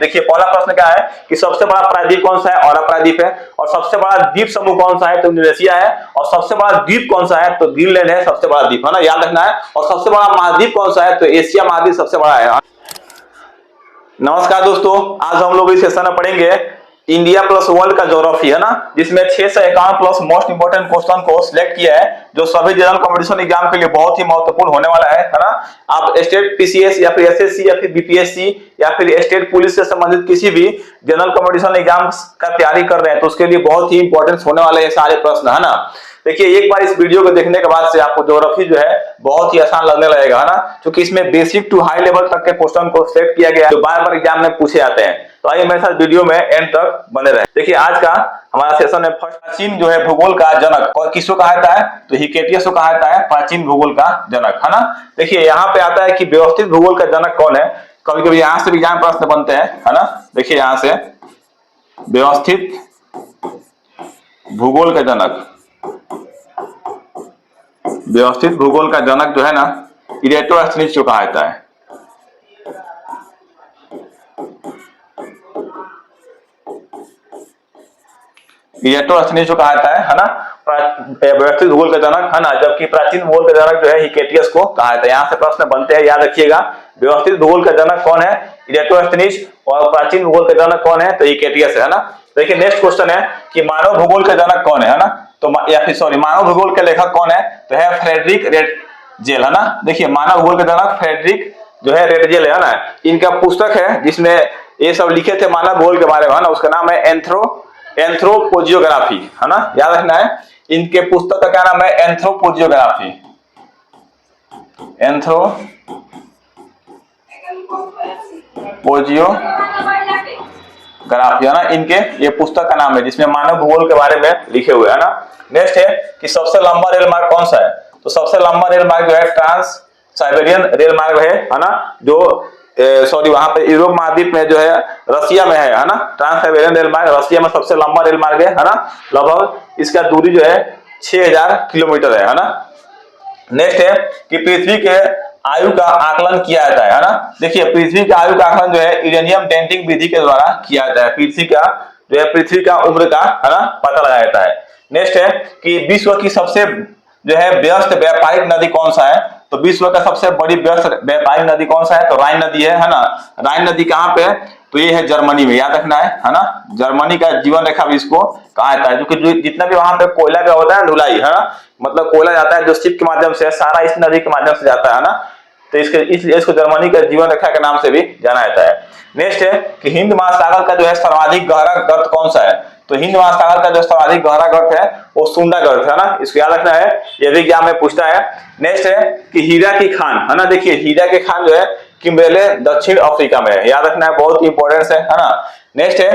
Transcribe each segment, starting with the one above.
देखिए पहला प्रश्न क्या है कि सबसे बड़ा प्रायद्वीप कौन सा है, और प्रायद्वीप है। और सबसे बड़ा द्वीप समूह कौन सा है, तो इंडोनेशिया है। और सबसे बड़ा द्वीप कौन सा है, तो ग्रीनलैंड है सबसे बड़ा द्वीप, है ना, याद रखना है। और सबसे बड़ा महाद्वीप कौन सा है, तो एशिया महाद्वीप सबसे बड़ा है। नमस्कार दोस्तों, आज हम लोग इस सेशन में पढ़ेंगे इंडिया प्लस वर्ल्ड का ज्योग्राफी, है ना, जिसमें 651 प्लस मोस्ट इंपोर्टेंट क्वेश्चन को सिलेक्ट किया है, जो सभी जनरल कंपटीशन एग्जाम के लिए बहुत ही महत्वपूर्ण होने वाला है ना। आप स्टेट पीसीएस या फिर एसएससी या फिर बीपीएससी या फिर स्टेट पुलिस से संबंधित किसी भी जनरल कंपटीशन एग्जाम का तैयारी कर रहे हैं तो उसके लिए बहुत ही इंपॉर्टेंट होने वाले हैं सारे प्रश्न, है ना। देखिए एक बार इस वीडियो को देखने के बाद से आपको ज्योग्राफी जो है बहुत ही आसान लगने लगेगा, है ना, क्योंकि इसमें बेसिक टू हाई लेवल तक के क्वेश्चन को सेट किया गया है जो बार बार एग्जाम में पूछे जाते हैं। तो आइए मेरे साथ वीडियो में एंड तक बने रहे। देखिए आज का हमारा सेशन है फर्स्ट, प्राचीन जो है भूगोल का जनक और किसको कहा जाता है, तो हिकेटियस को कहा जाता है प्राचीन भूगोल का जनक, है ना। देखिए यहाँ पे आता है कि व्यवस्थित भूगोल का जनक कौन है, कभी कभी यहाँ से भी एग्जाम प्रश्न बनते हैं, है ना। देखिए यहाँ से व्यवस्थित भूगोल का जनक, व्यवस्थित भूगोल का जनक जो है ना, इरेटोस्थनीज को कहा जाता है। इरेटोस्थनीज को कहा जाता है ना, व्यवस्थित भूगोल का जनक, है ना। जबकि प्राचीन भूगोल का जनक जो है हिकेटियस को कहा जाता है। यहाँ से प्रश्न बनते हैं, याद रखिएगा। व्यवस्थित भूगोल का जनक कौन है, इरेटोस्थनीज, और प्राचीन भूगोल का जनक कौन है, तो हिकेटियस है ना। देखिए नेक्स्ट क्वेश्चन है कि मानव भूगोल का जनक कौन है ना, तो या फिर सॉरी मानव भूगोल के लेखक कौन है, तो है फ्रेडरिक रेटजेल, है ना। देखिए मानव भूगोल का जनक फ्रेडरिक जो है रेटजेल है ना। इनका पुस्तक है जिसमें ये सब लिखे थे मानव भूगोल के बारे में, है ना। उसका नाम है एंथ्रोपोजियोग्राफी, है ना, याद रखना है। इनके पुस्तक का क्या नाम है, एंथ्रोपोजियोग्राफी, एंथ्रोपोजियोग्राफी, है ना। इनके ये पुस्तक का नाम है जिसमें मानव भूगोल के बारे में लिखे हुए, है ना। नेक्स्ट है कि सबसे लंबा रेल मार्ग कौन सा है, तो सबसे लंबा रेल मार्ग जो है ट्रांस साइबेरियन रेल मार्ग है ना, जो सॉरी वहां पे यूरोप महाद्वीप में जो है रसिया में है ना। ट्रांस साइबेरियन रेल मार्ग रसिया में सबसे लंबा रेल मार्ग है ना। लगभग इसका दूरी जो है 6000 किलोमीटर है ना। नेक्स्ट है कि पृथ्वी के आयु का आकलन किया जाता है ना। देखिए पृथ्वी का आयु का आकलन जो है यूरेनियम डेटिंग विधि के द्वारा किया जाता है। पृथ्वी का जो है पृथ्वी का उम्र का, है ना, पता लगाया जाता है। नेक्स्ट है कि विश्व की सबसे जो है व्यस्त व्यापारिक नदी कौन सा है, तो विश्व का सबसे बड़ी व्यस्त व्यापारिक नदी कौन सा है, तो राइन नदी है ना। राइन नदी कहाँ पे है, तो ये है जर्मनी में, याद रखना है ना। जर्मनी का जीवन रेखा भी इसको कहा जाता है, क्योंकि जितना भी वहां पे कोयला का होता है ढुलाई, है ना, मतलब कोयला जाता है जो शिप के माध्यम से, सारा इस नदी के माध्यम से जाता है ना। तो इसलिए इसको जर्मनी का जीवन रेखा के नाम से भी जाना जाता है। नेक्स्ट है कि हिंद महासागर का जो है सर्वाधिक गहरा गर्त कौन सा है, तो हिंद महासागर का जो सर्वाधिक गहरा गर्त है वो सुंडा गर्त है ना। इसको याद रखना है, ये भी एग्जाम में पूछता है। नेक्स्ट है कि हीरा की खान, है ना। देखिए हीरा की खान जो है किम्बेले दक्षिण अफ्रीका में है, याद रखना है, बहुत इंपॉर्टेंट है ना। नेक्स्ट है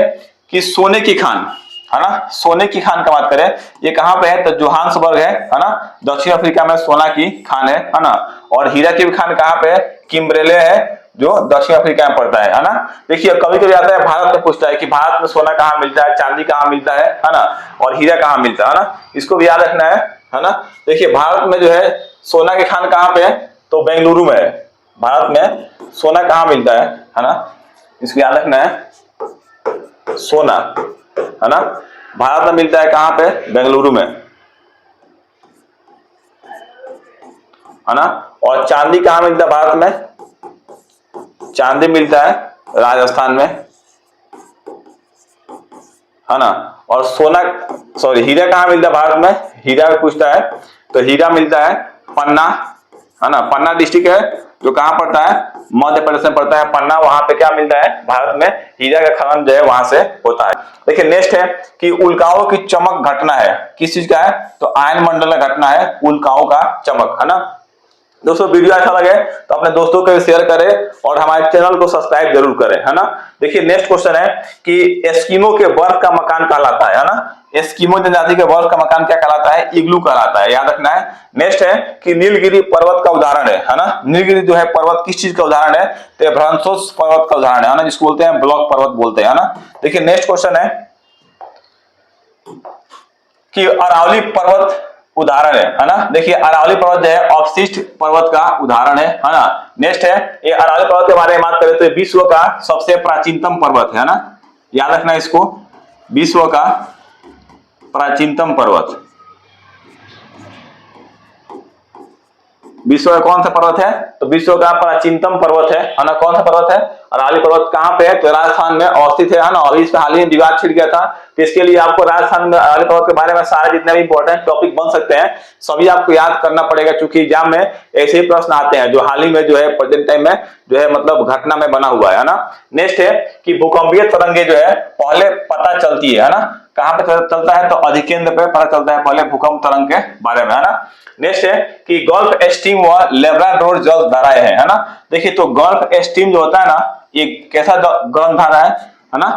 कि सोने की खान, है ना। सोने की खान का बात करें, ये कहां पे है, तो जोहान्सबर्ग है ना, दक्षिण अफ्रीका में सोना की खान है ना। और हीरा की खान कहां पे है, किम्बरेले है, जो दक्षिण अफ्रीका में पड़ता है ना। देखिए कभी कभी आता है भारत में पूछता है कि भारत में सोना कहाँ मिलता है, चांदी कहाँ मिलता है ना, और हीरा कहाँ मिलता है ना, इसको भी याद रखना है ना। देखिए भारत में जो है सोना की खान कहाँ पे है, तो बेंगलुरु में है। भारत में सोना कहाँ मिलता है ना, इसको याद रखना है। सोना, है ना, भारत में मिलता है कहाँ पे, बेंगलुरु में, है ना। और चांदी कहाँ मिलता है भारत में, चांदी मिलता है राजस्थान में, है ना। और सोना सॉरी हीरा कहाँ मिलता है भारत में, हीरा पूछता है, तो हीरा मिलता है पन्ना, है ना। पन्ना डिस्ट्रिक्ट है जो कहाँ पड़ता है, मध्य प्रदेश में पड़ता है पन्ना। वहां पे क्या मिलता है, भारत में हीरा का खनन जो है वहां से होता है। देखिए नेक्स्ट है कि उल्काओं की चमक घटना है, किस चीज का है, तो आयन मंडल का घटना है उल्काओं का चमक, है ना। दोस्तों वीडियो अच्छा लगे तो अपने दोस्तों को शेयर करें और हमारे चैनल को सब्सक्राइब जरूर करें, है ना। देखिए नेक्स्ट क्वेश्चन है कि एस्किमो के बर्फ का मकान कहलाता है ना। एस्किमो जनजाति के बर्फ का मकान क्या कहलाता है, इग्लू कहलाता है, याद रखना है। नेक्स्ट है कि नीलगिरी पर्वत का उदाहरण है ना। नीलगिरी जो है पर्वत किस चीज का उदाहरण है, तो भ्रंशोस पर्वत का उदाहरण है ना, जिसको बोलते हैं ब्लॉक पर्वत बोलते हैं, है ना। देखिए नेक्स्ट क्वेश्चन है कि अरावली पर्वत उदाहरण है ना। देखिए अरावली पर्वत जो है अवशिष्ट पर्वत का उदाहरण है ना। नेक्स्ट है ये अरावली पर्वत के बारे में बात करें तो ये विश्व का सबसे प्राचीनतम पर्वत है ना, याद रखना इसको, विश्व का प्राचीनतम पर्वत। विश्व का कौन सा पर्वत है, तो विश्व का प्राचीनतम पर्वत है ना। कौन सा पर्वत है, अरावली पर्वत। कहाँ पे है, तो राजस्थान में अवस्थित है ना। और इस पे हाल ही में विवाद छिड़ गया था, तो इसके लिए आपको राजस्थान में अरावली पर्वत के बारे में सारे जितने भी इंपॉर्टेंट टॉपिक बन सकते हैं सभी आपको याद करना पड़ेगा, क्योंकि एग्जाम में ऐसे ही प्रश्न आते हैं जो हाल ही में जो है प्रेजेंट टाइम में जो है मतलब घटना में बना हुआ है ना। नेक्स्ट है कि भूकंपीय तरंगे जो है पहले पता चलती है ना, कहां पे चलता है, तो अधिकेंद्र पे पता चलता है पहले भूकंप तरंग के बारे में है ना। नेक्स्ट है कि गल्फ स्ट्रीम व लेब्राडोर जल धाराएं है ना। देखिए तो गल्फ स्ट्रीम जो होता है ना ये कैसा गर्म धारा है ना,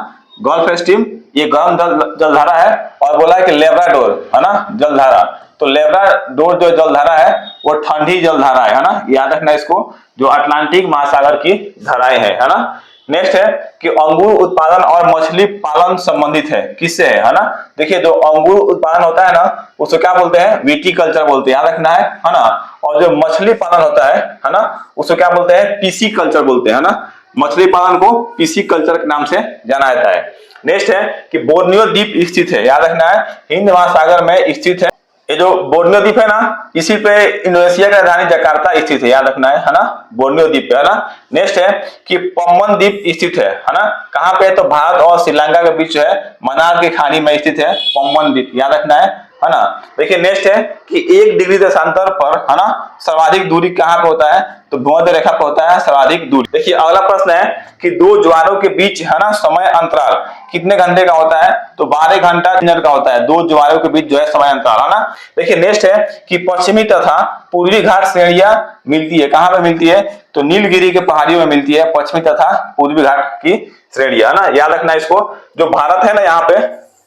गल्फ स्ट्रीम ये गर्म जलधारा है। और बोला है कि लेब्राडोर है ना जलधारा, तो लेब्राडोर जो जलधारा है वो ठंडी जलधारा है ना, याद रखना इसको, जो अटलांटिक महासागर की धाराएं है ना। नेक्स्ट है कि अंगूर उत्पादन और मछली पालन संबंधित है, किससे है ना। देखिए जो अंगूर उत्पादन होता है ना उसको क्या बोलते हैं, विटीकल्चर बोलते हैं, याद रखना है ना। और जो मछली पालन होता है ना उसको क्या बोलते हैं, पीसी कल्चर बोलते हैं ना। मछली पालन को पीसी कल्चर के नाम से जाना जाता है। नेक्स्ट है कि बोर्नियो द्वीप स्थित है, याद रखना है, हिंद महासागर में स्थित है। ये जो बोर्नियो द्वीप है ना इसी पे इंडोनेशिया की राजधानी जकार्ता स्थित है, याद रखना है ना, बोर्नियो द्वीप है ना। नेक्स्ट है कि पम्बन द्वीप स्थित है ना, कहां पे, तो भारत और श्रीलंका के बीच है मन्नार की खाड़ी में स्थित है पम्बन द्वीप, याद रखना है ना। देखिए नेक्स्ट है कि 1 डिग्री देशांतर पर है ना सर्वाधिक दूरी कहां पे होता है, तो भूमध्य रेखा पर होता है सर्वाधिक दूरी। देखिए अगला प्रश्न है कि दो ज्वारों के बीच है ना समय अंतराल कितने घंटे का होता है, तो 12 घंटा 3 मिनट का होता है, दो ज्वारों के बीच जो है समय अंतराल है ना। देखिए नेक्स्ट है कि पश्चिमी तथा पूर्वी घाट श्रेणियां मिलती है, कहां पे मिलती है, तो नीलगिरी के पहाड़ियों में मिलती है पश्चिमी तथा पूर्वी घाट की श्रेणियां है ना, याद रखना इसको। जो भारत है ना यहाँ पे,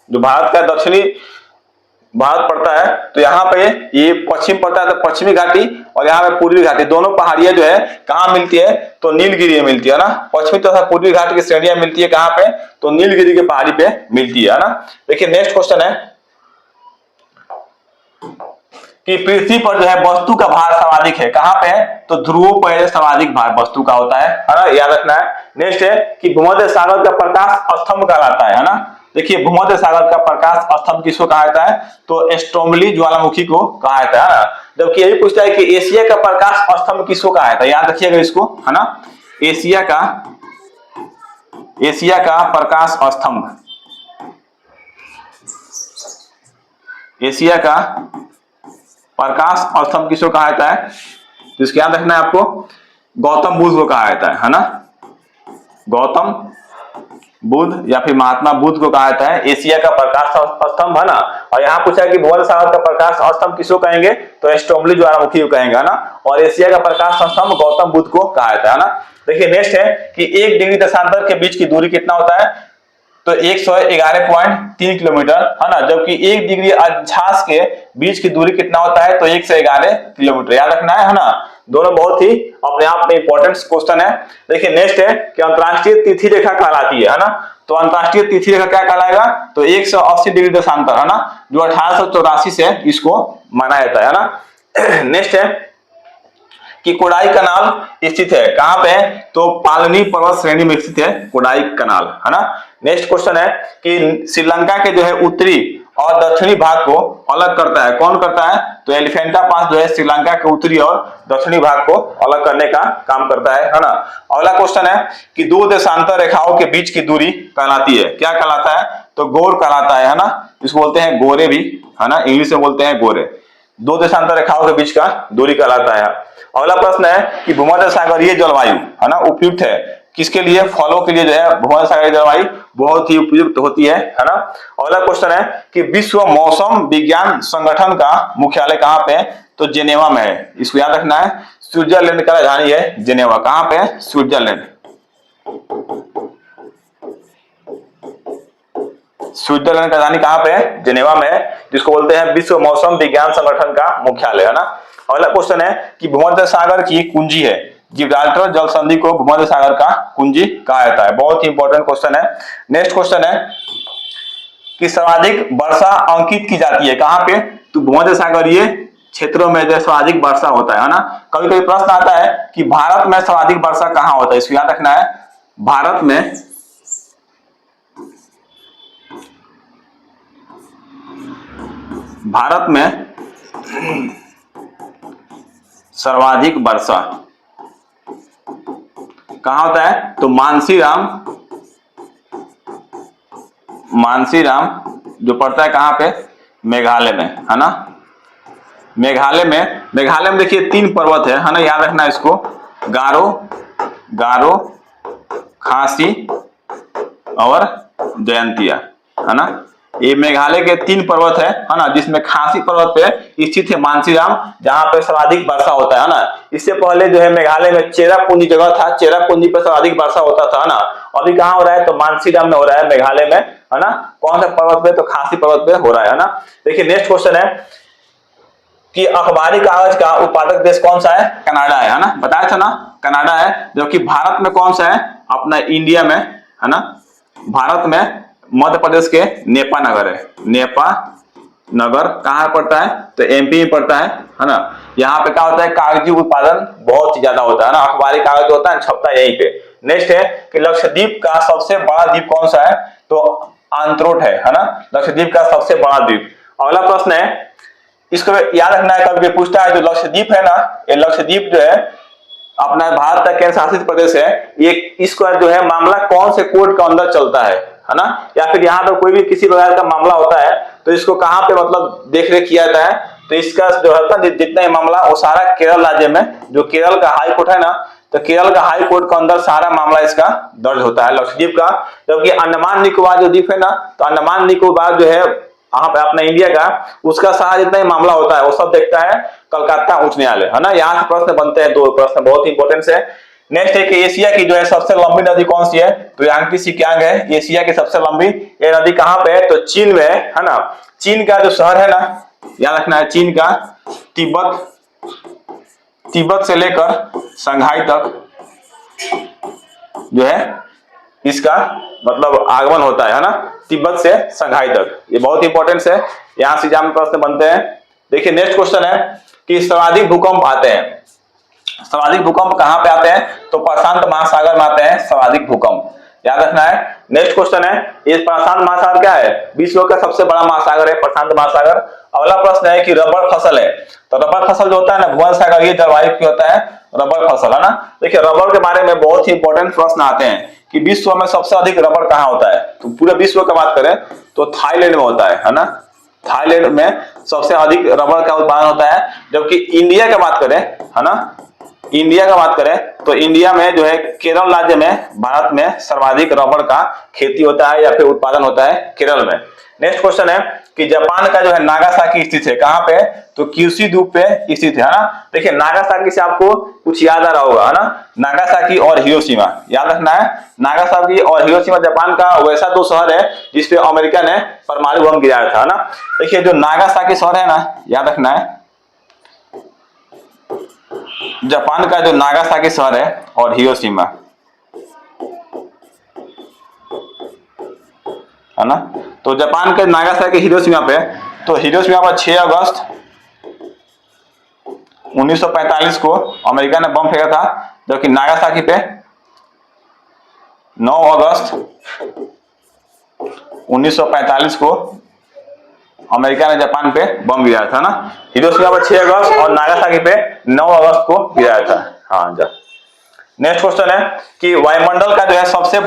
जो भारत का दक्षिणी भारत पड़ता है तो यहाँ पे ये पश्चिम पड़ता है, तो पश्चिमी घाटी और यहाँ पे पूर्वी घाटी दोनों पहाड़ियां जो है कहाँ मिलती है, तो नीलगिरी में मिलती है ना। पश्चिमी तथा पूर्वी घाट की श्रेणियां मिलती है कहाँ पे, तो नीलगिरी के पहाड़ी पे मिलती है ना। देखिए नेक्स्ट क्वेश्चन है कि पृथ्वी पर जो है वस्तु का भार सर्वाधिक है, कहां पे है, तो ध्रुवों पर सर्वाधिक भार वस्तु का होता है ना, याद रखना है। नेक्स्ट है कि भूमध्य सागर का प्रकाश स्तंभ कहलाता है ना। देखिए भूमध्य सागर का प्रकाश स्तंभ किसको कहा जाता है, तो स्ट्रोमली ज्वालामुखी को कहा जाता है। जबकि यही पूछता है कि एशिया का प्रकाश स्तंभ किसको कहा जाता है, याद रखिएगा इसको है ना। एशिया का प्रकाश स्तंभ, एशिया का प्रकाश स्तंभ किसको कहा जाता है, तो इसके याद रखना है आपको, गौतम बुद्ध को कहा जाता है ना। गौतम बुद्ध या फिर महात्मा बुद्ध को कहा जाता है एशिया का प्रकाश स्तंभ है ना। और यहाँ पूछा कि भूमध्य सागर का प्रकाश स्तंभ किसको कहेंगे, तो स्ट्रोमली ज्वालामुखी को कहेंगे है ना। और एशिया का प्रकाश स्तंभ गौतम बुद्ध को कहा जाता है ना। देखिए नेक्स्ट है कि 1 डिग्री देशांतर के बीच की दूरी कितना होता है, तो 111.3 किलोमीटर है ना। जबकि 1 डिग्री अक्षांश के बीच की दूरी कितना होता है, तो 111 किलोमीटर, याद रखना है ना। दोनों बहुत ही अपने आप में इंपॉर्टेंट क्वेश्चन है। देखिए नेक्स्ट है कि अंतरराष्ट्रीय तिथि रेखा कहलाती है ना, तो अंतरराष्ट्रीय तिथि रेखा क्या कहलाएगा, तो 180 डिग्री देशांतर है ना, जो 1884 से इसको माना जाता है ना। नेक्स्ट है कि कोडाई कनाल स्थित है, कहां पे है, तो पालनी पर्वत श्रेणी में स्थित है कोडाई कनाल है ना। नेक्स्ट क्वेश्चन है कि श्रीलंका के जो है उत्तरी और दक्षिणी भाग को अलग करता है, कौन करता है, तो एलिफेंटा पास जो है श्रीलंका के उत्तरी और दक्षिणी भाग को अलग करने का काम करता है ना। अगला क्वेश्चन है कि दो देशांतर रेखाओं के बीच की दूरी कहलाती है, क्या कहलाता है, तो गोर कहलाता है ना। इसको बोलते हैं गोरे भी है ना, इंग्लिश में बोलते हैं गोरे। दो देशांतर रेखाओं के बीच का दूरी कहलाता है। अगला प्रश्न है कि भूमध्य सागरीय जलवायु है ना उपयुक्त है किसके लिए, फलों के लिए जो है भूमध्य सागरीय जलवायु बहुत ही उपयुक्त होती है ना। अगला क्वेश्चन है कि विश्व मौसम विज्ञान संगठन का मुख्यालय कहां पे है, तो जेनेवा में है। इसको याद रखना है, स्विट्जरलैंड का राजधानी है जेनेवा, कहां पे है, स्विट्जरलैंड। स्विट्जरलैंड का राजधानी कहां पे है, जेनेवा में है, जिसको बोलते हैं विश्व मौसम विज्ञान संगठन का मुख्यालय है ना। अगला क्वेश्चन है कि भूमध्य सागर की कुंजी है, जिब्राल्टर जल संधि को भूमध्य सागर का कुंजी कहा जाता है, बहुत ही इंपॉर्टेंट क्वेश्चन है। नेक्स्ट क्वेश्चन है कि सर्वाधिक वर्षा अंकित की जाती है कहां पे, तो भूमध्य सागरीय क्षेत्रों में जो सर्वाधिक वर्षा होता है ना। कभी कभी प्रश्न आता है कि भारत में सर्वाधिक वर्षा कहाँ होता है, इसको याद रखना है। भारत में सर्वाधिक वर्षा कहाँ होता है, तो मानसीराम जो पड़ता है कहाँ पे, मेघालय में, है ना। मेघालय में देखिए 3 पर्वत है ना, याद रखना इसको, गारो, खासी और जयंतिया, है ना। ये मेघालय के 3 पर्वत है ना, जिसमें खासी पर्वत पे स्थित है मानसीराम, जहां पे सर्वाधिक वर्षा होता है ना। इससे पहले जो है मेघालय में चेरापूंजी जगह था, चेरापूंजी पे सर्वाधिक वर्षा होता था ना। अभी कहाँ हो रहा है, तो मानसीराम में हो रहा है, मेघालय में, है ना। कौन सा पर्वत पे, तो खासी पर्वत पे हो रहा है ना। देखिए नेक्स्ट क्वेश्चन है कि अखबारी कागज का उत्पादक देश कौन सा है, कनाडा है ना। बताया था ना, कनाडा है। जबकि भारत में कौन सा है, अपना इंडिया में, है ना। भारत में मध्य प्रदेश के नेपा नगर है। नेपा नगर कहाँ पड़ता है, तो एमपी में पड़ता है ना। यहाँ पे क्या होता है, कागजी उत्पादन बहुत ज्यादा होता है ना, अखबारी कागज होता है, छपता है यहीं पे। नेक्स्ट है कि लक्षद्वीप का सबसे बड़ा द्वीप कौन सा है, तो आंत्रोट है ना। लक्षद्वीप का सबसे बड़ा द्वीप। अगला प्रश्न है, इसको याद रखना है, कभी पूछता है, जो लक्षद्वीप है ना, ये लक्षद्वीप जो है अपना भारत का केंद्र शासित प्रदेश है। ये इसका जो है मामला कौन से कोर्ट के अंदर चलता है ना, या फिर यहाँ पर कोई भी किसी प्रकार का मामला होता है तो इसको कहाँ पे मतलब देख रेख किया जाता है, तो इसका जो है जितना मामला वो सारा केरल राज्य में, जो केरल का हाई कोर्ट है ना, तो केरल का हाई कोर्ट के अंदर सारा मामला इसका दर्ज होता है, लक्षद्वीप का। जबकि अंडमान निकोबार जो द्वीप है ना, तो अंडमान निकोबार जो है वहां पे अपना इंडिया का, उसका सारा जितना ही मामला होता है वो सब देखता है कलकत्ता उच्च न्यायालय, है ना। यहाँ से प्रश्न बनते हैं, 2 प्रश्न बहुत इंपॉर्टेंट है। नेक्स्ट है कि एशिया की जो है सबसे लंबी नदी कौन सी है, तो यांगत्से सिकियांग है एशिया की सबसे लंबी। ये नदी कहाँ पे है, तो चीन में है ना। चीन का जो शहर है ना, याद रखना है, चीन का तिब्बत से लेकर शंघाई तक जो है इसका मतलब आगमन होता है ना, तिब्बत से शंघाई तक। ये बहुत इंपॉर्टेंट है, यहां से एग्जाम में प्रश्न बनते हैं। देखिए नेक्स्ट क्वेश्चन है कि सर्वाधिक भूकंप आते हैं, सर्वाधिक भूकंप कहां पे आते हैं, तो प्रशांत महासागर में आते हैं सर्वाधिक भूकंप, याद रखना है। नेक्स्ट क्वेश्चन है, ये प्रशांत महासागर क्या है, विश्व का सबसे बड़ा महासागर है प्रशांत महासागर। अगला प्रश्न है कि रबड़ फसल है, तो रबड़ फसल जो होता है ना, भूमध्य सागरीय जलवायु की होता है रबड़ फसल, है ना। देखिए रबड़ के बारे में बहुत ही इंपॉर्टेंट प्रश्न आते हैं कि विश्व में सबसे अधिक रबड़ कहाँ होता है, तो पूरे विश्व की बात करें तो थाईलैंड में होता है ना। थाईलैंड में सबसे अधिक रबड़ का उत्पादन होता है। जबकि इंडिया की बात करें, है ना, इंडिया का बात करें तो इंडिया में जो है केरल राज्य में, भारत में सर्वाधिक रबड़ का खेती होता है या फिर उत्पादन होता है केरल में। नेक्स्ट क्वेश्चन है कि जापान का जो है नागासाकी स्थित है, कहां पे, तो क्यूशू द्वीप पे स्थित है ना। देखिए नागासाकी से आपको कुछ याद आ रहा होगा, है ना, नागासाकी और हिरोशिमा, याद रखना है। नागासाकी और हिरोशिमा जापान का वैसा 2 शहर है जिसपे अमेरिका ने परमाणु बम गिराया था ना। देखिए जो नागासाकी शहर है ना, याद रखना है, जापान का जो नागासाकी शहर है और हिरोशिमा, है ना। तो जापान के नागासाकी हिरोशिमा पे, तो हिरोशिमा पर 6 अगस्त 1945 को अमेरिका ने बम फेंका था। जबकि नागासाकी पे 9 अगस्त 1945 को अमेरिका ने जापान पे बम गिराया था ना। हिरोशिमा पर 6 अगस्त और नागासाकी पे 9 अगस्त को गिराया था। हाँ जा। नेक्स्ट क्वेश्चन है कि वायुमंडल का जो है सबसे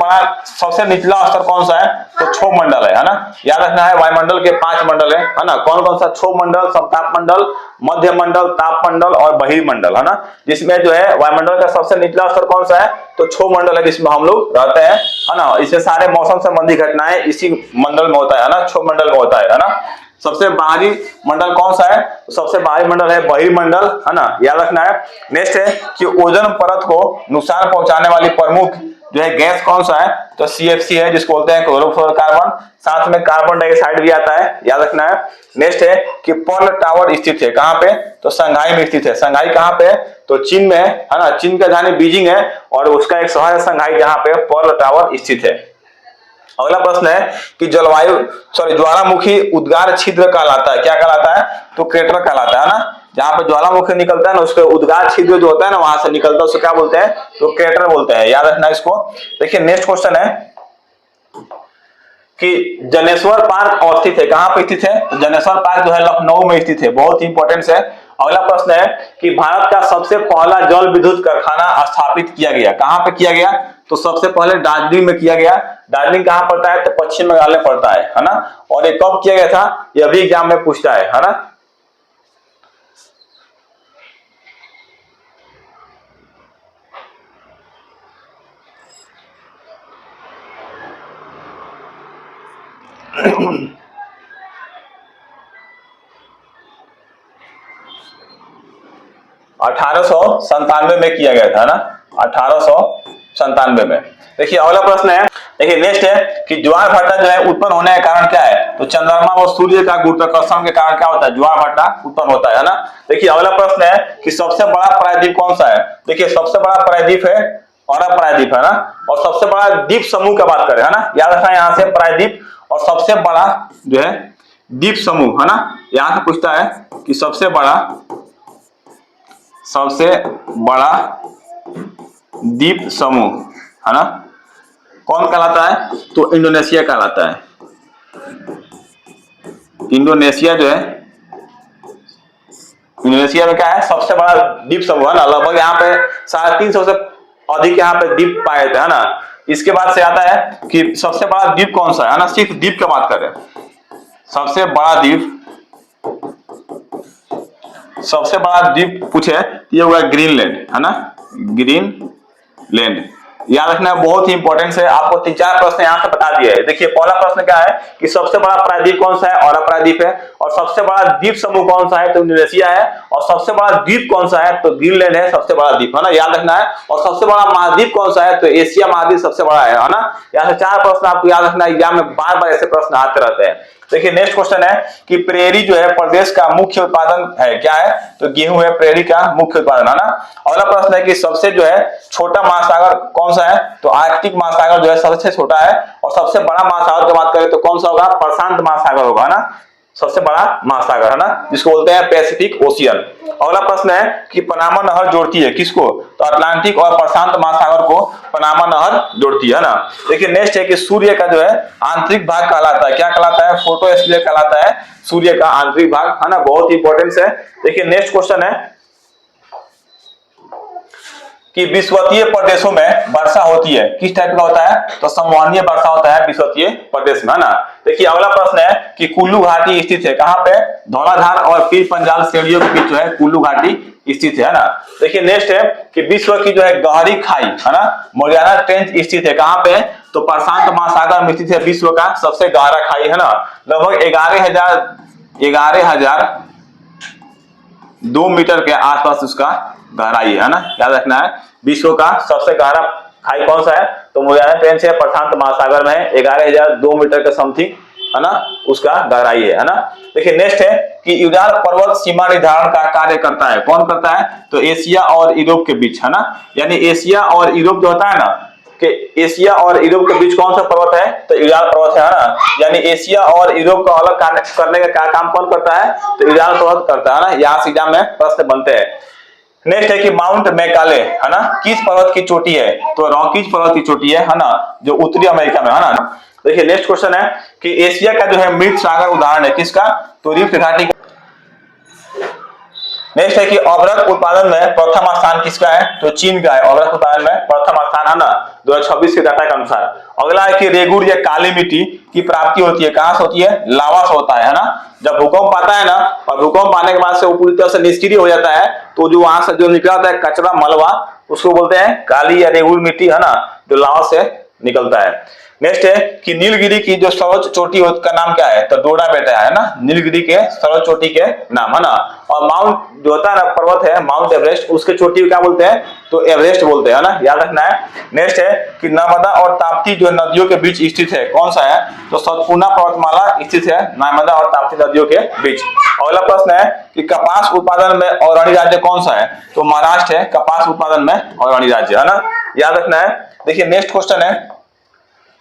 निचला स्तर कौन सा है, तो क्षोभ मंडल है ना। याद रखना है वायुमंडल के 5 मंडल है ना। कौन कौन सा, क्षोभ मंडल, समताप मंडल, मध्य मंडल, ताप मंडल और बहिर्मंडल, है ना। जिसमें जो है वायुमंडल का सबसे निचला स्तर कौन सा है, तो क्षोभ मंडल है, जिसमें हम लोग रहते हैं, है ना। इससे सारे मौसम संबंधी घटनाएं इसी मंडल में होता है ना, क्षोभ मंडल में होता है ना। सबसे बाहरी मंडल कौन सा है, तो सबसे बाहरी मंडल है बहिर्मंडल, है ना, याद रखना है। नेक्स्ट है कि ओजोन परत को नुकसान पहुंचाने वाली प्रमुख जो है गैस कौन सा है, तो CFC है, जिसको बोलते हैं क्लोरोफ्लोरोकार्बन। साथ में कार्बन डाइऑक्साइड भी आता है, याद रखना है। नेक्स्ट है कि पर्ल टावर स्थित है कहां पे, तो शंघाई में स्थित है। शंघाई कहां पे, तो चीन में है ना। चीन का राजधानी बीजिंग है और उसका एक शहर है शंघाई, जहां पे पर्ल टावर स्थित है। अगला प्रश्न है कि ज्वालामुखी उद्गार छिद्र कहलाता है, क्या कहलाता है? तो क्रेटर कहलाता है ना। जहां पे ज्वालामुखी निकलता है ना, उसके उद्गार छिद्र जो होता है ना, वहां से निकलता है, उसको क्या बोलते हैं? तो क्रेटर बोलते हैं, याद रखना इसको। देखिए नेक्स्ट क्वेश्चन है कि जनेश्वर पार्क अवस्थित है, कहां पे स्थित है? तो जनेश्वर पार्क जो है लखनऊ में स्थित है, बहुत ही इंपॉर्टेंट है। अगला प्रश्न है कि भारत का सबसे पहला जल विद्युत कारखाना स्थापित किया गया, कहां पे किया गया? तो सबसे पहले दार्जिलिंग में किया गया। दार्जिलिंग कहां पड़ता है? तो पश्चिम बंगाल में पड़ता है ना। और ये कब किया गया था? यह भी एग्जाम में पूछता है ना। (1897) में किया गया था ना, 1897 में। देखिए अगला प्रश्न है, देखिए नेक्स्ट है कि ज्वार भाटा जो है उत्पन्न होने का कारण क्या है? तो चंद्रमा और सूर्य का गुरुत्वाकर्षण के कारण क्या होता है? ज्वार भाटा उत्पन्न होता है ना। देखिए अगला प्रश्न है कि सबसे बड़ा प्रायद्वीप कौन सा है? देखिए सबसे बड़ा प्रायद्वीप है औरा प्रायद्वीप है ना। और सबसे बड़ा द्वीप समूह का बात करें है ना, याद रखना यहां से प्रायद्वीप और सबसे बड़ा जो है द्वीप समूह है ना। यहां से पूछता है कि सबसे बड़ा द्वीप समूह है ना कौन कहलाता है? तो इंडोनेशिया कहलाता है। इंडोनेशिया जो है, इंडोनेशिया में क्या है? सबसे बड़ा द्वीप समूह है ना। लगभग यहाँ पे 350 से अधिक यहाँ पे द्वीप पाए जाते हैं ना। इसके बाद से आता है कि सबसे बड़ा द्वीप कौन सा है ना, सिर्फ द्वीप की बात करें। सबसे बड़ा द्वीप पूछे, ये होगा ग्रीनलैंड है ना, ग्रीनलैंड। याद रखना बहुत ही इंपॉर्टेंट है, आपको 3-4 प्रश्न यहाँ से बता दिए है। देखिए पहला प्रश्न क्या है कि सबसे बड़ा प्रायद्वीप कौन सा है? औरा प्रायद्वीप है। और सबसे बड़ा द्वीप समूह कौन सा है? तो इंडोनेशिया है। और सबसे बड़ा द्वीप कौन सा है? तो ग्रीनलैंड है सबसे बड़ा द्वीप है ना, याद रखना है। और सबसे बड़ा महाद्वीप कौन सा है? तो एशिया महाद्वीप सबसे बड़ा है ना। यहाँ से 4 प्रश्न आपको याद रखना है, एग्जाम में बार बार ऐसे प्रश्न आते रहते हैं। देखिए नेक्स्ट क्वेश्चन है कि प्रेरी जो है प्रदेश का मुख्य उत्पादन है, क्या है? तो गेहूं है प्रेरी का मुख्य उत्पादन है ना। अगला प्रश्न है कि सबसे जो है छोटा महासागर कौन सा है? तो आर्कटिक महासागर जो है सबसे छोटा है। और सबसे बड़ा महासागर की बात करें तो कौन सा होगा? प्रशांत महासागर होगा ना, सबसे बड़ा महासागर है ना, जिसको बोलते हैं पैसिफिक ओशियन। अगला प्रश्न है कि पनामा नहर जोड़ती है किसको? तो अटलांटिक और प्रशांत महासागर को पनामा नहर जोड़ती है ना। देखिए नेक्स्ट है कि सूर्य का जो है आंतरिक भाग कहलाता है, क्या कहलाता है? फोटोस्फीयर कहलाता है सूर्य का आंतरिक भाग है ना, बहुत इंपॉर्टेंट है। देखिए नेक्स्ट क्वेश्चन है कि विषुवतीय प्रदेशों में वर्षा होती है, किस टाइप का होता है? तो समवहनीय वर्षा होता है विषुवतीय प्रदेश में है ना। देखिए अगला प्रश्न है कि कुल्लू घाटी स्थित है, कहां पे? धौलाधार और पीर पंजाल श्रेणियों के बीच जो है कुल्लू घाटी स्थित है ना। देखिए नेक्स्ट है कि विश्व की जो है गहरी खाई है ना मरियाना ट्रेंच स्थित है, कहां पे? तो प्रशांत महासागर में स्थित है विश्व का सबसे गहरा खाई है ना। लगभग 11,002 मीटर के आसपास उसका गहराई है ना, याद रखना है। विश्व का सबसे गहरा खाई कौन सा है? तो मरियाना ट्रेंच है, प्रशांत महासागर में है, 11,002 मीटर के समथिंग है ना उसका गहराई है ना। देखिए नेक्स्ट है कि यूराल पर्वत सीमा निर्धारण का कार्य करता है, कौन करता है? तो एशिया और यूरोप के बीच है ना, यानी एशिया और यूरोप जो होता है ना कि एशिया और यूरोप के बीच कौन सा पर्वत है? तो यूराल पर्वत है ना। यानी एशिया और यूरोप को अलग करने का काम कौन करता है? तो यूराल पर्वत करता है ना। यहाँ से एग्जाम में प्रश्न बनते हैं। नेक्स्ट है कि माउंट मैकाले है ना किस पर्वत की चोटी है? तो रॉकीज पर्वत की चोटी है ना, जो उत्तरी अमेरिका में है ना। देखिए नेक्स्ट क्वेश्चन है कि एशिया का जो है मृत सागर उदाहरण है किसका? तो रिफ्ट घाटी का। नेक्स्ट है कि अभ्रक उत्पादन में प्रथम स्थान किसका है? तो चीन का है, अभ्रक उत्पादन में प्रथम स्थान है ना 2026 के डाटा के अनुसार। अगला है कि रेगुर या काली मिट्टी की प्राप्ति होती है, कहां से होती है? लावा से होता है ना। जब भूकंप आता है ना और भूकंप आने के बाद से वो पूरी तरह से निष्क्रिय हो जाता है, तो जो वहां से जो निकला होता है कचरा मलबा, उसको बोलते हैं काली या रेगुर मिट्टी है ना, जो लावा से निकलता है। नेक्स्ट है कि नीलगिरी की जो सर्वोच्च चोटी का नाम क्या है? तो डोडा बेटा है ना, नीलगिरी के सर्वोच्च चोटी के नाम है ना। और माउंट जो होता है ना पर्वत है माउंट एवरेस्ट, उसके चोटी को क्या बोलते हैं? तो एवरेस्ट बोलते हैं ना, याद रखना है। नेक्स्ट है कि नर्मदा और ताप्ती जो नदियों के बीच स्थित है, कौन सा है? तो सतपुड़ा पर्वतमाला स्थित है नर्मदा और ताप्ती नदियों के बीच। अगला प्रश्न है कि कपास उत्पादन में अग्रणी राज्य कौन सा है? तो महाराष्ट्र है कपास उत्पादन में अग्रणी राज्य है ना, याद रखना है। देखिए नेक्स्ट क्वेश्चन है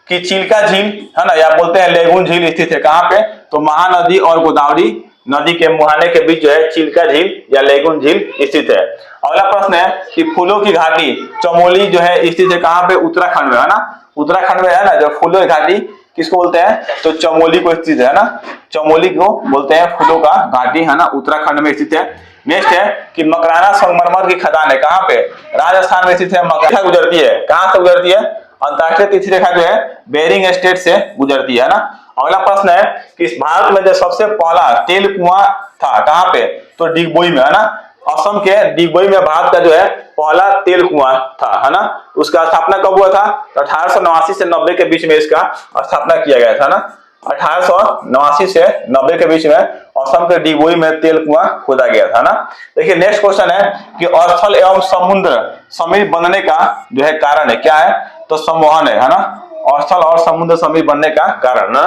कि चिल्का झील है ना, या बोलते हैं लेगुन झील स्थित है कहाँ पे, तो महानदी और गोदावरी नदी के मुहाने के बीच जो है चिल्का झील या लेगुन झील स्थित है। अगला प्रश्न है कि फूलों की घाटी चमोली जो है स्थित है कहाँ पे, उत्तराखंड में है ना, उत्तराखंड में है ना जो फूलों की घाटी किसको बोलते हैं, तो चमोली को स्थित है ना, चमोली को बोलते हैं फूलों का घाटी है ना, उत्तराखंड में स्थित है। नेक्स्ट है कि मकराना संगमरमर की खदान है कहाँ पे, राजस्थान में स्थित है। मकराना गुजरती है कहाँ से गुजरती है, अंतरराष्ट्रीय तिथि रेखा जो है बेरिंग स्टेट से गुजरती है ना। अगला प्रश्न है कि भारत में जो सबसे पहला तेल कुआं था कहाँ पे, तो डिगबोई में है ना, असम के डिगबोई में भारत का जो है पहला तेल कुआं था है ना। उसका स्थापना कब हुआ था, तो 1889 से 90 के बीच में इसका स्थापना किया गया था ना, 1889 से 90 के बीच में असम के डिगबोई में तेल कुआं खोदा गया था ना। देखिए नेक्स्ट क्वेश्चन है कि स्थल एवं समुद्र समीप बनने का जो है कारण है, क्या है, तो संवहन है ना, स्थल और समुद्र समीप बनने का कारण ना।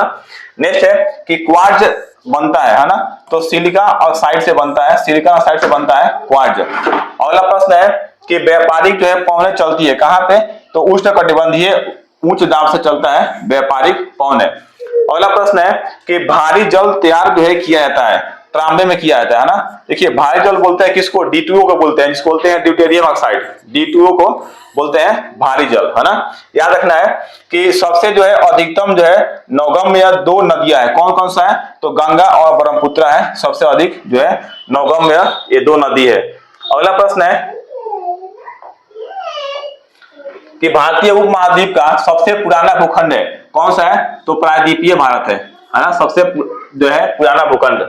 नेक्स्ट है कि क्वार्ट्ज बनता है ना, तो सिलिका ऑक्साइड से बनता है, सिलिकॉन ऑक्साइड से बनता है क्वार्ट्ज। अगला प्रश्न है कि व्यापारिक जो है पौने चलती है कहाँ पे, तो उष्णकटिबंधीय उच्च दाब से चलता है व्यापारिक पौने। अगला प्रश्न है कि भारी जल तैयार जो है किया जाता है, तांबे में किया जाता है ना। देखिए भारी जल बोलते हैं किसको, D2O को बोलते हैं, जिसको बोलते हैं ड्यूटेरियम ऑक्साइड, D2O को बोलते हैं भारी जल है ना। याद रखना है कि सबसे जो है अधिकतम जो है नौगम्य 2 नदियां है, कौन कौन सा है, तो गंगा और ब्रह्मपुत्र है, सबसे अधिक जो है नौगम्य ये 2 नदी है। अगला प्रश्न है कि भारतीय उपमहाद्वीप का सबसे पुराना भूखंड है, कौन सा है, तो प्रायद्वीपीय भारत है ना, सबसे जो है पुराना भूखंड।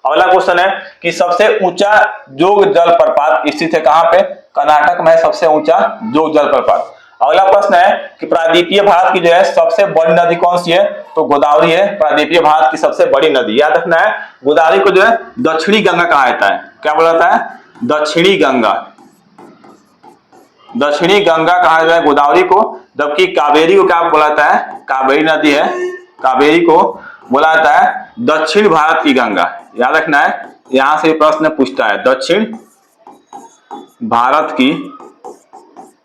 अगला क्वेश्चन है कि सबसे ऊंचा जोग जलप्रपात स्थित है कहाँ पे, कर्नाटक में सबसे ऊंचा जोग जलप्रपात। अगला प्रश्न है कि प्रायद्वीपीय भारत की जो है सबसे बड़ी नदी कौन सी है, तो गोदावरी है प्रायद्वीपीय भारत की सबसे बड़ी नदी। याद रखना है गोदावरी को जो है दक्षिणी गंगा कहा जाता है, क्या बोला जाता है, दक्षिणी गंगा, दक्षिणी गंगा कहा जाता है गोदावरी को, जबकि कावेरी को क्या बोला जाता है, कावेरी नदी है, कावेरी को बोला जाता है दक्षिण भारत की गंगा। याद रखना है यहां से प्रश्न पूछता है, दक्षिण भारत की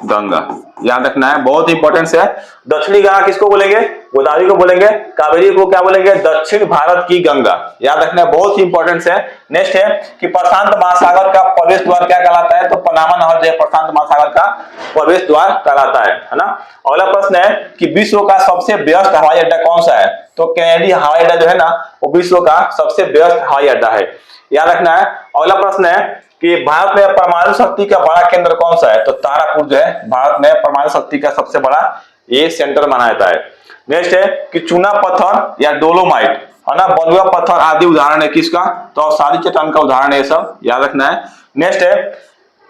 गंगा, याद रखना है बहुत इंपॉर्टेंट है। दक्षिणी गंगा किसको बोलेंगे, गोदावरी को बोलेंगे, कावेरी को क्या बोलेंगे, दक्षिण भारत की गंगा। याद रखना है बहुत ही इंपॉर्टेंट है। नेक्स्ट है कि प्रशांत महासागर का प्रवेश द्वार क्या कहलाता है, तो पनामा नहर जो है प्रशांत महासागर का प्रवेश द्वार कहलाता है ना। अगला प्रश्न है कि विश्व का सबसे व्यस्त हवाई अड्डा कौन सा है, तो कैनेडी हवाई अड्डा जो है ना वो विश्व का सबसे व्यस्त हवाई अड्डा है। याद रखना है। अगला प्रश्न है कि भारत में परमाणु शक्ति का बड़ा केंद्र कौन सा है, तो तारापुर जो है भारत में परमाणु शक्ति का सबसे बड़ा ये सेंटर माना जाता है। नेक्स्ट है कि चूना पत्थर या डोलोमाइट है ना, बलुआ पत्थर आदि उदाहरण है किसका, तो सारी चट्टान का उदाहरण है, सब याद रखना है। नेक्स्ट है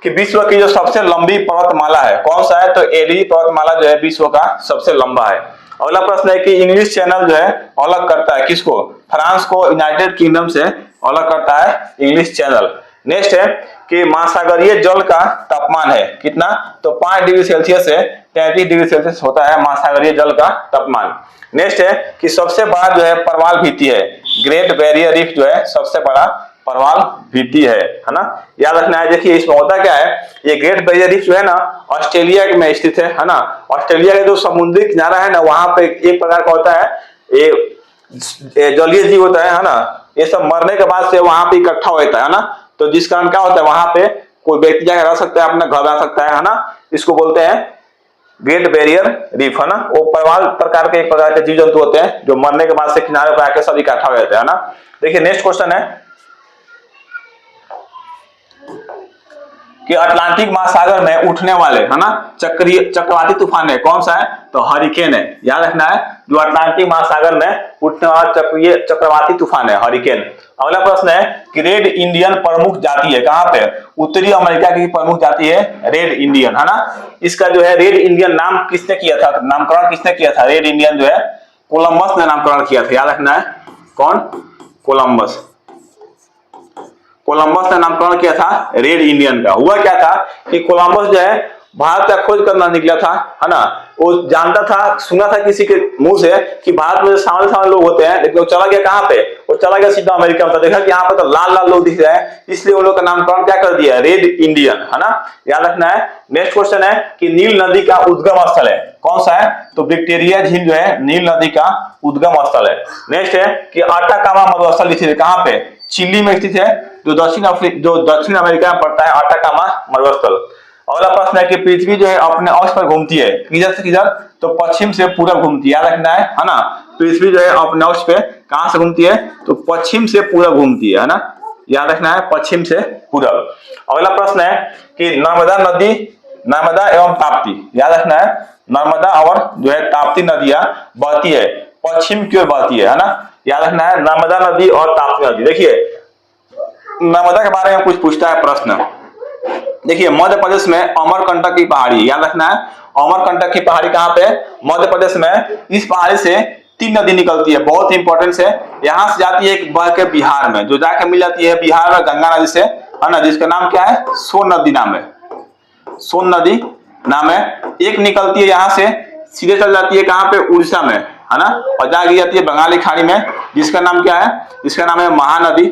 कि विश्व की जो सबसे लंबी पर्वतमाला है कौन सा है, तो एलिजी पर्वतमाला जो है विश्व का सबसे लंबा है। अगला प्रश्न है कि इंग्लिश चैनल जो है अलग करता है किसको, फ्रांस को यूनाइटेड किंगडम से अलग करता है इंग्लिश चैनल। नेक्स्ट है कि महासागरीय जल का तापमान है कितना, तो 5 डिग्री सेल्सियस से 33 डिग्री सेल्सियस होता है महासागरीय जल का तापमान। नेक्स्ट है कि सबसे बड़ा जो है प्रवाल भित्ति है, ग्रेट बैरियर रीफ जो है सबसे बड़ा प्रवाल भित्ति है ना। याद रखना है। देखिए इसमें होता क्या है, ये ग्रेट बैरियर रीफ जो है ना ऑस्ट्रेलिया में स्थित है ना, ऑस्ट्रेलिया का जो समुद्री किनारा है ना वहां पे एक प्रकार का होता है ये जलीय जीव होता है ना, ये सब मरने के बाद से वहां पे इकट्ठा होता है ना, तो जिस कारण क्या होता है वहां पे कोई व्यक्ति जाकर रह सकता है, अपना घर बना सकता है ना, इसको बोलते हैं ग्रेट बैरियर रीफ है ना। वो प्रवाल प्रकार के एक प्रकार के जीव जंतु होते हैं जो मरने के बाद से किनारे पर आकर सब इकट्ठा हो जाते हैं ना। देखिए नेक्स्ट क्वेश्चन है कि अटलांटिक महासागर में उठने वाले है ना चक्रवाती तूफान है कौन सा है, तो हरिकेन है। याद रखना है जो अटलांटिक महासागर में उठने वाला चक्रवाती तूफान है हरिकेन। अगला प्रश्न है कि रेड इंडियन प्रमुख जाति है कहां पे, उत्तरी अमेरिका की प्रमुख जाति है रेड इंडियन है ना। इसका जो है रेड इंडियन नाम किसने किया था, नामकरण किसने किया था, रेड इंडियन जो है कोलंबस ने नामकरण किया था। याद रखना है कौन, कोलंबस, कोलंबस ने नामकरण किया था रेड इंडियन का। हुआ क्या था कि कोलंबस जो है भारत का खोज करना निकला था है ना, वो जानता था, सुना था किसी के मुंह से कि भारत में सामने सामने लोग होते हैं, लेकिन वो चला गया कहां पे, वो चला गया सीधा अमेरिका में, तो देखा कि यहाँ पे तो लाल लाल लोग दिख रहे हैं, इसलिए उन लोग का नामकरण क्या कर दिया रेड इंडियन है ना। याद रखना है। नेक्स्ट क्वेश्चन है कि नील नदी का उद्गम स्थल है कौन सा है? तो विक्टोरिया झील जो है नील नदी का उद्गम स्थल है। नेक्स्ट है कि अटाकामा मरुस्थल स्थित है, कहाँ पे? चिली में स्थित है, जो दक्षिण अमेरिका में पड़ता है अटाकामा मरुस्थल। अगला प्रश्न है कि पृथ्वी जो है अपने अक्ष पर घूमती है, किधर से किधर? तो पश्चिम से पूरब घूमती है, याद रखना है ना। पृथ्वी जो है अपने अक्ष पे कहां से घूमती है? तो पश्चिम से पूरब घूमती है ना, याद रखना है, पश्चिम से पूरब। अगला प्रश्न है कि नर्मदा नदी, नर्मदा एवं ताप्ती, याद रखना है, नर्मदा और जो है ताप्ती नदियां बहती है पश्चिम की ओर बहती है ना, याद रखना है, नर्मदा नदी और ताप्ती नदी। देखिए नर्मदा के बारे में कुछ पूछता है प्रश्न। देखिए मध्य प्रदेश में अमरकंटक की पहाड़ी, याद रखना है, अमरकंटक की पहाड़ी कहां पे? मध्य प्रदेश में। इस पहाड़ी से 3 नदी निकलती है, बहुत इंपॉर्टेंट है। यहां से जाती है एक बह के बिहार में, जो जाके मिल जाती है बिहार में गंगा नदी से, है ना, जिसका नाम क्या है? सोन नदी नाम है, सोन नदी नाम है। एक निकलती है यहाँ से सीधे चल जाती है कहां पे? उड़ीसा में, है ना, और जा गिर जाती है बंगाली खाड़ी में, जिसका नाम क्या है? इसका नाम है महानदी।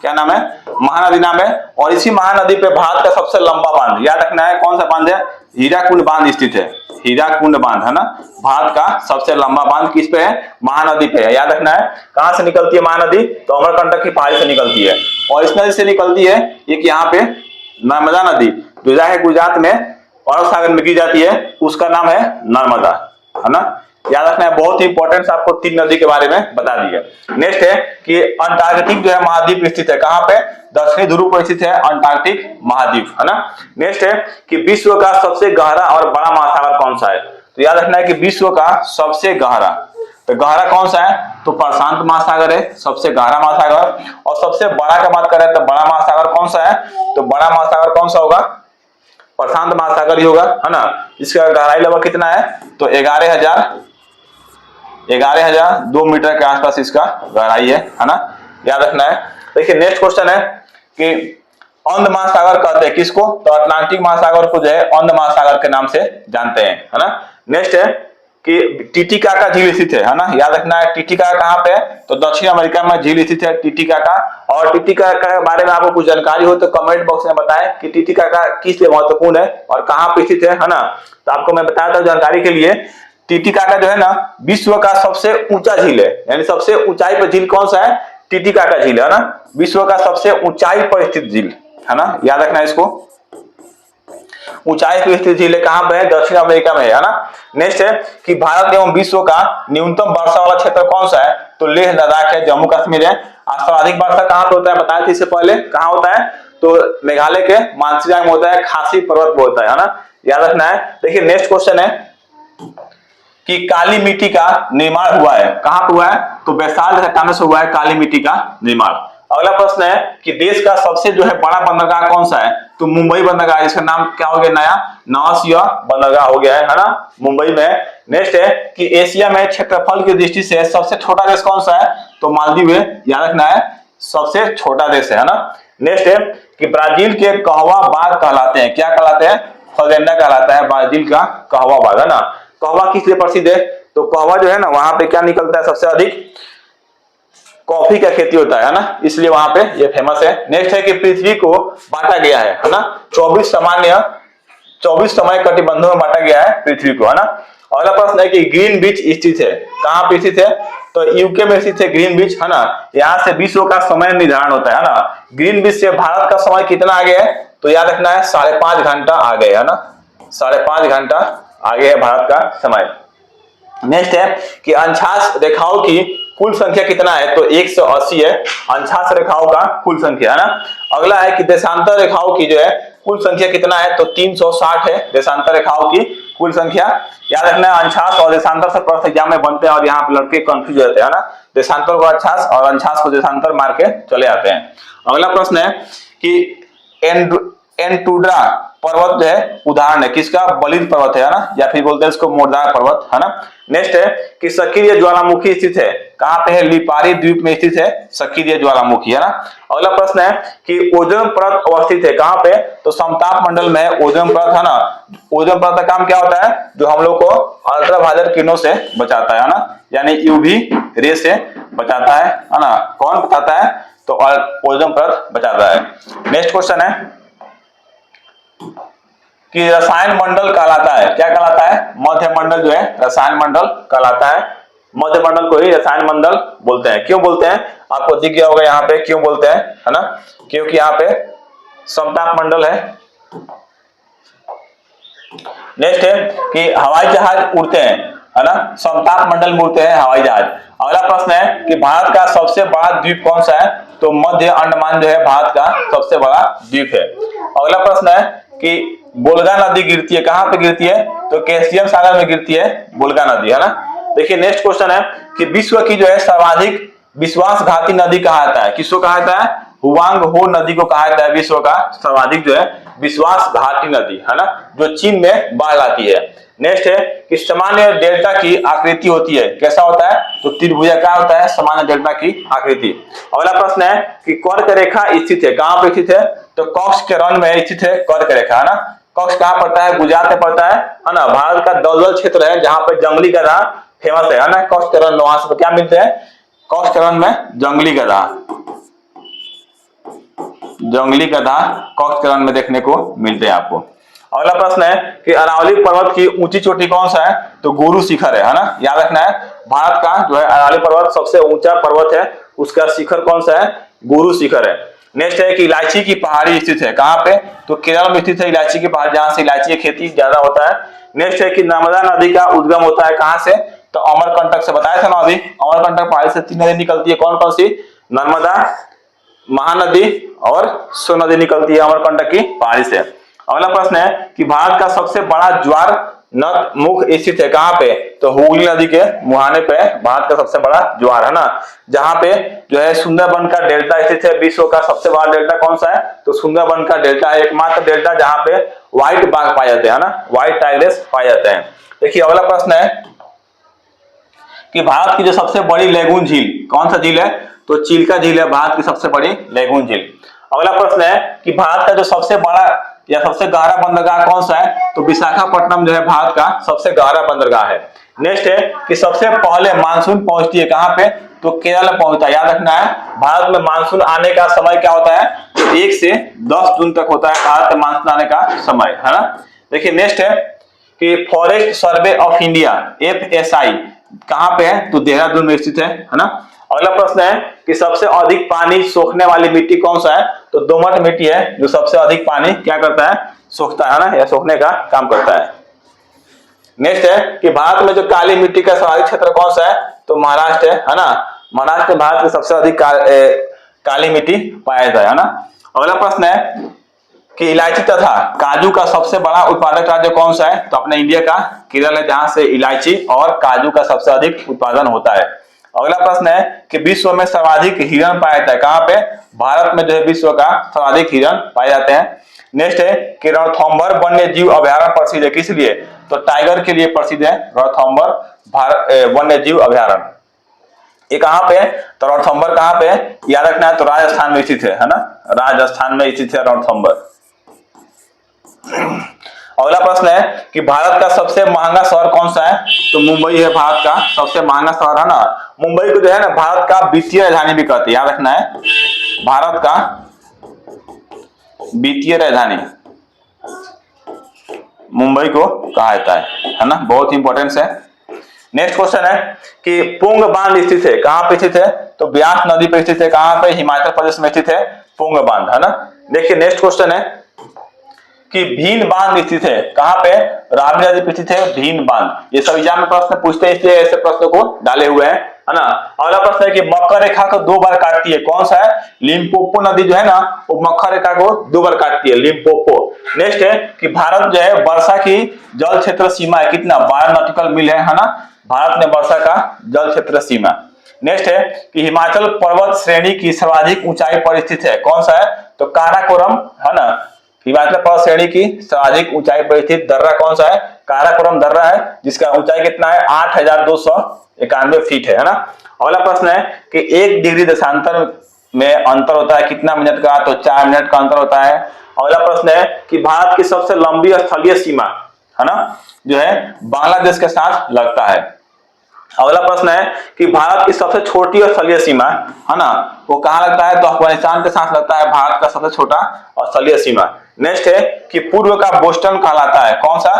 क्या नाम है? महानदी नाम है। और इसी महानदी पे भारत का सबसे लंबा बांध, याद रखना है, कौन सा बांध है? हीराकुंड बांध स्थित है, हीराकुंड बांध, है ना, भारत का सबसे लंबा बांध किस पे है? महानदी पे है, याद रखना है। कहां से निकलती है महानदी? तो अमरकंटक की पहाड़ी से निकलती है। और इस नदी से निकलती है एक यहाँ पे नर्मदा नदी, जो जाके गुजरात में अरब सागर में गिर जाती है, उसका नाम है नर्मदा, है ना, याद रखना है। बहुत ही इंपॉर्टेंट, आपको 3 नदी के बारे में बता दिए। नेक्स्ट है कि अंटार्कटिक जो है महाद्वीप स्थित है कहां पे? दक्षिणी ध्रुव पर स्थित है अंटार्कटिक महाद्वीप, है ना। नेक्स्ट है कि विश्व का सबसे गहरा और बड़ा महासागर कौन सा है? तो याद रखना है कि विश्व का सबसे गहरा, तो गहरा कौन सा है? तो प्रशांत महासागर है सबसे गहरा महासागर। और सबसे बड़ा का बात करें तो बड़ा महासागर कौन सा है? तो बड़ा महासागर कौन सा होगा? प्रशांत महासागर ही होगा, है ना। इसका गहराई लगभग कितना है? तो 11,002 मीटर के आसपास इसका गहराई है ना, याद रखना है। देखिए नेक्स्ट क्वेश्चन है कि अंध महासागर कहते हैं किसको? तो अटलांटिक महासागर को जो है अंध महासागर के नाम से जानते हैं, है ना। नेक्स्ट है कि टिटिकाका झील स्थित है ना, याद रखना है। टिटिकाका कहां पे है? तो दक्षिण अमेरिका में झील स्थित है टिटिकाका। और टिटिकाका के बारे में आपको कुछ जानकारी हो तो कमेंट बॉक्स में बताएं कि टिटिकाका किस लिए महत्वपूर्ण है और कहां पे स्थित है ना। तो आपको मैं बताया था जानकारी के लिए, टिटिकाका जो है ना विश्व का सबसे ऊंचा झील है, यानी सबसे ऊंचाई पर झील कौन सा है? टिटिकाका झील, है ना, विश्व का सबसे ऊंचाई पर स्थित झील, है ना, याद रखना है इसको। ऊंचाई पर स्थित झील कहां पे है? दक्षिण अमेरिका में है ना। नेक्स्ट है कि भारत एवं विश्व का न्यूनतम वर्षा वाला क्षेत्र कौन सा है? तो लेह लद्दाख है, जम्मू कश्मीर है। सर्वाधिक वर्षा कहां पे होता है? बताया था इससे पहले, कहां होता है? तो मेघालय के मानसीरांग में होता है, खासी पर्वत में होता है ना, याद रखना है। देखिए नेक्स्ट क्वेश्चन है कि काली मिट्टी का निर्माण हुआ है, कहां पर हुआ है? तो बैसाल्ट चट्टानों से हुआ है काली मिट्टी का निर्माण। अगला प्रश्न है कि देश का सबसे जो है बड़ा बंदरगाह कौन सा है? तो मुंबई बंदरगाह, इसका नाम क्या हो गया? नया नवासिया बंदरगाह हो गया है ना, मुंबई में। नेक्स्ट है कि एशिया में क्षेत्रफल की दृष्टि से सबसे छोटा देश कौन सा है? तो मालदीव है, याद रखना है, सबसे छोटा देश है ना। नेक्स्ट है कि ब्राजील के कहवा बाघ कहलाते हैं, क्या कहलाते हैं? फजेंडा कहलाता है ब्राजील का कहवा बाघ, है ना। कहवा किस लिए प्रसिद्ध है? तो कहवा जो है ना वहां पे क्या निकलता है? सबसे अधिक कॉफी का खेती होता है ना, इसलिए वहां पे ये फेमस है। नेक्स्ट है कि पृथ्वी को बांटा गया है ना, 24 समय कटिबंधों में बांटा गया है पृथ्वी को, है ना। अगला प्रश्न है कि ग्रीन बीच स्थित है, कहां पे स्थित है? तो यूके में स्थित है ग्रीन बीच, है ना। यहाँ से विश्व का समय निर्धारण होता है ना। ग्रीन बीच से भारत का समय कितना आगे है? तो याद रखना है 5.5 घंटा आगे, है ना, 5.5 घंटा आगे है भारत का समय। नेक्स्ट है कि अंशांश रेखाओं की कुल संख्या कितना है? तो 180 है अंशांश रेखाओं का कुल संख्या, है ना। अगला है कि देशांतर रेखाओं की जो है कुल संख्या कितना है? तो 360 है देशांतर रेखाओं की कुल संख्या। याद रखना है अंशांश और देशांतर से प्रश्न एग्जाम में बनते हैं और यहाँ पे लड़के कंफ्यूज रहते हैं ना, देशांतर को अंशांश और अंशांश को देशांतर मार के चले आते हैं। अगला प्रश्न है कि एंटुड्रा पर्वत जो है उदाहरण है किसका? बलित पर्वत है ना, या फिर बोलते हैं इसको मोरदार पर्वत, है ना। नेक्स्ट है कि सक्रिय ज्वालामुखी स्थित है, कहां पे है? लिपारी द्वीप में स्थित है सक्रिय ज्वालामुखी, है ना। अगला प्रश्न है कि ओजोन परत अवस्थित है कहां पे? तो समताप मंडल में ओजोन परत, है ना। ओजोन परत का काम क्या होता है? जो हम लोग को अल्ट्रावायलेट किरणों से बचाता है ना, यानी यूवी रे से बचाता है ना। कौन बचाता है? तो ओजोन परत बचाता है। नेक्स्ट क्वेश्चन है कि रसायन मंडल कहलाता है, क्या कहलाता है, मध्य मंडल जो है रसायन मंडल कहलाता है। मध्य मंडल को ही रसायन मंडल बोलते हैं। क्यों बोलते हैं, आपको दिख गया होगा यहाँ पे क्यों बोलते हैं, है ना, क्योंकि यहाँ पे समताप मंडल है। नेक्स्ट है कि हवाई जहाज उड़ते हैं, है ना, समताप मंडल में उड़ते हैं हवाई जहाज। अगला प्रश्न है कि भारत का सबसे बड़ा द्वीप कौन सा है, तो मध्य अंडमान जो है भारत का सबसे बड़ा द्वीप है। अगला प्रश्न है कि बोलगा नदी गिरती है, कहां पे गिरती है, तो कैस्पियन सागर में गिरती है बोलगा नदी, है ना। देखिए नेक्स्ट क्वेश्चन है कि विश्व की जो है सर्वाधिक विश्वासघाती नदी कहा जाता है, किसको कहा जाता है, हुआंग हो नदी को कहा जाता है विश्व का सर्वाधिक जो है विश्वासघाती नदी, है ना, जो चीन में बाढ़ लाती है। नेक्स्ट है कि सामान्य डेल्टा की आकृति होती है, कैसा होता है, तो त्रिभुजाकार होता है सामान्य डेल्टा की आकृति। अगला प्रश्न है कि कर्क रेखा स्थित है, कहां पर स्थित है, तो कक्ष के रण में स्थित है कर्क रेखा, है ना। कक्ष कहां पड़ता है, गुजरात में पड़ता है ना। भारत का दलदल क्षेत्र है जहां पर जंगली गधा फेमस है ना। कक्ष के रण वहां से क्या मिलते हैं, कक्ष के रण में जंगली गधा, जंगली गधा कक्ष के रण में देखने को मिलते हैं आपको। अगला प्रश्न है कि अरावली पर्वत की ऊंची चोटी कौन सा है, तो गुरु शिखर है ना, याद रखना है। भारत का जो है अरावली पर्वत सबसे ऊंचा पर्वत है, उसका शिखर कौन सा है, गुरु शिखर है। नेक्स्ट है कि इलायची की पहाड़ी स्थित है, कहां पे, तो केरल में स्थित है इलायची की पहाड़ी, जहां से इलायची की खेती ज्यादा होता है। नेक्स्ट है कि नर्मदा नदी का उद्गम होता है कहां से, तो अमरकंटक से, बताया था ना अभी, अमरकंटक पहाड़ी से 3 नदी निकलती है, कौन कौन सी, नर्मदा, महानदी और सोन नदी निकलती है अमरकंटक की पहाड़ी से। अगला प्रश्न है कि भारत का सबसे बड़ा ज्वार नद मुख स्थित है कहां पे, तो हुगली नदी के मुहाने पे भारत का सबसे बड़ा ज्वार, है ना। जहां पे जो है सुंदरबन का डेल्टा स्थित है, विश्व का सबसे बड़ा डेल्टा कौन सा है, तो सुंदरबन का डेल्टा है, एकमात्र डेल्टा जहां पे व्हाइट बाघ पाए जाते हैं, ना, व्हाइट टाइग्रेस पाए जाते हैं। देखिए अगला प्रश्न है कि भारत की जो सबसे बड़ी लैगून झील कौन सा झील है, तो चिल्का झील है भारत की सबसे बड़ी लैगून झील। अगला प्रश्न है कि भारत का जो सबसे बड़ा या सबसे गहरा बंदरगाह कौन सा है, तो विशाखापट्टनम जो है भारत का सबसे गहरा बंदरगाह है। नेक्स्ट है कि सबसे पहले मानसून पहुंचती है कहां पे, तो केरल में पहुंचता है, याद रखना है। भारत में मानसून आने का समय क्या होता है, तो 1 से 10 जून तक होता है भारत में मानसून आने का समय, है ना। देखिए नेक्स्ट है कि forest survey of India FSI कहां पे है, तो देहरादून में स्थित है ना। अगला प्रश्न है कि सबसे अधिक पानी सोखने वाली मिट्टी कौन सा है, तो दोमट मिट्टी है जो सबसे अधिक पानी क्या करता है, सोखता है ना, या सोखने का काम करता है। नेक्स्ट है कि भारत में जो काली मिट्टी का सर्वाधिक क्षेत्र कौन सा है, तो महाराष्ट्र है ना। महाराष्ट्र में भारत में सबसे अधिक काली मिट्टी पाया जाता है ना। अगला प्रश्न है कि इलायची तथा काजू का सबसे बड़ा उत्पादक राज्य कौन सा है, तो अपने इंडिया का केरल है, जहां से इलायची और काजू का सबसे अधिक उत्पादन होता है। अगला प्रश्न है कि विश्व में सर्वाधिक हिरण पाया जाता है कहां पे, भारत में जो है विश्व का सर्वाधिक हिरण पाए जाते हैं। नेक्स्ट है कि रणथंभौर वन्य जीव अभ्यारण्य प्रसिद्ध है, किस लिए, तो टाइगर के लिए प्रसिद्ध है रणथंभौर वन्य जीव अभ्यारण्य। ये कहां पे है, तो रणथंभौर कहां पे है, याद रखना है, तो राजस्थान में स्थित है ना, राजस्थान में स्थित है रणथंभौर। अगला प्रश्न है कि भारत का सबसे महंगा शहर कौन सा है, तो मुंबई है भारत का सबसे महंगा शहर, है ना। मुंबई को जो है ना भारत का वित्तीय राजधानी भी कहते हैं, याद रखना है, भारत का वित्तीय राजधानी मुंबई को कहा जाता है ना, बहुत इंपॉर्टेंट है। नेक्स्ट क्वेश्चन है कि पुंग बांध स्थित है कहां पे स्थित है, तो ब्यास नदी पर स्थित है, कहां पे, हिमाचल प्रदेश में स्थित है पुंग बांध, है ना। देखिए नेक्स्ट क्वेश्चन है कि भीन बांध स्थित है कहां पे, रावी नदी पर स्थित है भीन बांध। ये सब एग्जाम में प्रश्न पूछते हैं, इसलिए ऐसे प्रश्न को डाले हुए हैं, है ना। अगला प्रश्न है कि मकर रेखा को 2 बार काटती है, कौन सा है, लिम्पोपो नदी जो है ना, वो मकर रेखा को 2 बार काटती है, लिम्पोपो। नेक्स्ट है कि भारत जो है वर्षा की जल क्षेत्र सीमा है कितना, 12 नॉटिकल मील है ना, भारत में वर्षा का जल क्षेत्र सीमा। नेक्स्ट है कि हिमाचल पर्वत श्रेणी की सर्वाधिक ऊंचाई पर स्थित है, कौन सा है, तो काराकोरम, है ना। हिमाचल पर्वत श्रेणी की सर्वाधिक ऊंचाई पर स्थित दर्रा कौन सा है, काराकोरम दर्रा है, जिसका ऊंचाई कितना है, 8291 फीट है ना। अगला प्रश्न है कि 1 डिग्री देशांतर में अंतर होता है कितना मिनट का, तो 4 मिनट का अंतर होता है। अगला प्रश्न है कि भारत की सबसे लंबी स्थलीय सीमा, है ना, जो है बांग्लादेश के साथ लगता है। अगला प्रश्न है कि भारत की सबसे छोटी स्थलीय सीमा, है ना, वो कहां लगता है, तो अफगानिस्तान के साथ लगता है भारत का सबसे छोटा स्थलीय सीमा। नेक्स्ट है कि पूर्व का बोस्टन कहलाता है, कौन सा?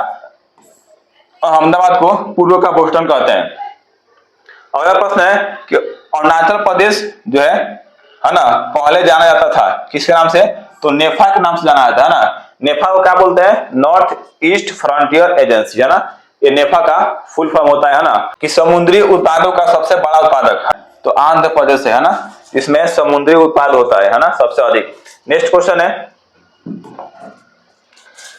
अहमदाबाद को पूर्व का बोस्टन कहते हैं। अगला प्रश्न है कि अरुणाचल प्रदेश जो है ना, पहले जाना जाता था किसके नाम से? तो नेफा के नाम से जाना जाता है ना। नेफा को क्या बोलते हैं? नॉर्थ ईस्ट फ्रंटियर एजेंसी, है ना। ये नेफा का फुल फॉर्म होता है ना। कि समुद्री उत्पादों का सबसे बड़ा उत्पादक तो आंध्र प्रदेश है ना, इसमें समुद्री उत्पाद होता है ना सबसे अधिक। नेक्स्ट क्वेश्चन है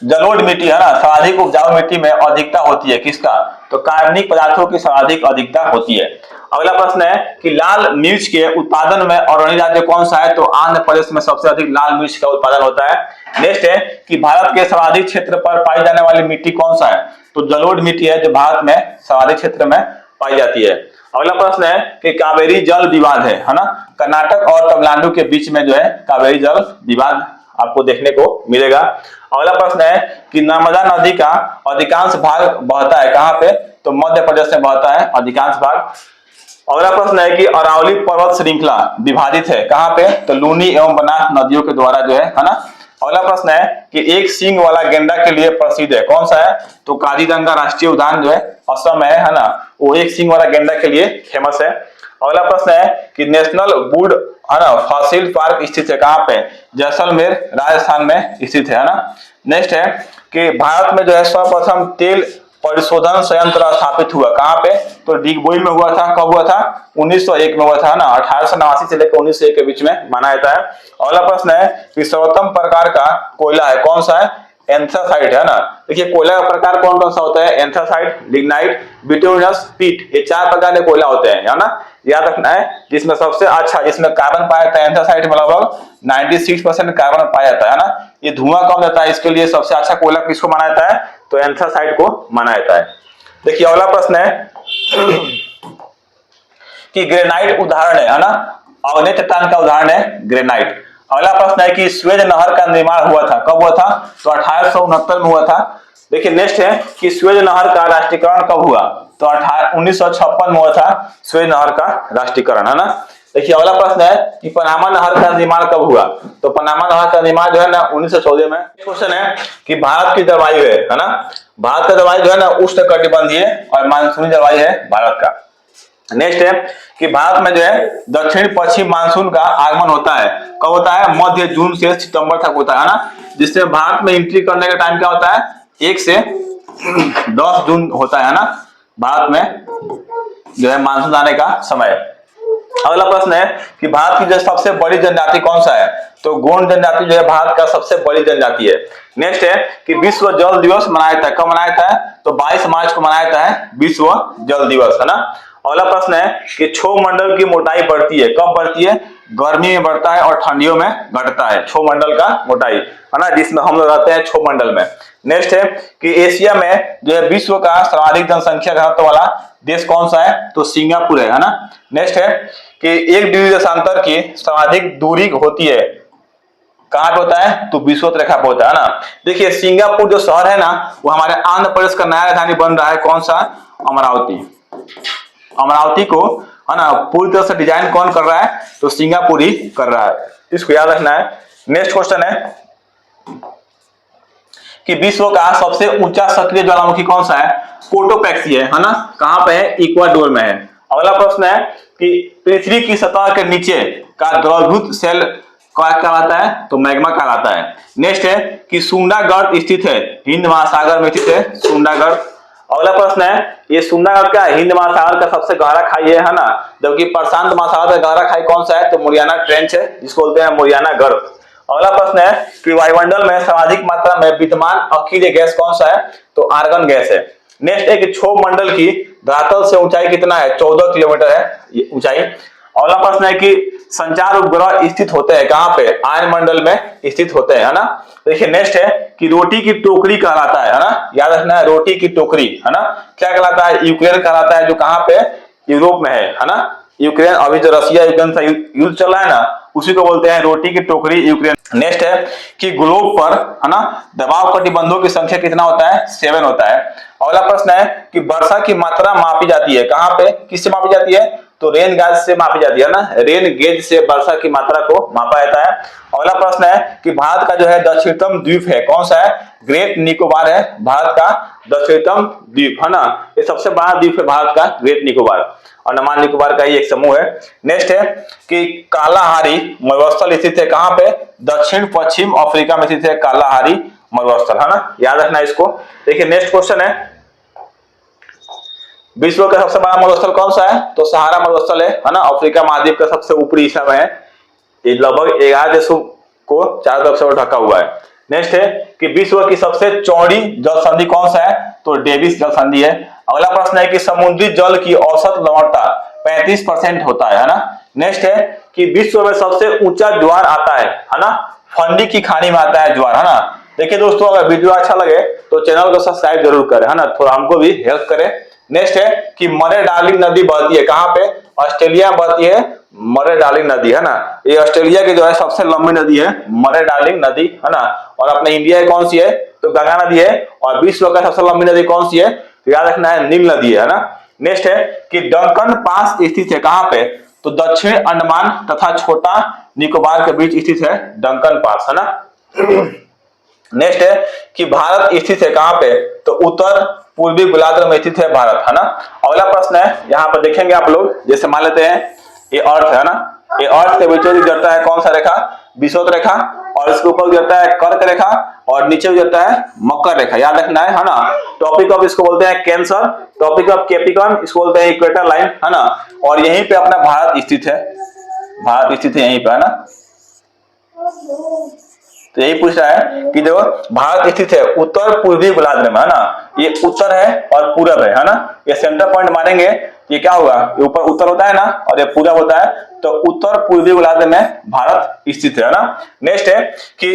जलोढ़ मिट्टी है ना, सर्वाधिक उपजाऊ मिट्टी में अधिकता होती है किसका? तो कार्बनिक पदार्थों की सर्वाधिक अधिकता होती है। अगला प्रश्न है कि लाल मिर्च के उत्पादन में अग्रणी राज्य कौन सा है? तो आंध्र प्रदेश में सबसे अधिक लाल मिर्च का उत्पादन होता है। नेक्स्ट है कि भारत के सर्वाधिक क्षेत्र पर पाई जाने वाली मिट्टी कौन सा है? तो जलोढ़ मिट्टी है जो भारत में सर्वाधिक क्षेत्र में पाई जाती है। अगला प्रश्न है कि कावेरी जल विवाद है ना, कर्नाटक और तमिलनाडु के बीच में जो है कावेरी जल विवाद आपको देखने को मिलेगा। अगला प्रश्न है कि नर्मदा नदी का अधिकांश भाग बहता है कहां पे? तो मध्य प्रदेश में बहता है अधिकांश भाग। अगला प्रश्न है कि अरावली पर्वत श्रृंखला विभाजित है कहां पे? तो लूनी एवं बनास नदियों के द्वारा जो है ना। अगला प्रश्न है कि एक सींग वाला गेंडा के लिए प्रसिद्ध है कौन सा है? तो काजीरंगा राष्ट्रीय उद्यान जो है असम में है ना, वो एक सींग वाला गेंडा के लिए फेमस है। अगला प्रश्न है कि नेशनल वुड है ना फॉसिल पार्क स्थित है कहां पे? जैसलमेर राजस्थान में स्थित है ना। नेक्स्ट है कि भारत में जो है सर्वप्रथम तेल परिशोधन संयंत्र स्थापित हुआ कहां पे? तो डिगबोई में हुआ था। कब हुआ था? 1901 में हुआ था ना। 1889 से लेकर 1901 के बीच में माना जाता है। अगला प्रश्न है कि सर्वोत्तम प्रकार का कोयला है कौन सा है? एंथ्रासाइट है ना। देखिए कोयला का प्रकार कौन कौन सा होता है? एंथ्रासाइट, लिग्नाइट, बिटुमिनस, पीट, ये 4 प्रकार के कोयला होते हैं है ना, याद रखना है। जिसमें सबसे अच्छा जिसमें कार्बन पाया जाता है एंथ्रासाइट में लगभग 96% कार्बन पाया जाता है ना। ये धुआं कम देता है, इसके लिए सबसे अच्छा कोयला किसको माना जाता है? तो एंथ्रासाइट को माना जाता है। देखिए अगला प्रश्न है कि ग्रेनाइट उदाहरण है ना, अग्नेय चट्टान का उदाहरण है ग्रेनाइट। अगला प्रश्न है कि स्वेज नहर का निर्माण हुआ था, कब हुआ था? तो 1869 में हुआ था। देखिए नेक्स्ट है कि स्वेज नहर का राष्ट्रीयकरण कब हुआ? तो 1956 में हुआ था स्वेज नहर का राष्ट्रीयकरण, है ना। देखिए अगला प्रश्न है कि पनामा नहर का निर्माण कब हुआ? तो पनामा नहर का निर्माण जो है ना 1914 में। क्वेश्चन है कि भारत की जलवायु है ना, भारत का जलवायु जो है ना उष्णकटिबंधीय और मानसूनी जलवायु है भारत का। नेक्स्ट है कि भारत में जो है दक्षिण पश्चिम मानसून का आगमन होता है, कब होता है? मध्य जून से सितंबर तक होता है ना, जिससे भारत में एंट्री करने का टाइम क्या होता है? 1 से 10 जून होता है ना, भारत में जो है मानसून आने का समय। अगला प्रश्न है कि भारत की जो सबसे बड़ी जनजाति कौन सा है? तो गोंड जनजाति जो है भारत का सबसे बड़ी जनजाति है। नेक्स्ट है कि विश्व जल दिवस मनाया जाता है, कब मनाया जाता है? तो 22 मार्च को मनाया जाता है विश्व जल दिवस, है ना। अगला प्रश्न है कि क्षोभ मंडल की मोटाई बढ़ती है, कब बढ़ती है? गर्मी में बढ़ता है और ठंडियों में घटता है क्षोभ मंडल का मोटाई, है ना, जिसमें हम लोग रहते हैं क्षोभ मंडल में। नेक्स्ट है कि एशिया में जो है विश्व का सर्वाधिक जनसंख्या घनत्व वाला देश कौन सा है? तो सिंगापुर है ना। नेक्स्ट है कि 1 डिग्री देशांतर की सर्वाधिक दूरी होती है कहां पे होता है? तो विषुवत रेखा पे होता है ना। देखिए सिंगापुर जो शहर है ना वो हमारे आंध्र प्रदेश का नया राजधानी बन रहा है, कौन सा? अमरावती। अमरावती को है ना पूरी तरह से डिजाइन कौन कर रहा है? तो सिंगापुर ही कर रहा है, इसको याद रखना है। नेक्स्ट क्वेश्चन है कि विश्व का सबसे ऊंचा सक्रिय ज्वालामुखी कौन सा है? कोटोपैक्सी है ना, कहां पे है? इक्वाडोर में है। अगला प्रश्न है कि पृथ्वी की सतह के नीचे का द्रवभूत सेल क्या कहलाता है? तो मैग्मा कहलाता है। नेक्स्ट है कि सुंडा गर्त स्थित है, हिंद महासागर में स्थित है सुंडा गर्त। अगला प्रश्न है ये सुंडा गर्त क्या है? हिंद महासागर का सबसे गहरा खाई है ना, जबकि प्रशांत महासागर का गहरा खाई कौन सा है? तो मुरियाना ट्रेंच है, जिसको बोलते हैं मुरियाना गर्त। अगला प्रश्न है कि वायुमंडल में सर्वाधिक मात्रा में विद्यमान अक्षीय गैस कौन सा है? तो आर्गन गैस है। नेक्स्ट है कि क्षोभ मंडल की धरातल से ऊंचाई कितना है? 14 किलोमीटर है ऊंचाई। अगला प्रश्न है कि संचार उपग्रह स्थित होते हैं कहां पे? आयनमंडल में स्थित होते हैं, है ना। देखिए नेक्स्ट है कि रोटी की टोकरी कहलाता है ना, याद रखना है रोटी की टोकरी, है ना, क्या कहलाता है? यूक्रेन कहलाता है, जो कहां पे? यूरोप में है ना। यूक्रेन अभी जो रशिया यूक्रेन का युद्ध चल रहा है ना उसी को बोलते हैं रोटी की टोकरी यूक्रेन। नेक्स्ट है कि ग्लोब पर है ना दबाव कटिबंधों की संख्या कितना होता है? 7 होता है। अगला प्रश्न है कि वर्षा की मात्रा मापी जाती है कहां पे? किससे मापी जाती है? तो रेन गेज से मापी जाती है ना, रेन गेज से वर्षा की मात्रा को मापा जाता है। अगला प्रश्न है कि भारत का जो है दक्षिणतम द्वीप है कौन सा है? ग्रेट निकोबार है भारत का दक्षिणतम द्वीप, है ना। ये सबसे बड़ा द्वीप है भारत का ग्रेट निकोबार, और अंडमान निकोबार का ही एक समूह है। नेक्स्ट है कि कालाहारी मरुस्थल स्थित है कहां पे? दक्षिण पश्चिम अफ्रीका में स्थित है कालाहारी मरुस्थल, है ना, याद रखना इसको। देखिए नेक्स्ट क्वेश्चन है विश्व का सबसे बड़ा मरुस्थल कौन सा है? तो सहारा मरुस्थल है ना, अफ्रीका महाद्वीप का सबसे ऊपरी हिस्सा में है। ये लगभग 11 देशों को चारों तरफ से ढका हुआ है। नेक्स्ट है कि विश्व की सबसे चौड़ी जल संधि कौन सा है? तो डेविस जल संधि है। अगला प्रश्न है कि समुद्री जल की औसत लवणता 35% होता है ना। नेक्स्ट है कि विश्व में सबसे ऊंचा ज्वार आता है ना, फंडी की खानी में आता है ज्वार, है ना। देखिए दोस्तों, अगर वीडियो अच्छा लगे तो चैनल को सब्सक्राइब जरूर करें, है ना, थोड़ा हमको भी हेल्प करें। नेक्स्ट है कि मरे डार्लिंग नदी बहती है कहां पे? ऑस्ट्रेलिया में बहती है मरे डार्लिंग नदी, है ना। ये ऑस्ट्रेलिया की जो है सबसे लंबी नदी है मरे डार्लिंग नदी, है ना। और अपने इंडिया की कौन सी है? तो गंगा नदी है। और विश्व का सबसे लंबी नदी कौन सी है? तो याद रखना है नील नदी है ना। नेक्स्ट है कि डंकन पास स्थित है कहां पे? तो दक्षिण अंडमान तथा छोटा निकोबार के बीच स्थित है डंकन पास, है ना। नेक्स्ट है कि भारत स्थित है कहां पे? तो उत्तर पूर्वी गोलार्ध में स्थित है भारत, है ना। अगला प्रश्न है, यहाँ पर देखेंगे आप लोग, जैसे मान लेते हैं ये अर्थ है ना, ये अर्थ के बीचों गुजरता है कौन सा रेखा? विषुवत रेखा, और इसके ऊपर गुजरता है कर्क रेखा, और नीचे गुजरता है मकर रेखा, याद रखना है ना। टॉपिक ऑफ इसको बोलते हैं कैंसर, टॉपिक ऑफ कैप्रिकॉर्न इसको बोलते हैं इक्वेटर लाइन, है ना। और यहीं पे अपना भारत स्थित है, भारत स्थित है यहीं पे, है ना। तो यही पूछ रहा है कि जो भारत स्थित है उत्तर पूर्वी गोलार्ध में, है ना। ये उत्तर है और पूरब है ना। ये सेंटर पॉइंट मानेंगे, ये क्या होगा? ये ऊपर उत्तर होता है ना, और ये पूरब होता है, तो उत्तर पूर्वी गोलार्ध में भारत स्थित है ना। नेक्स्ट है कि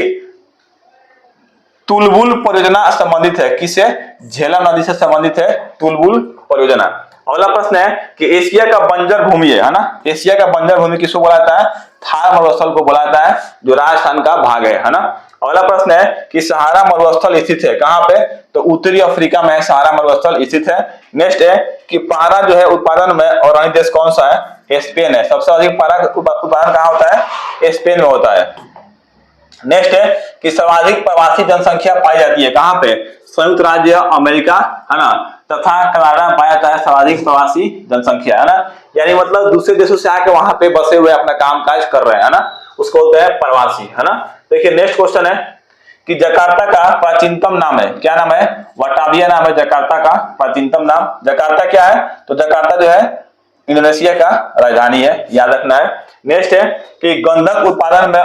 तुलबुल परियोजना संबंधित है किससे? झेलम नदी से संबंधित है तुलबुल परियोजना। अगला प्रश्न है कि एशिया का बंजर भूमि है ना, एशिया का बंजर भूमि किसको बुलाता है? थार मरुस्थल को बुलाता है, जो राजस्थान का भाग है ना। अगला प्रश्न है कि सहारा मरुस्थल स्थित है कहां पे? तो उत्तरी अफ्रीका में सहारा मरुस्थल स्थित है। नेक्स्ट है कि पारा जो है उत्पादन में अग्रणी देश कौन सा है? स्पेन है। सबसे अधिक पारा उत्पादन कहां होता है? स्पेन में होता है। नेक्स्ट है कि सर्वाधिक प्रवासी जनसंख्या पाई जाती है कहां पे? संयुक्त राज्य अमेरिका, है ना, तथा कनाडा में पाया जाता है सर्वाधिक प्रवासी जनसंख्या, है ना। यानी मतलब दूसरे देशों से आके वहां पे बसे हुए अपना काम काज कर रहे हैं ना, उसको बोलते हैं प्रवासी, है ना। देखिए नेक्स्ट क्वेश्चन है कि जकार्ता का प्राचीनतम नाम है, क्या नाम है? वटाविया नाम है जकार्ता का प्राचीनतम नाम। जकार्ता क्या है? तो जकार्ता जो है इंडोनेशिया का राजधानी है, याद रखना है। नेक्स्ट है कि गंधक उत्पादन में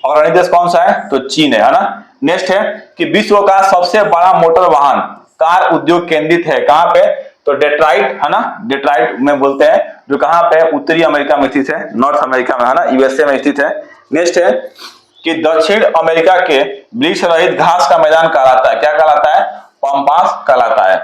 अग्रणी देश कौन सा है? तो चीन है ना। नेक्स्ट है कि विश्व का सबसे बड़ा मोटर वाहन कार उद्योग केंद्रित है कहां पे? तो डेट्राइट, है ना, डेट्राइट में बोलते हैं, जो कहां पे? उत्तरी अमेरिका में स्थित है, नॉर्थ अमेरिका में, है ना, यूएसए में स्थित है। नेक्स्ट है कि दक्षिण अमेरिका के वृक्ष रहित घास का मैदान कहलाता है, क्या कहलाता है? पंपास कहलाता है।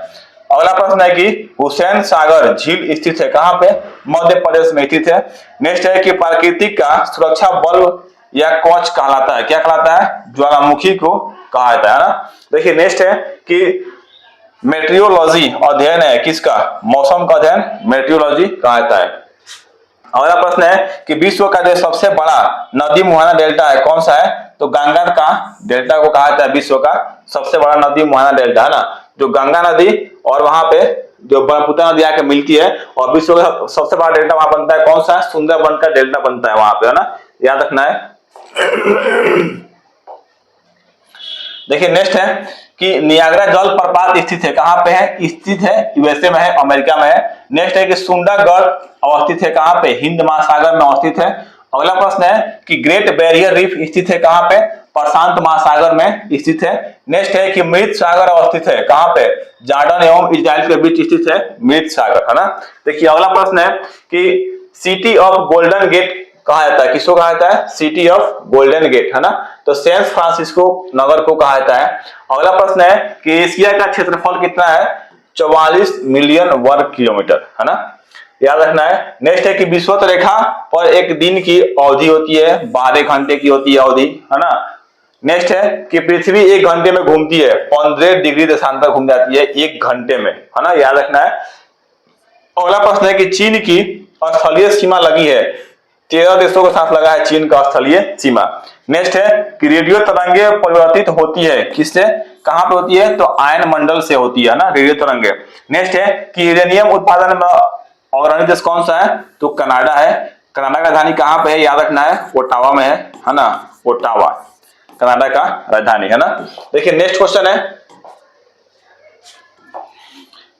अगला प्रश्न है कि हुसैन सागर झील स्थित है कहां पे? मध्य प्रदेश में स्थित है। नेक्स्ट है कि प्राकृतिक का सुरक्षा बल या कवच कहलाता है, क्या कहलाता है? ज्वालामुखी को कहा जाता है ना। देखिए नेक्स्ट है कि मेट्रियोलॉजी अध्ययन है किसका? मौसम का अध्ययन मेट्रियोलॉजी कहा जाता है। अगला प्रश्न है कि विश्व का जो सबसे बड़ा नदी मुहाना डेल्टा है कौन सा है? तो गंगा का डेल्टा को कहा जाता है विश्व का सबसे बड़ा नदी मुहाना डेल्टा, है ना। जो गंगा नदी और वहां पे जो ब्रह्मपुत्र नदी आके मिलती है, और विश्व का सबसे बड़ा डेल्टा वहां बनता है कौन सा? सुंदरबन का डेल्टा बनता है वहां पे, है ना, याद रखना है। देखिए नेक्स्ट है कि नियाग्रा जलप्रपात स्थित है कहां पे है? स्थित है यूएसए में है, अमेरिका में है। नेक्स्ट है कि सुंदरगढ़ अवस्थित है कहां पे? हिंद महासागर में अवस्थित है। अगला प्रश्न है कि ग्रेट बैरियर रीफ स्थित है कहां पे? प्रशांत महासागर में स्थित है। नेक्स्ट है कि मृत सागर अवस्थित है कहां पे? जॉर्डन एवं इजराइल के बीच स्थित है मृत सागर, है ना। देखिए अगला प्रश्न है कि सिटी ऑफ गोल्डन गेट कहा जाता है, किसको कहा जाता है? सिटी ऑफ गोल्डन गेट, है ना। तो सैन फ्रांसिस्को नगर को कहा जाता है। अगला प्रश्न है कि एशिया का क्षेत्रफल कितना है? 44 मिलियन वर्ग किलोमीटर, है ना, याद रखना है। नेक्स्ट है कि विषुवत रेखा पर एक दिन की अवधि होती है, 12 घंटे की होती है अवधि, है ना। नेक्स्ट है कि पृथ्वी 1 घंटे में घूमती है, 15 डिग्री देशांतर घूम जाती है 1 घंटे में, है ना, याद रखना है। अगला प्रश्न है कि चीन की स्थलीय सीमा लगी है 13 देशों के साथ लगा है चीन का स्थलीय सीमा। नेक्स्ट है कि रेडियो तरंगे परिवर्तित होती है किससे, कहां पे होती है, तो आयन मंडल से होती है ना रेडियो तरंगे। नेक्स्ट है कि यूरेनियम उत्पादन में अग्रणी देश कौन सा है, तो कनाडा है। कनाडा का राजधानी कहां पे है, याद रखना है, ओटावा में है ना, ओटावा कनाडा का राजधानी है ना। देखिए नेक्स्ट क्वेश्चन है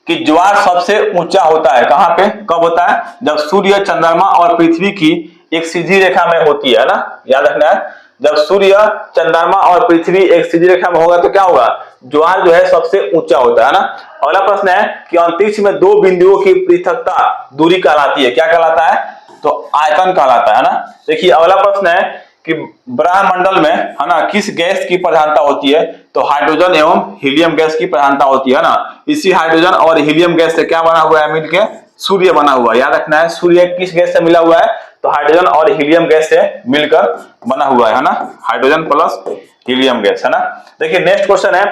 कि ज्वार सबसे ऊंचा होता है कहां पे, कब होता है, जब सूर्य, चंद्रमा और पृथ्वी की एक सीधी रेखा में होती है ना, याद रखना है, जब सूर्य, चंद्रमा और पृथ्वी एक सीधी रेखा में होगा तो क्या होगा, ज्वार जो है सबसे ऊंचा होता है ना। अगला प्रश्न है कि अंतरिक्ष में दो बिंदुओं की पृथकता दूरी कहलाती है, क्या कहलाता है, तो आयतन कहलाता है ना। देखिए अगला प्रश्न है कि ब्रह्मंडल में है ना किस गैस की प्रधानता होती है, तो हाइड्रोजन एवं हीलियम गैस की प्रधानता होती है ना। इसी हाइड्रोजन और हीलियम गैस से क्या बना हुआ है मिलके, सूर्य बना हुआ है, याद रखना है। सूर्य किस गैस से मिला हुआ है, तो हाइड्रोजन और हीलियम गैस से मिलकर बना हुआ है ना, हाइड्रोजन प्लस हीलियम गैस है ना। देखिए नेक्स्ट क्वेश्चन है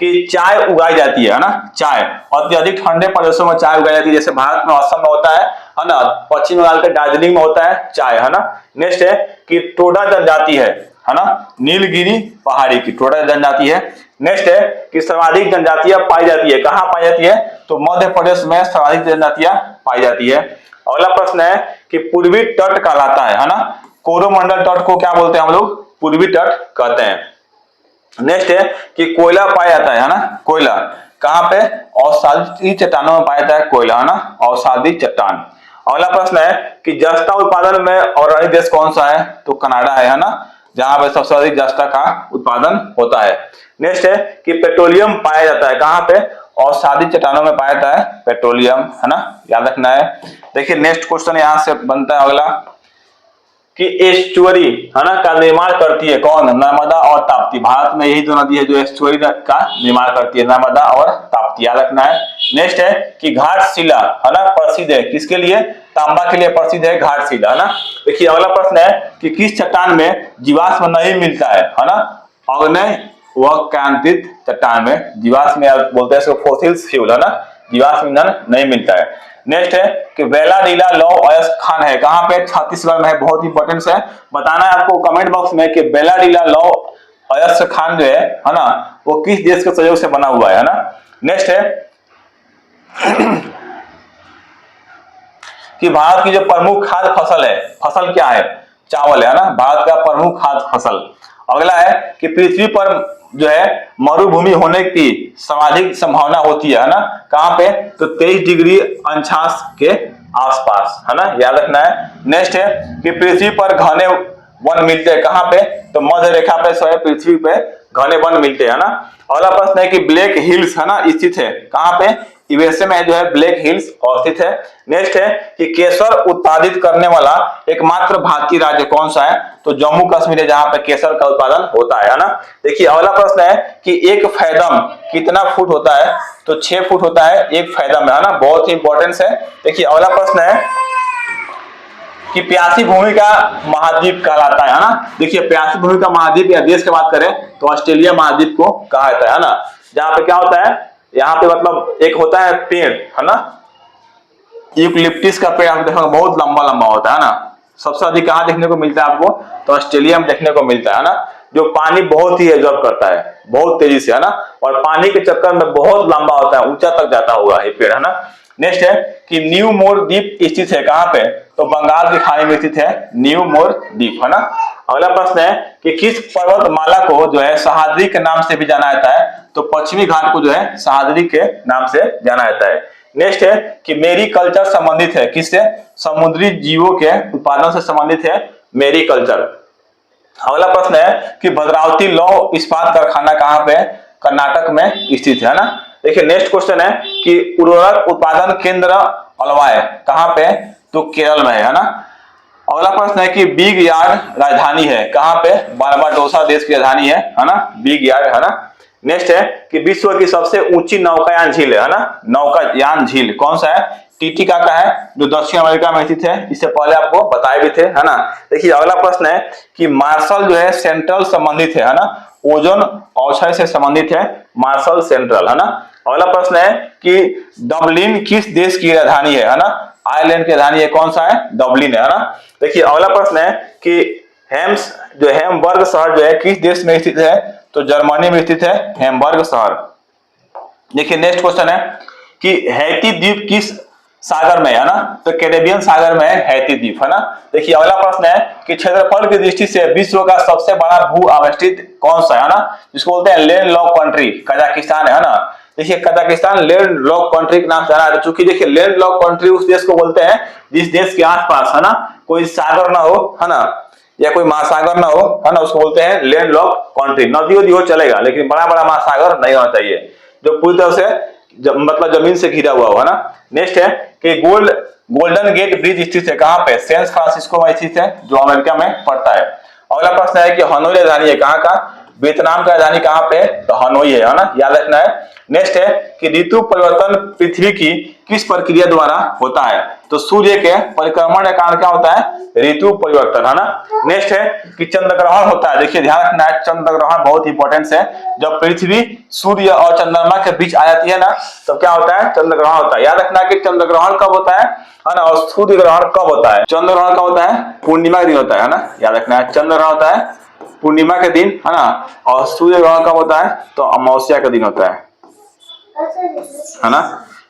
कि चाय उगाई जाती है ना, चाय अत्यधिक ठंडे प्रदेशों में चाय उगाई जाती है, जैसे भारत में असम में होता है ना, पश्चिम बंगाल के दार्जिलिंग में होता है चाय है ना। नेक्स्ट है कि टोडा जनजाति है ना, नीलगिरी पहाड़ी की टोडा जनजाति है। नेक्स्ट है कि सर्वाधिक जनजातियां पाई जाती है, कहां पाई जाती है, तो मध्य प्रदेश में सर्वाधिक जनजातियां पाई जाती है। अगला प्रश्न है कि पूर्वी तट कहलाता है ना, कोरोमंडल तट को क्या बोलते हैं हम लोग, पूर्वी तट कहते हैं। नेक्स्ट है कि कोयला पाया जाता है ना, कोयला कहां पे, अवसादी चट्टानों में पाया जाता है कोयला है ना, अवसादी चट्टान। अगला प्रश्न है कि जस्ता उत्पादन में अग्रणी देश कौन सा है, तो कनाडा है ना, जहां पे सबसे अधिक जस्ता का उत्पादन होता है। नेक्स्ट है कि पेट्रोलियम पाया जाता है कहां पे, अवसादी चट्टानों में पाया जाता है पेट्रोलियम है ना, याद रखना है। देखिए नेक्स्ट क्वेश्चन यहां से बनता है अगला कि एस्चुअरी है ना का निर्माण करती है कौन, नर्मदा और ताप्ती। भारत में यही दो नदी है जो एस्चुअरी का निर्माण करती है, नर्मदा और ताप्ती, याद रखना है। नेक्स्ट है कि घाटशिला है ना प्रसिद्ध है किसके लिए, तांबा के लिए प्रसिद्ध है घाटशिला है ना। देखिए अगला प्रश्न है कि किस चट्टान में जीवाश्म नहीं मिलता है ना, अग्नेय व क्रांतित चट्टान में जीवाश्म बोलते हैं इसको फॉसिल्स फ्यूल है ना, जीवाश्म ईंधन नहीं मिलता है। नेक्स्ट है कि बेलाडीला लौह अयस्क खान है कहां पे, छत्तीसगढ़ में है, बहुत इंपॉर्टेंट है, बताना है आपको कमेंट बॉक्स में कि बेलाडीला लौह अयस्क खान जो है ना वो किस देश के सहयोग से बना हुआ है ना। नेक्स्ट है कि भारत की जो प्रमुख खाद्य फसल है, फसल क्या है, चावल है ना, भारत का प्रमुख खाद्य फसल। अगला है कि पृथ्वी पर जो है मरुभूमि होने की सर्वाधिक संभावना होती है ना, कहां पे, तो 23 डिग्री अंशांश के आसपास है ना, याद रखना है। नेक्स्ट है कि पृथ्वी पर घने वन मिलते हैं कहां पे, तो मध्य रेखा पे पृथ्वी पे घने वन मिलते हैं ना। अगला प्रश्न है कि ब्लैक हिल्स है ना स्थित है कहां पे, यूएसए में जो है ब्लैक हिल्स स्थित है। नेक्स्ट है कि केसर उत्पादित करने वाला एकमात्र भारतीय राज्य कौन सा है, तो जम्मू कश्मीर है जहां पे केसर का उत्पादन होता है ना। देखिए अगला प्रश्न है कि एक फैदम कितना फुट होता है, तो 6 फुट होता है एक फैदम है ना, बहुत ही इंपॉर्टेंट है। देखिए अगला प्रश्न है कि प्यासी भूमि का महाद्वीप कहलाता है ना। देखिए प्यासी भूमि का महाद्वीप या देश की बात करें तो ऑस्ट्रेलिया महाद्वीप को कहा जाता है ना, जहां पे क्या होता है, यहाँ पे मतलब एक होता है पेड़ है ना, यूकलिप्टिस का पेड़ आप देखोगे बहुत लंबा लंबा होता है ना, सबसे अधिक कहाँ देखने को मिलता है आपको, तो ऑस्ट्रेलिया में देखने को मिलता है ना, जो पानी बहुत ही एब्जॉर्ब करता है बहुत तेजी से है ना, और पानी के चक्कर में बहुत लंबा होता है, ऊंचा तक जाता हुआ ये पेड़ है ना। नेक्स्ट है कि न्यू मोर द्वीप स्थित है कहां पे, तो बंगाल की खाड़ी में स्थित है न्यू मोर द्वीप है ना। अगला प्रश्न है कि किस पर्वतमाला को जो है सह्याद्री के नाम से भी जाना जाता है, तो पश्चिमी घाट को जो है सह्याद्री के नाम से जाना जाता है। नेक्स्ट है कि मेरी कल्चर संबंधित है किससे, समुद्री जीवों के उत्पादन से संबंधित है मेरी कल्चर। अगला प्रश्न है कि भद्रावती लौह इस्पात कारखाना कहां पे, कर्नाटक में स्थित है ना। देखिए नेक्स्ट क्वेश्चन है कि उर्वरक उत्पादन केंद्र अलवाय कहां पे, तो केरल में है ना। अगला प्रश्न है कि बिग यार्ड राजधानी है कहां पे, बारबाडोसा देश की राजधानी है ना, बिग यार्ड है ना। नेक्स्ट है कि विश्व की सबसे ऊंची नौकायान झील है ना, नौकायान झील कौन सा है, टीटिका का है जो दक्षिण अमेरिका में स्थित है, इससे पहले आपको बताए भी थे है ना। देखिए अगला प्रश्न है कि मार्शल जो है सेंट्रल संबंधित है ना, ओजोन अवक्षय से संबंधित है मार्शल सेंट्रल है ना। अगला प्रश्न है कि डबलिन किस देश की राजधानी है ना, आयरलैंड की राजधानी कौन सा है? डबलिन है ना। देखिए अगला प्रश्न है कि हेम्स जो हैमबर्ग शहर जो है किस देश में स्थित है? तो जर्मनी में स्थित है हैमबर्ग शहर। देखिए नेक्स्ट क्वेश्चन है कि हैती द्वीप किस सागर में है ना? तो कैरेबियन सागर में है हैती द्वीप है ना। देखिए अगला प्रश्न है कि क्षेत्रफल की दृष्टि से विश्व का सबसे बड़ा भू अवस्थित कौन सा है ना? जिसको बोलते हैं लैंड लॉक कंट्री, कजाकिस्तान है ना। देखिए कजाकिस्तान लैंड लॉक कंट्री के नाम से जाना है, चूंकि देखिए लैंड लॉक कंट्री उस देश को बोलते हैं जिस देश के आसपास है ना कोई सागर ना हो है ना, या कोई महासागर ना हो है ना, उसको बोलते हैं लैंड लॉक कंट्री। नदी वदी हो चलेगा लेकिन बड़ा बड़ा महासागर नहीं होना चाहिए, जो पूरी तरह से मतलब जमीन से घिरा हुआ हो है ना। नेक्स्ट है कि गोल्डन गेट ब्रिज स्थित है कहाँ पे? सैन फ्रांसिस्को में स्थित है, जो अमेरिका में पड़ता है। अगला प्रश्न है कि हनोई राजधानी है कहाँ का? वियतनाम का राजधानी कहाँ पे? तो हनोई है ना, याद रखना है। नेक्स्ट है कि ऋतु परिवर्तन पृथ्वी की किस प्रक्रिया द्वारा होता है? तो सूर्य के परिक्रमण के कारण क्या होता है? ऋतु परिवर्तन है ना। नेक्स्ट है कि चंद्र ग्रहण होता है, देखिए ध्यान रखना है चंद्र ग्रहण बहुत इंपॉर्टेंट है। जब पृथ्वी सूर्य और चंद्रमा के बीच आ जाती है ना तो क्या होता है? चंद्र ग्रहण होता है। याद रखना है कि चंद्र ग्रहण कब होता है ना, और सूर्य ग्रहण कब होता है? चंद्र ग्रहण कब होता है? पूर्णिमा के दिन होता है ना, याद रखना है। चंद्र ग्रहण होता है पूर्णिमा के दिन है ना, और सूर्य ग्रहण कब होता है? तो अमावस्या के दिन होता है ना,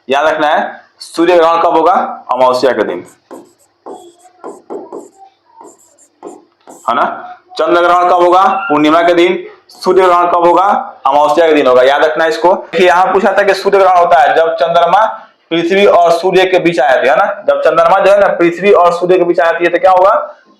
याद रखना है। सूर्य ग्रहण कब होगा? अमावस्या के दिन है ना। चंद्र ग्रहण कब होगा? पूर्णिमा के दिन। सूर्य ग्रहण कब होगा? अमावस्या के दिन होगा, याद रखना है इसको। यहाँ पूछा था कि सूर्य ग्रहण होता है जब चंद्रमा पृथ्वी और सूर्य के बीच आ जाती है ना, जब चंद्रमा जो है ना पृथ्वी और सूर्य के बीच आ जाती है तो क्या होगा?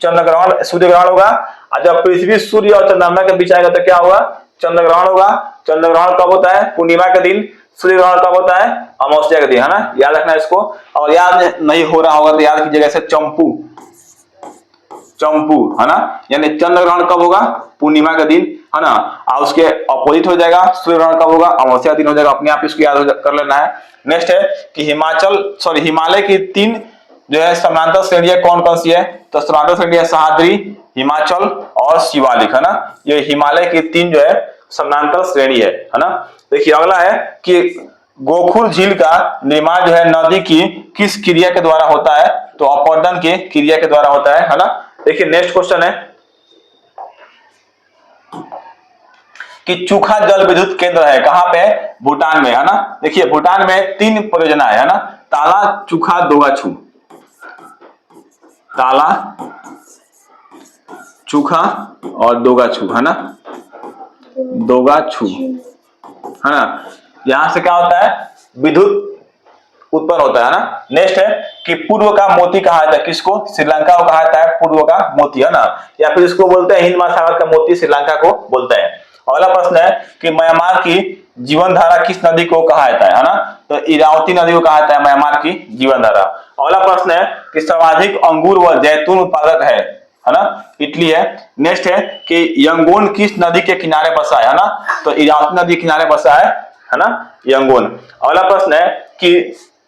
चंद्र ग्रहण, सूर्य ग्रहण होगा। और जब पृथ्वी सूर्य और चंद्रमा के बीच आएगा तो क्या होगा? चंद्र ग्रहण होगा। चंद्र ग्रहण कब होता है? पूर्णिमा के दिन। सूर्य ग्रहण कब होता है? अमावस्या के दिन है ना, याद रखना है इसको। और याद नहीं हो रहा होगा तो याद कीजिएगा इसे चंपू, चंपू है ना। यानी चंद्र ग्रहण कब होगा? पूर्णिमा के दिन है ना, और उसके अपोजिट हो जाएगा सूर्य ग्रहण कब होगा? अमावस्या दिन हो जाएगा। अपने आप इसको याद कर लेना है। नेक्स्ट है कि हिमालय की 3 जो है समानांतर श्रेणियां कौन कौन सी है? तो समानांतर श्रेणियां सह्याद्री, हिमाचल और शिवालिक है ना। ये हिमालय की 3 जो है समानांतर श्रेणी है ना। देखिए अगला है कि गोखुर झील का निर्माण जो है नदी की किस क्रिया के द्वारा होता है? तो अपरदन के क्रिया के द्वारा होता है ना। देखिए नेक्स्ट क्वेश्चन है कि चूखा जल विद्युत केंद्र है कहां पे? भूटान में है ना। देखिए भूटान में 3 परियोजना है ना, ताला, चूखा, दोगाछू। ताला, चूखा और दोगाछू है ना, दोगाछू है ना। यहां से क्या होता है? विद्युत उत्पन्न होता है ना। नेक्स्ट है कि पूर्व का मोती कहा जाता है किसको? श्रीलंका को कहा जाता है पूर्व का मोती है ना, या फिर इसको बोलते हैं हिंद महासागर का मोती, श्रीलंका को बोलते हैं। अगला प्रश्न है कि म्यांमार की जीवन धारा किस नदी को कहा जाता है ना? तो इरावती नदी को कहा जाता है म्यांमार की जीवन धारा। अगला प्रश्न है कि सर्वाधिक अंगूर व जैतून उत्पादक है ना, इटली है। नेक्स्ट है कि यंगून किस नदी के किनारे बसा है ना? तो इरावती नदी के किनारे बसा है ना यंगून। अगला प्रश्न है कि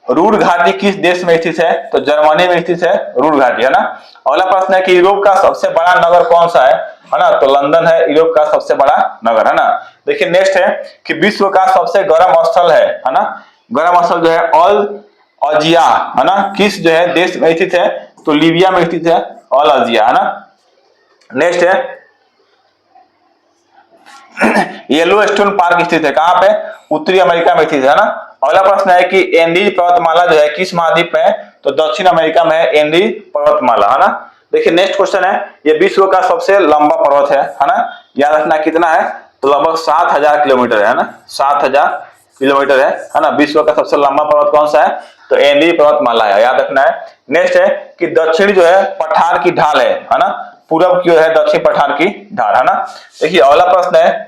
रूर घाटी किस देश में स्थित है? तो जर्मनी में स्थित है रूर घाटी है ना। अगला प्रश्न है कि यूरोप का सबसे बड़ा नगर कौन सा है ना? तो लंदन है यूरोप का सबसे बड़ा नगर है ना। देखिए नेक्स्ट है कि विश्व का सबसे गर्म स्थल है ना, गर्म स्थल जो है अल अजिया है ना, किस जो है देश में स्थित है? तो लीबिया में स्थित है अल अजिया है ना। नेक्स्ट है येलोस्टोन पार्क स्थित है कहां पे? उत्तरी अमेरिका में स्थित है ना। अगला प्रश्न है कि एंडीज पर्वतमाला जो है किस महाद्वीप में है? तो दक्षिण अमेरिका में है एंडीज पर्वतमाला है ना। देखिए नेक्स्ट क्वेश्चन है, ये विश्व का सबसे लंबा पर्वत है ना, याद रखना कितना है? तो लगभग 7000 किलोमीटर है ना, 7000 किलोमीटर है ना। विश्व का सबसे लंबा पर्वत कौन सा है? तो एंडीज पर्वतमाला है, याद रखना है। नेक्स्ट है कि दक्षिणी जो है पठार की ढाल है ना, पूरब की है दक्षिण पठार की ढाल है ना। देखिए अगला प्रश्न है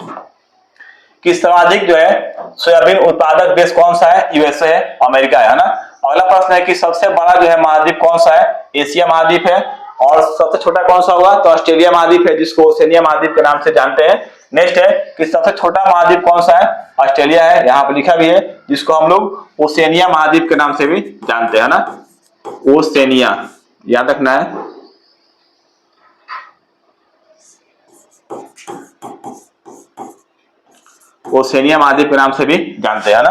कि सर्वाधिक जो है सोयाबीन उत्पादक देश कौन सा है? यूएसए है, अमेरिका है ना। अगला प्रश्न है कि सबसे बड़ा जो है महाद्वीप कौन सा है? एशिया महाद्वीप है। और सबसे छोटा कौन सा होगा? तो ऑस्ट्रेलिया महाद्वीप है, जिसको ओसेनिया महाद्वीप के नाम से जानते हैं। नेक्स्ट है कि सबसे छोटा महाद्वीप कौन सा है? ऑस्ट्रेलिया है, यहाँ पे लिखा भी है, जिसको हम लोग ओसेनिया महाद्वीप के नाम से भी जानते हैं ना, ओसेनिया, याद रखना है। ओसेनिया महाद्वीप के नाम से भी जानते हैं ना।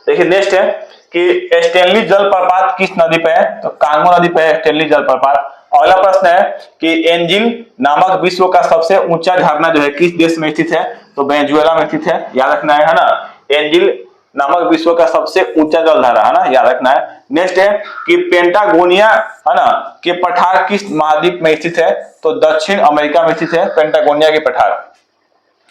देखिए नेक्स्ट है कि स्टेनली जलप्रपात किस नदी पे है, तो कांगो नदी पे है स्टेनली जलप्रपात। अगला प्रश्न है कि एंजिल नामक विश्व का सबसे ऊंचा झरना जो है किस देश में स्थित है, तो वेनेजुएला में स्थित है, याद रखना है ना। एंजिल नामक विश्व का सबसे ऊंचा जलधारा है ना, याद रखना है। नेक्स्ट है कि पेंटागोनिया है ना के पठार किस महाद्वीप में स्थित है, तो दक्षिण अमेरिका में स्थित है पेंटागोनिया के पठार।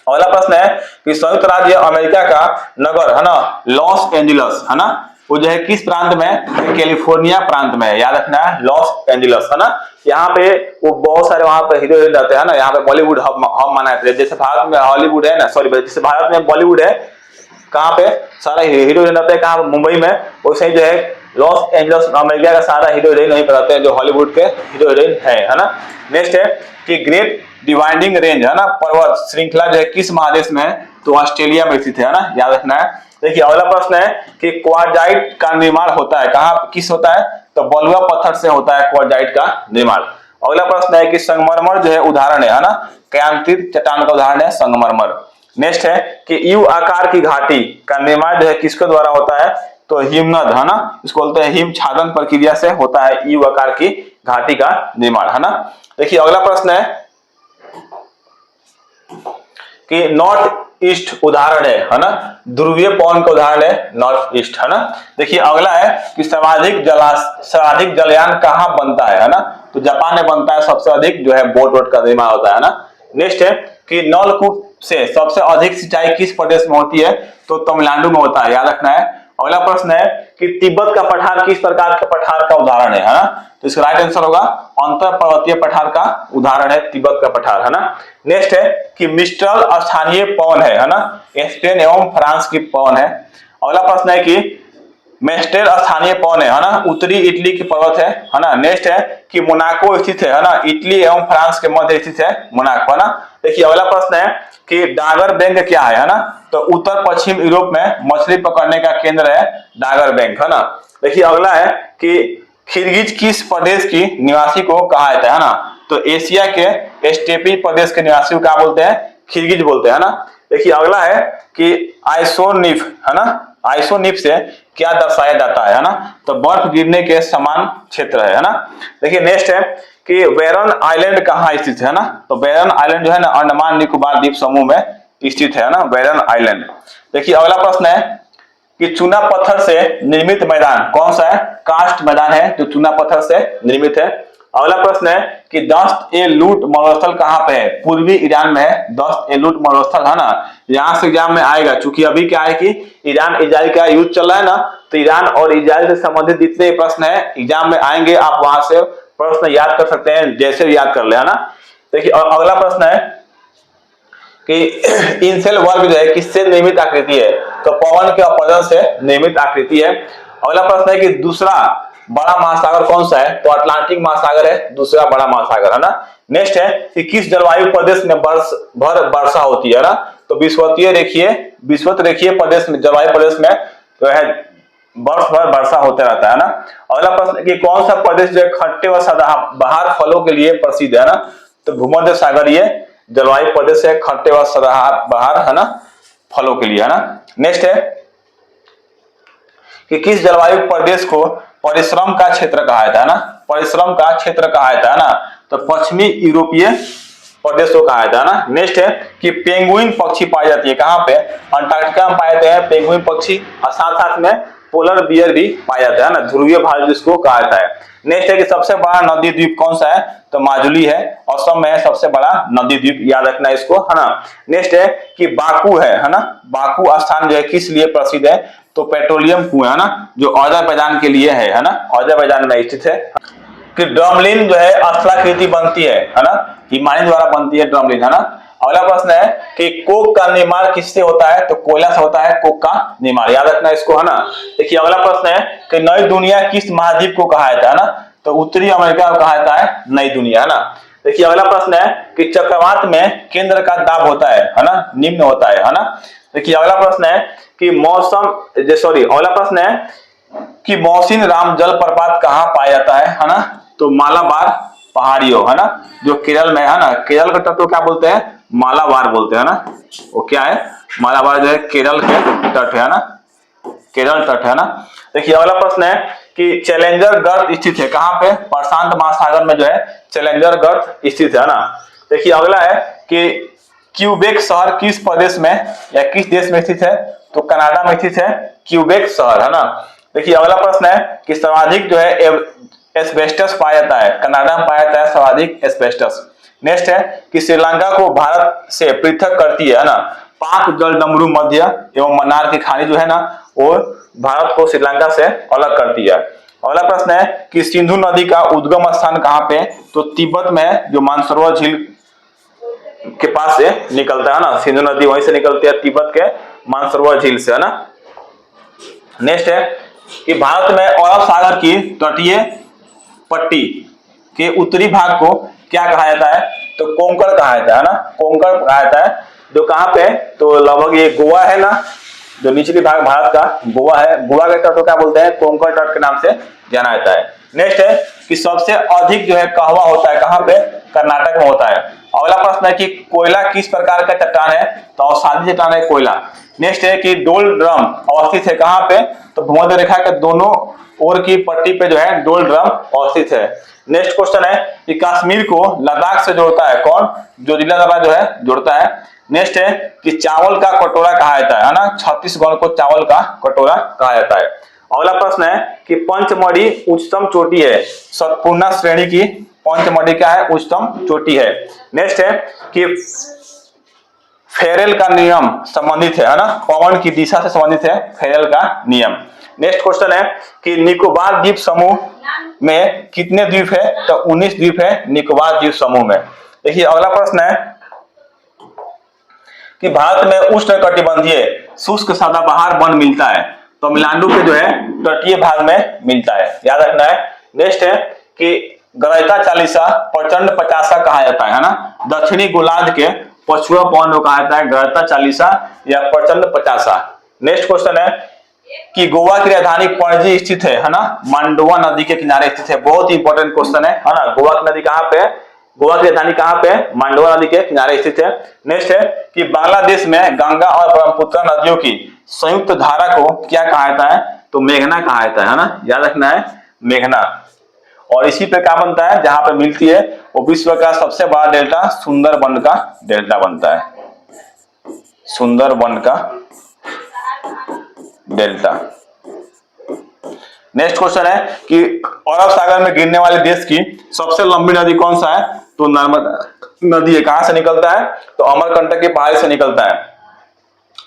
अगला प्रश्न है कि संयुक्त राज्य अमेरिका का नगर है ना लॉस एंजिलस है ना, वो जो है किस प्रांत में, कैलिफोर्निया प्रांत में है, याद रखना है लॉस एंजिलस है ना। यहाँ पे वो बहुत सारे वहां पे हीरो रहते हैं ना, यहाँ पे बॉलीवुड हब माना जाता है। जैसे भारत में हॉलीवुड है ना, सॉरी जैसे भारत में बॉलीवुड है, कहाँ पे सारा हीरो रहते हैं, कहाँ मुंबई में, वैसे ही जो है लॉस एंजल्स अमेरिका का सारा हीरो हीरोइन नहीं बताते हैं जो हॉलीवुड के हीरो हीरोइन है ना। नेक्स्ट है कि ग्रेट डिवाइडिंग रेंज है ना पर्वत श्रृंखला जो है किस महादेश में है, तो ऑस्ट्रेलिया में स्थित है ना, याद रखना है। देखिए अगला प्रश्न है कि क्वार्जाइट का निर्माण होता है कहाँ, किस होता है, तो बलुआ पत्थर से होता है क्वार्जाइट का निर्माण। अगला प्रश्न है कि संगमरमर जो है उदाहरण है ना, क्यांतित चट्टान का उदाहरण है संगमरमर। नेक्स्ट है कि यू आकार की घाटी का निर्माण जो है किसके द्वारा होता है, तो हिमनद है ना, इसको बोलते हैं हिमछादन प्रक्रिया से होता है यू आकार की घाटी का निर्माण है ना। देखिए अगला प्रश्न है कि नॉर्थ ईस्ट उदाहरण है ना, ध्रुवीय पवन का उदाहरण है नॉर्थ ईस्ट है ना। देखिए अगला है कि सर्वाधिक जलयान कहाँ बनता है ना, तो जापान में बनता है सबसे अधिक जो है बोट का निर्माण होता है ना। नेक्स्ट है कि नलकूप से सबसे अधिक सिंचाई किस प्रदेश में होती है, तो तमिलनाडु में होता है, याद रखना है। अगला प्रश्न है कि तिब्बत का पठार किस प्रकार के पठार का उदाहरण है ना, तो इसका राइट आंसर होगा अंतर पर्वतीय पठार का उदाहरण है तिब्बत का पठार है ना। नेक्स्ट है कि मिस्ट्रल स्थानीय पवन है ना, स्पेन एवं फ्रांस की पवन है। अगला प्रश्न है कि मेस्टेर स्थानीय पवन है ना, उत्तरी इटली की पर्वत है ना। नेक्स्ट है कि मोनाको स्थित है ना, इटली एवं फ्रांस के मध्य स्थित है मोनाको है ना। देखिए अगला प्रश्न है कि डागर बैंक क्या है ना, तो उत्तर पश्चिम यूरोप में मछली पकड़ने का केंद्र है डागर बैंक है ना। देखिए अगला है कि खिरगिज किस प्रदेश की निवासी को कहा जाता है ना, तो एशिया के स्टेपी प्रदेश के निवासी को क्या बोलते हैं, खिरगिज बोलते हैं ना। देखिए अगला है कि आइसोनिफ है ना, आइसोनिफ से क्या दर्शाया जाता है ना, तो बर्फ गिरने के समान क्षेत्र है ना। देखिए नेक्स्ट है कि बैरन आइलैंड कहाँ स्थित है ना, तो बैरन आइलैंड जो है ना अंडमान निकोबार द्वीप समूह में स्थित है ना बैरन आइलैंड। देखिए अगला प्रश्न है कि चूना पत्थर से निर्मित मैदान कौन सा है, कास्ट मैदान है जो चूना पत्थर से निर्मित है। अगला प्रश्न है कि दस्त ए लूट मरुस्थल कहाँ पे है, पूर्वी ईरान में है दस्त ए लूट मरुस्थल है ना। यहाँ से एग्जाम में आएगा, चूंकि अभी क्या है कि ईरान इजराइल का युद्ध चल रहा है ना, तो ईरान और इजराइल से संबंधित जितने प्रश्न है एग्जाम में आएंगे, आप वहां से प्रश्न याद कर सकते हैं, जैसे याद कर ले है ना। देखिए अगला प्रश्न है कि इंसेल वर्ग जो है किससे निर्मित आकृति है, तो पवन के अपवर्तन से निर्मित आकृति है। अगला प्रश्न है कि दूसरा बड़ा महासागर कौन सा है, तो अटलांटिक महासागर है दूसरा बड़ा महासागर है ना। नेक्स्ट है कि किस जलवायु प्रदेश में वर्षा होती है ना, तो विषुवत रेखीय प्रदेश में जलवायु प्रदेश में जो है वर्ष भर वर्षा होते रहता है ना। अगला प्रश्न कि कौन सा प्रदेश जो है खट्टे व सदाबहार फलों के लिए प्रसिद्ध है ना, तो भूमध्य सागरीय जलवायु प्रदेश है, खट्टे व सदाबहार है ना फलों के लिए है ना। नेक्स्ट है कि किस जलवायु प्रदेश को परिश्रम का क्षेत्र कहा जाता है ना, परिश्रम का क्षेत्र कहा जाता है ना, तो पश्चिमी यूरोपीय प्रदेश को कहा जाता है ना। नेक्स्ट है कि पेंगुइन पक्षी पाई जाती है कहाँ पे, अंटार्कटिका में पाए जाते हैं पेंगुइन पक्षी, और साथ साथ में पोलर बियर भी पाया जाता है ना, ध्रुवीय भालू जिसको कहा जाता है। नेक्स्ट है कि सबसे बड़ा नदी द्वीप कौन सा है, तो माजुली है, असम में है सबसे बड़ा नदी द्वीप, याद रखना है इसको है ना। नेक्स्ट है कि बाकू है ना, बाकू स्थान जो है किस लिए प्रसिद्ध है, तो पेट्रोलियम कुएं है ना, जो अजरबैजान के लिए है ना, अजरबैजान में स्थित है। कि ड्रमलिन जो है स्थलाकृति बनती है ना, हिमालय द्वारा बनती है ड्रमलिन है ना। अगला प्रश्न है कि कोक का निर्माण किससे होता है, तो कोयला से होता है कोक का निर्माण, याद रखना इसको है ना। देखिए अगला प्रश्न है कि नई दुनिया किस महाद्वीप को कहा जाता है ना, तो उत्तरी अमेरिका को कहा जाता है नई दुनिया है ना। देखिए अगला प्रश्न है कि चक्रवात में केंद्र का दाब होता है ना, निम्न होता है ना। देखिए अगला प्रश्न है कि अगला प्रश्न है कि मौसिन राम जलप्रपात कहाँ पाया जाता है ना, तो मालाबार पहाड़ियों है ना, जो केरल में है ना, केरल का तट को क्या बोलते हैं, मालाबार बोलते हैं ना। वो क्या है, मालाबार जो है केरल के तट है ना, केरल तट है ना। देखिए अगला प्रश्न है कि चैलेंजर गर्त स्थित है कहाँ पे, प्रशांत महासागर में जो है चैलेंजर गर्त स्थित है ना। देखिए अगला है कि क्यूबेक शहर किस प्रदेश में या किस देश में स्थित है, तो कनाडा में स्थित है क्यूबेक शहर, है ना। देखिए अगला प्रश्न है कि सर्वाधिक जो है एस्बेस्टस पाया जाता है, कनाडा में पाया जाता है सर्वाधिक एस्बेस्टस। नेक्स्ट है कि श्रीलंका को भारत से पृथक करती है ना पाक जलडमरू मध्य एवं मन्नार की खाड़ी जो है ना वो भारत को श्रीलंका से अलग करती है। अगला प्रश्न है कि सिंधु नदी का उद्गम स्थान कहाँ पे, तो तिब्बत में जो मानसरोवर झील के पास से निकलता है ना, सिंधु नदी वहीं से निकलती है तिब्बत के मानसरोवर झील से, है ना। नेक्स्ट है कि भारत में अरब सागर की तटीय पट्टी के उत्तरी भाग को क्या कहा जाता है, तो कोंकण कहा जाता है ना, कोंकण कहा जाता है। जो कहाँ पे, तो लगभग ये गोवा है ना, जो निचली भाग भारत का गोवा है, गोवा के तट को क्या बोलते हैं, कोंकण तट के नाम से जाना जाता है। नेक्स्ट है कि सबसे अधिक जो है कहवा होता है कहाँ पे, कर्नाटक में होता है। अगला प्रश्न है कि कोयला किस प्रकार का चट्टान है, तो अवसादी चट्टान है कोयला। नेक्स्ट है कि डोल ड्रम अवस्थित है कहाँ पे, तो भूमध्य रेखा के दोनों ओर की पट्टी पे जो है डोल ड्रम अवस्थित है। नेक्स्ट क्वेश्चन है कि कश्मीर को लद्दाख से जोड़ता है कौन, जोजिला जो है जोड़ता है। नेक्स्ट है कि चावल का कटोरा कहा जाता है ना, छत्तीसगढ़ को चावल का कटोरा कहा जाता है। अगला प्रश्न है कि पंचमढ़ी उच्चतम चोटी है, सतपूर्णा श्रेणी की पंचमढ़ी क्या है, उच्चतम चोटी है। नेक्स्ट है कि फेरेल का नियम संबंधित है ना, पवन की दिशा से संबंधित है फेरेल का नियम। नेक्स्ट क्वेश्चन है कि निकोबार द्वीप समूह में कितने द्वीप है, तो 19 द्वीप है निकोबार द्वीप समूह में। देखिए अगला प्रश्न है कि भारत में उष्णकटिबंधीय शुष्क सदाबहार वन मिलता है, तो तमिलनाडु के जो है तटीय भाग में मिलता है, याद रखना है। नेक्स्ट है कि गरजता चालीसा प्रचंड पचासा कहा जाता है ना, दक्षिणी गोलार्ध के पछुआ पवन को कहा जाता है गरजता चालीसा या प्रचंड पचासा। नेक्स्ट क्वेश्चन है कि गोवा की राजधानी पणजी स्थित है ना, मांडोवा नदी के किनारे स्थित है, बहुत ही इंपॉर्टेंट क्वेश्चन है ना। गोवा की नदी कहाँ पे है, गोवा की राजधानी कहाँ पे, मांडोवा नदी के किनारे स्थित है। नेक्स्ट है कि बांग्लादेश में गंगा और ब्रह्मपुत्र नदियों की संयुक्त धारा को क्या कहा जाता है, तो मेघना कहा जाता है ना, याद रखना है मेघना। और इसी पे क्या बनता है, जहां पे मिलती है वो विश्व का सबसे बड़ा डेल्टा सुंदरबन का डेल्टा बनता है, सुंदरबन का डेल्टा। नेक्स्ट क्वेश्चन है कि अरब सागर में गिरने वाले देश की सबसे लंबी नदी कौन सा है, तो नर्मदा नदी है, कहां से निकलता है, तो अमरकंटक की पहाड़ी से निकलता है।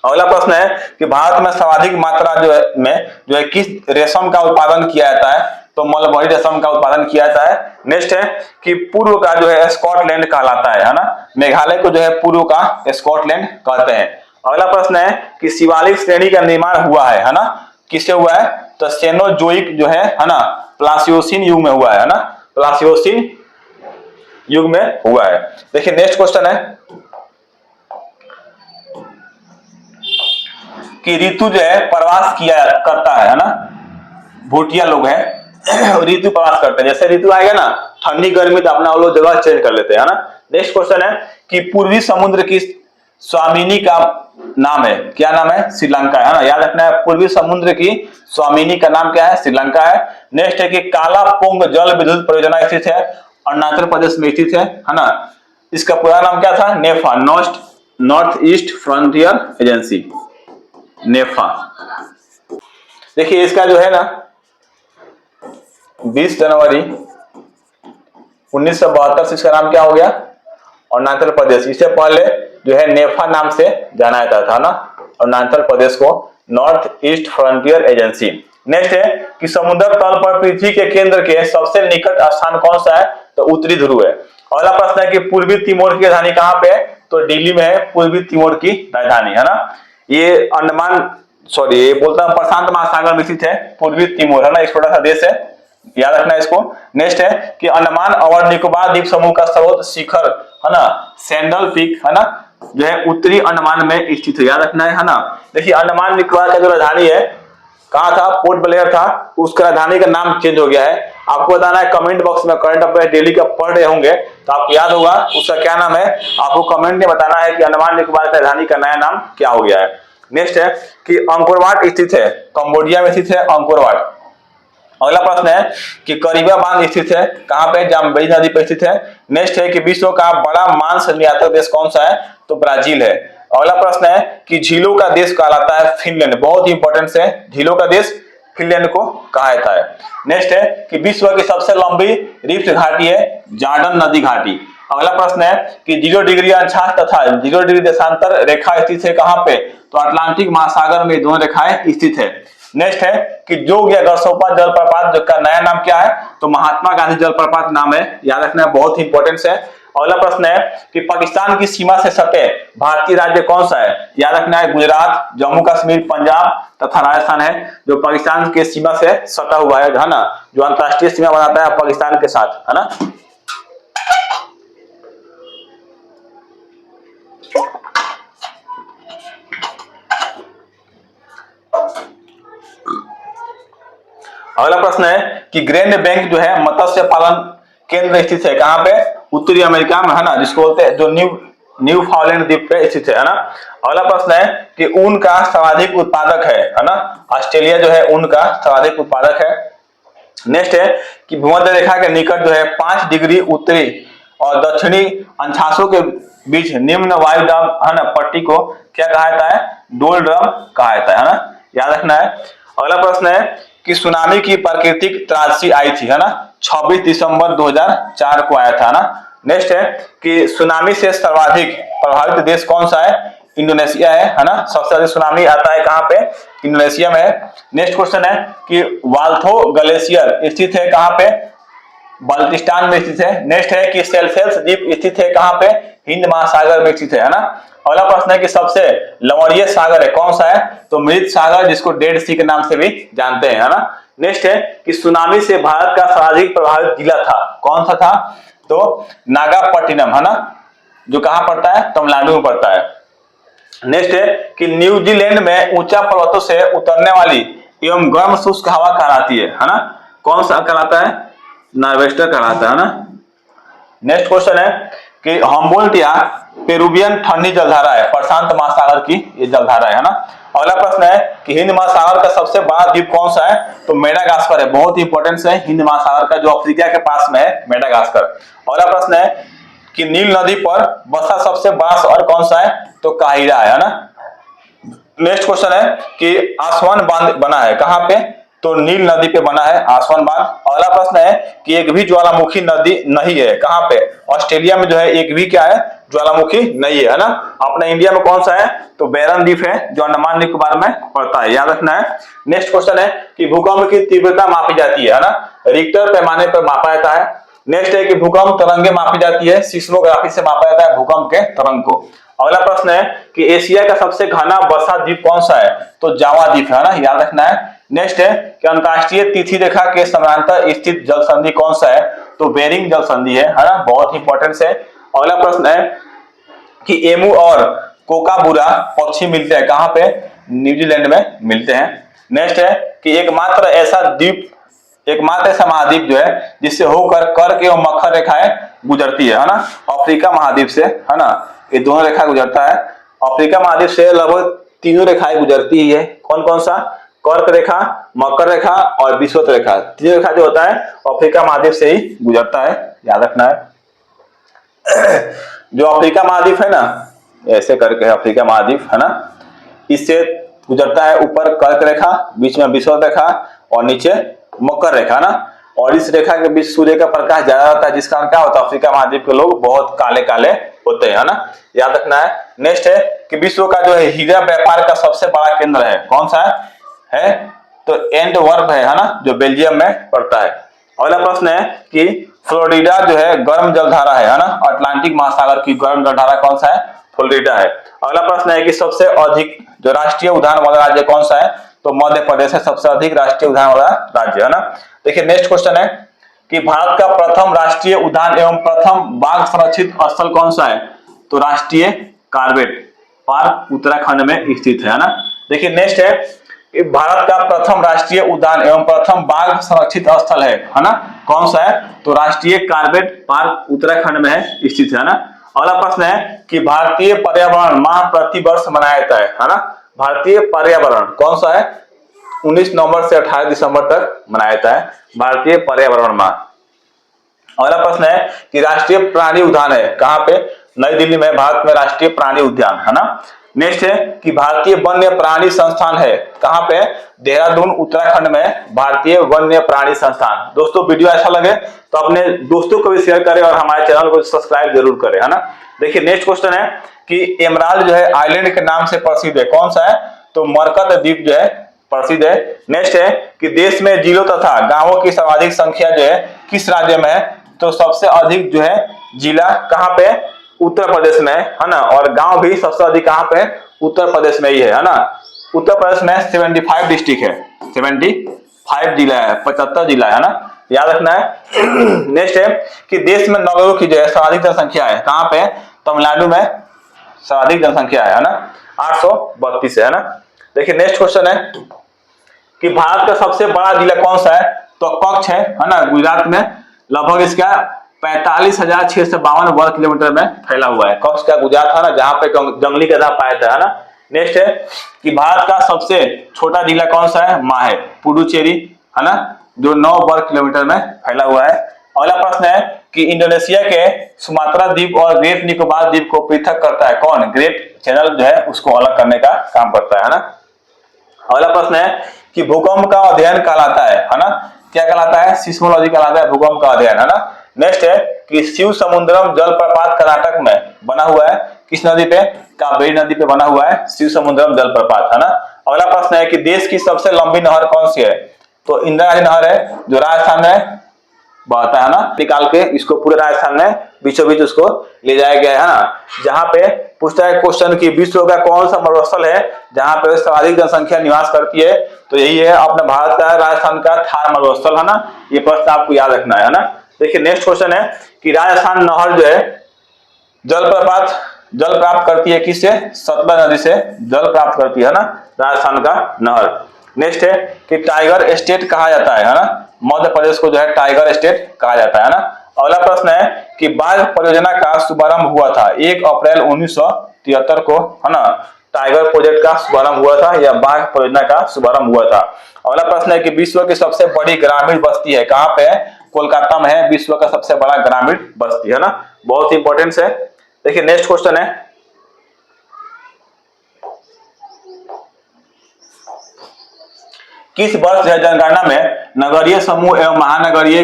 अगला प्रश्न है कि भारत में सर्वाधिक मात्रा जो है किस रेशम का उत्पादन किया जाता है, तो मलबरी रेशम का उत्पादन किया जाता है। नेक्स्ट है कि पूर्व का जो है स्कॉटलैंड कहलाता है ना, मेघालय को जो है पूर्व का स्कॉटलैंड कहते हैं। अगला प्रश्न है कि शिवालिक श्रेणी का निर्माण हुआ है ना, किससे हुआ है, तो सेनोजोइक जो है ना प्लासियोसिन युग में हुआ है ना, प्लासियोसिन युग में हुआ है। देखिए नेक्स्ट क्वेश्चन है कि ऋतु जो है प्रवास किया करता है ना, भूटिया लोग हैं ऋतु प्रवास करते हैं, जैसे ऋतु आएगा ना ठंडी गर्मी तो अपना वो लोग जगह चेंज कर लेते हैं ना। नेक्स्ट क्वेश्चन है कि पूर्वी समुद्र की स्वामिनी का नाम है, क्या नाम है, श्रीलंका है ना, याद रखना है पूर्वी समुद्र की स्वामिनी का नाम क्या है, श्रीलंका है। नेक्स्ट है कि काला पोंग जल विद्युत परियोजना स्थित है अरुणाचल प्रदेश में स्थित है ना, इसका पूरा नाम क्या था, नेफा, नॉर्थ ईस्ट फ्रंटियर एजेंसी, नेफा। देखिए इसका जो है ना 20 जनवरी 1972 से इसका नाम क्या हो गया, अरुणाचल प्रदेश। इससे पहले जो है नेफा नाम से जाना जाता था ना, अरुणाचल प्रदेश को north east frontier agency. Next है कि समुद्र तल पर पृथ्वी के केंद्र के सबसे निकट स्थान कौन सा है, तो उत्तरी ध्रुव है। अगला प्रश्न है कि पूर्वी तिमोर की राजधानी कहाँ पे है, तो दिल्ली में है पूर्वी तिमोर की राजधानी, है ना। ये अंडमान ये बोलता हूं प्रशांत महासागर में स्थित है पूर्वी तिमोर, है ना, एक छोटा सा देश है, याद रखना है इसको। नेक्स्ट है कि अंडमान और निकोबार द्वीप समूह का सर्वोच्च शिखर है ना सैंडल पीक है ना, जो है उत्तरी अंडमान में स्थित है, याद रखना है ना। देखिए अंडमान निकोबार का जो राजधानी है कहाँ था, पोर्ट ब्लेयर था, उसका राजधानी का नाम चेंज हो गया है। आपको बताना है कमेंट बॉक्स में, करंट अफेयर डेली का पढ़ रहे होंगे तो आपको याद होगा उसका क्या नाम है, आपको कमेंट में बताना है कि अंडमान निकोबार का राजधानी का नया नाम क्या हो गया है। नेक्स्ट है कि अंकोर वाट स्थित है, कंबोडिया में स्थित है अंकोर वाट। अगला प्रश्न है कि करीबा बांध स्थित है कहां पे, जाम्बेई नदी पर स्थित है। नेक्स्ट है कि विश्व का बड़ा मांस निर्यातक देश कौन सा है, तो ब्राजील है। अगला प्रश्न है कि झीलों का देश कहलाता है फिनलैंड, बहुत ही इंपॉर्टेंट है, झीलों का देश फिनलैंड को कहा जाता है। नेक्स्ट है कि विश्व की सबसे लंबी रिफ्ट घाटी है जॉर्डन नदी घाटी। अगला प्रश्न है कि 0 डिग्री अक्षांश तथा 0 डिग्री देशांतर रेखा स्थित है कहां पे, तो अटलांटिक महासागर में दोनों रेखाएं स्थित है। नेक्स्ट है कि जोग या गरसोपा जलप्रपात का नया नाम क्या है, तो महात्मा गांधी जलप्रपात नाम है, याद रखना बहुत ही इंपॉर्टेंट है। अगला प्रश्न है कि पाकिस्तान की सीमा से सटे भारतीय राज्य कौन सा है, याद रखना है गुजरात, जम्मू कश्मीर, पंजाब तथा राजस्थान है जो पाकिस्तान के सीमा से सटा हुआ है ना, जो अंतरराष्ट्रीय सीमा बनाता है पाकिस्तान के साथ, है ना। अगला प्रश्न है कि ग्रैंड बैंक जो है मत्स्य पालन केंद्र स्थित है कहां पे, उत्तरी अमेरिका में, है ना, जिसको बोलते हैं जो न्यू फाउंडलैंड द्वीप पे स्थित है ना। अगला प्रश्न है कि ऊन का सर्वाधिक उत्पादक है ना, ऑस्ट्रेलिया जो है ऊन का सर्वाधिक उत्पादक है। नेक्स्ट है कि भूमध्य रेखा के निकट जो है 5 डिग्री उत्तरी और दक्षिणी अक्षांशों के बीच निम्न वायु दाब, है ना, पट्टी को क्या कहा जाता है, डोलड्रम कहा जाता है ना, याद रखना है। अगला प्रश्न है कि सुनामी की प्राकृतिक त्रासदी आई थी, है ना, 26 दिसंबर 2004 को आया था ना। नेक्स्ट है कि सुनामी से सर्वाधिक प्रभावित देश कौन सा है, इंडोनेशिया है ना, सबसे अधिक सुनामी आता है कहां पे, इंडोनेशिया में है। नेक्स्ट क्वेश्चन है कि वाल्थो ग्लेशियर स्थित है कहां पे, बल्टिस्तान में स्थित है। नेक्स्ट है कि सेल्सियस द्वीप स्थित है कहां पे, हिंद महासागर में स्थित है ना। अगला प्रश्न है कि सबसे लवणीय सागर है कौन सा है, तो मृत सागर, जिसको डेड सी के नाम से भी जानते हैं, है ना। नेक्स्ट है कि सुनामी से भारत का सर्वाधिक प्रभावित जिला था, कौन सा था, तो नागापट्टिनम, है ना, जो कहां पड़ता है, तमिलनाडु में पड़ता है। नेक्स्ट है कि न्यूजीलैंड में ऊंचा पर्वतों से उतरने वाली एवं गर्म शुष्क हवा कहलाती है ना, कौन सा कहलाता है, नॉर्वेस्टर कहलाता है ना। नेक्स्ट क्वेश्चन है कि हम्बोल्ट या पेरुवियन ठंडी जलधारा है, प्रशांत महासागर की ये जलधारा है ना। अगला प्रश्न है कि हिंद महासागर का सबसे बड़ा द्वीप कौन सा है, तो मेडागास्कर है, बहुत ही इंपॉर्टेंट है हिंद महासागर का, जो अफ्रीका के पास में है, मेडागास्कर। अगला प्रश्न है कि नील नदी पर बसा सबसे बड़ा शहर कौन सा है, तो काहिरा है ना। नेक्स्ट क्वेश्चन है कि आसवान बांध बना है कहां पे, तो नील नदी पे बना है आसवान बांध। अगला प्रश्न है कि एक भी ज्वालामुखी नदी नहीं है कहां पे, ऑस्ट्रेलिया में जो है एक भी क्या है, ज्वालामुखी नहीं है ना। अपने इंडिया में कौन सा है, तो बैरन द्वीप है जो अंडमान निकोबार में पड़ता है, याद रखना है। नेक्स्ट क्वेश्चन है कि भूकंप की तीव्रता मापी जाती है ना, रिक्टर पैमाने पर मापा जाता है। नेक्स्ट है कि भूकंप तरंगे मापी जाती है, सिस्मोग्राफी से मापा जाता है भूकंप के तरंग को। अगला प्रश्न है कि एशिया का सबसे घना बसा द्वीप कौन सा है, तो जावा द्वीप है ना, याद रखना है। नेक्स्ट है कि अंतरराष्ट्रीय तिथि रेखा के समानांतर स्थित जल संधि कौन सा है, तो बेरिंग जल संधि है ना, बहुत इंपॉर्टेंट है। अगला प्रश्न है कि एमू और कोकाबूरा पक्षी मिलते हैं कहां पे, न्यूजीलैंड में मिलते हैं। नेक्स्ट है कि एकमात्र ऐसा महाद्वीप जो है जिससे होकर कर्क एवं मकर रेखाएं गुजरती है ना, अफ्रीका महाद्वीप से, है ना, ये दोनों रेखा गुजरता है। अफ्रीका महाद्वीप से लगभग तीनों रेखाएं गुजरती है, कौन कौन सा, कर्क रेखा, मकर रेखा और विषुवत रेखा, तीनों रेखा जो होता है अफ्रीका महाद्वीप से ही गुजरता है, याद रखना है। जो अफ्रीका महाद्वीप है ना, ऐसे करके है अफ्रीका महाद्वीप, है ना, इससे गुजरता है, ऊपर कर्क रेखा, बीच में विषुवत रेखा और नीचे मकर रेखा ना, और इस रेखा के बीच सूर्य का प्रकाश ज्यादा होता है, जिस कारण क्या होता है, अफ्रीका महाद्वीप के लोग बहुत काले काले होते हैं ना, याद रखना है। नेक्स्ट है कि विश्व का जो है हीरा व्यापार का सबसे बड़ा केंद्र है, कौन सा है, तो एंटवर्प है ना, जो बेल्जियम में पड़ता है। अगला प्रश्न है कि फ्लोरिडा जो है गर्म जलधारा है ना, अटलांटिक महासागर की गर्म जलधारा कौन सा है, फ्लोरिडा है। अगला प्रश्न है कि सबसे अधिक जो राष्ट्रीय उद्यान वाला राज्य कौन सा है, तो मध्य प्रदेश है सबसे अधिक राष्ट्रीय उद्यान वाला राज्य, है ना। देखिए नेक्स्ट क्वेश्चन है कि भारत का प्रथम राष्ट्रीय उद्यान एवं प्रथम बाघ संरक्षित स्थल कौन सा है, तो राष्ट्रीय कार्बेट पार्क उत्तराखंड में स्थित है ना। देखिए नेक्स्ट है कि भारत का प्रथम राष्ट्रीय उद्यान एवं प्रथम बाघ संरक्षित स्थल है ना, कौन सा है, तो राष्ट्रीय कार्बेट पार्क उत्तराखंड में है स्थित है ना। अगला प्रश्न है कि भारतीय पर्यावरण माह प्रति वर्ष मनाया जाता है ना, भारतीय पर्यावरण कौन सा है? 19 नवंबर से 18 दिसंबर तक मनाया जाता है भारतीय पर्यावरण माह। अगला प्रश्न है कि राष्ट्रीय प्राणी उद्यान है कहाँ पे? नई दिल्ली में भारत में राष्ट्रीय प्राणी उद्यान है ना। नेक्स्ट है कि भारतीय वन्य प्राणी संस्थान है कहाँ पे? देहरादून उत्तराखंड में भारतीय वन्य प्राणी संस्थान। दोस्तों वीडियो अच्छा लगे तो अपने दोस्तों को भी शेयर करें और हमारे चैनल को सब्सक्राइब जरूर करें, है ना। देखिए नेक्स्ट क्वेश्चन है कि एमराल्ड जो है आइलैंड के नाम से प्रसिद्ध है, कौन सा है? तो मरकत द्वीप जो है प्रसिद्ध है। नेक्स्ट है कि देश में जिलों तथा गांवों की सर्वाधिक संख्या जो है किस राज्य में है? तो सबसे अधिक जो है जिला कहाँ पे? उत्तर प्रदेश में, है ना। और गांव भी सबसे अधिक कहाँ पे? उत्तर प्रदेश में ही है ना। उत्तर प्रदेश में 75 डिस्ट्रिक्ट है, 75 जिला है, 75 जिला है ना, याद रखना है। नेक्स्ट है कि देश में नगरों की जो है सर्वाधिक जनसंख्या है कहाँ पे? तमिलनाडु में सर्वाधिक जनसंख्या है ना, 832 है ना। देखिए नेक्स्ट क्वेश्चन है कि भारत का सबसे बड़ा जिला कौन सा है? तो कच्छ है ना, गुजरात में। लगभग इसका 45,652 वर्ग किलोमीटर में फैला हुआ है। कच्छ का गुजरात है ना, जहां पे जंगली गधा पाया जाता है ना। नेक्स्ट है कि भारत का सबसे छोटा जिला कौन सा है? माहे, पुडुचेरी है ना, जो 9 वर्ग किलोमीटर में फैला हुआ है। अगला प्रश्न है कि इंडोनेशिया के सुमात्रा द्वीप और ग्रेट निकोबार द्वीप को पृथक करता है कौन? ग्रेट चैनल जो है उसको अलग करने का काम करता है ना। अगला प्रश्न है कि भूकंप का अध्ययन कहलाता है ना, क्या कहलाता है? सिस्मोलॉजी कहलाता है भूकंप का अध्ययन, है ना। नेक्स्ट है कि शिव समुद्रम जलप्रपात कर्नाटक में बना हुआ है, किस नदी पे? कावेरी नदी पे बना हुआ है शिव समुद्रम जलप्रपात, है ना। अगला प्रश्न है कि देश की सबसे लंबी नहर कौन सी है? तो इंदिरा गांधी नहर है, जो राजस्थान में बहता है ना। निकाल के इसको पूरे राजस्थान में बीचों बीच उसको ले जाया गया है ना। जहां पे पूछता है क्वेश्चन की विश्व का कौन सा मरुस्थल है जहां पे सर्वाधिक जनसंख्या निवास करती है? तो यही है अपने भारत का राजस्थान का थार मरुस्थल, है ना। ये प्रश्न आपको याद रखना है ना। देखिए नेक्स्ट क्वेश्चन है कि राजस्थान नहर जो है जल प्राप्त करती है किससे? सतलज नदी से जल प्राप्त करती है ना, राजस्थान का नहर। नेक्स्ट है कि टाइगर स्टेट कहा जाता है ना, मध्य प्रदेश को जो है टाइगर स्टेट कहा जाता है ना। अगला प्रश्न है कि बाघ परियोजना का शुभारंभ हुआ था 1 अप्रैल 1973 को, है ना। टाइगर प्रोजेक्ट का शुभारंभ हुआ था या बाघ परियोजना का शुभारंभ हुआ था। अगला प्रश्न है कि विश्व की सबसे बड़ी ग्रामीण बस्ती है कहाँ पे? कोलकाता में है विश्व का सबसे बड़ा ग्रामीण बस्ती, है ना। बहुत ही इंपॉर्टेंट है। देखिए नेक्स्ट क्वेश्चन है किस वर्ष जनगणना में नगरीय समूह एवं महानगरीय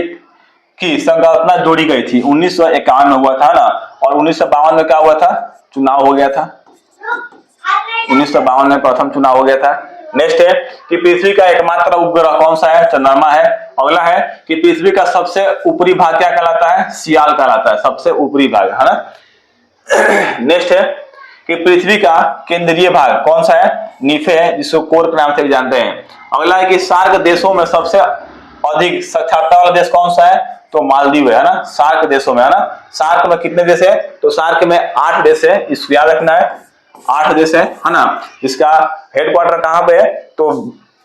की संकल्पना जोड़ी गई थी? 1951 में हुआ था ना, और 1952 में क्या हुआ था? चुनाव हो गया था। 1952 में प्रथम चुनाव हो गया था। नेक्स्ट है कि पृथ्वी का एकमात्र उपग्रह कौन सा है? चंद्रमा है। अगला है कि पृथ्वी का सबसे ऊपरी भाग क्या कहलाता है? सियाल कहलाता है, सबसे ऊपरी भाग, है ना। नेक्स्ट है कि पृथ्वी का केंद्रीय भाग कौन सा है? नीफे है, जिसको कोर के नाम से भी जानते हैं। अगला है कि सार्क देशों में सबसे अधिक साक्षरता वाला देश कौन सा है? तो मालदीव है ना, सार्क देशों में, है ना। सार्क में कितने देश है? तो सार्क में 8 देश है, इसको याद रखना है, 8 देश है ना। इसका हेडक्वार्टर कहाँ पे है? तो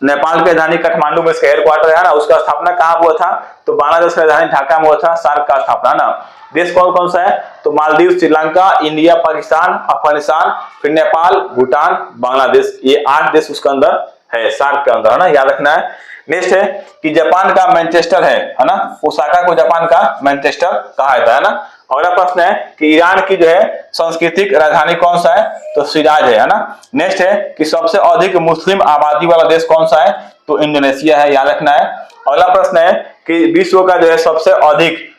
नेपाल की राजधानी काठमांडू में इसका हेडक्वार्टर है ना। उसका स्थापना कहाँ हुआ था? तो बांग्लादेश की राजधानी ढाका में हुआ था सार्क का स्थापना ना। देश कौन कौन सा है? तो मालदीव, श्रीलंका, इंडिया, पाकिस्तान, अफगानिस्तान, फिर नेपाल, भूटान, बांग्लादेश, ये 8 देश उसके अंदर है, सार्क के अंदर, है ना, याद रखना है। नेक्स्ट है कि जापान का मैनचेस्टर है ना, ओसाका को जापान का मैनचेस्टर कहा जाता है ना। अगला प्रश्न है कि ईरान की जो है सांस्कृतिक राजधानी कौन सा है? तो शिराज है ना। नेक्स्ट है कि सबसे अधिक मुस्लिम आबादी वाला देश कौन सा है? तो इंडोनेशिया है, याद रखना है। अगला प्रश्न है कि विश्व का जो है सबसे अधिक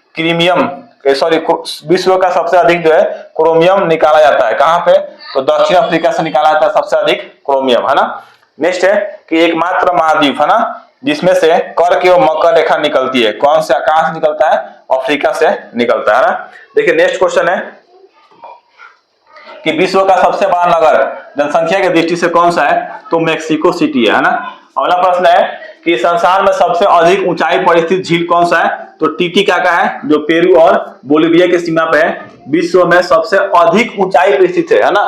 विश्व का सबसे अधिक जो है क्रोमियम निकाला जाता है कहाँ पे? तो दक्षिण अफ्रीका से निकाला जाता है सबसे अधिक क्रोमियम, है ना। नेक्स्ट है कि एकमात्र महाद्वीप, है ना, जिसमें से कर्क एवं मकर रेखा निकलती है, कौन सा, कहां से निकलता है? अफ्रीका से निकलता है ना। देखिए नेक्स्ट क्वेश्चन है कि विश्व का सबसे बड़ा नगर जनसंख्या की दृष्टि से कौन सा है? तो मेक्सिको सिटी है ना। अगला प्रश्न है कि संसार में सबसे अधिक ऊंचाई पर स्थित झील कौन सा है? तो टीटीकाका है, जो पेरू और बोलिविया की सीमा पे है, विश्व में सबसे अधिक ऊंचाई पर स्थित है ना,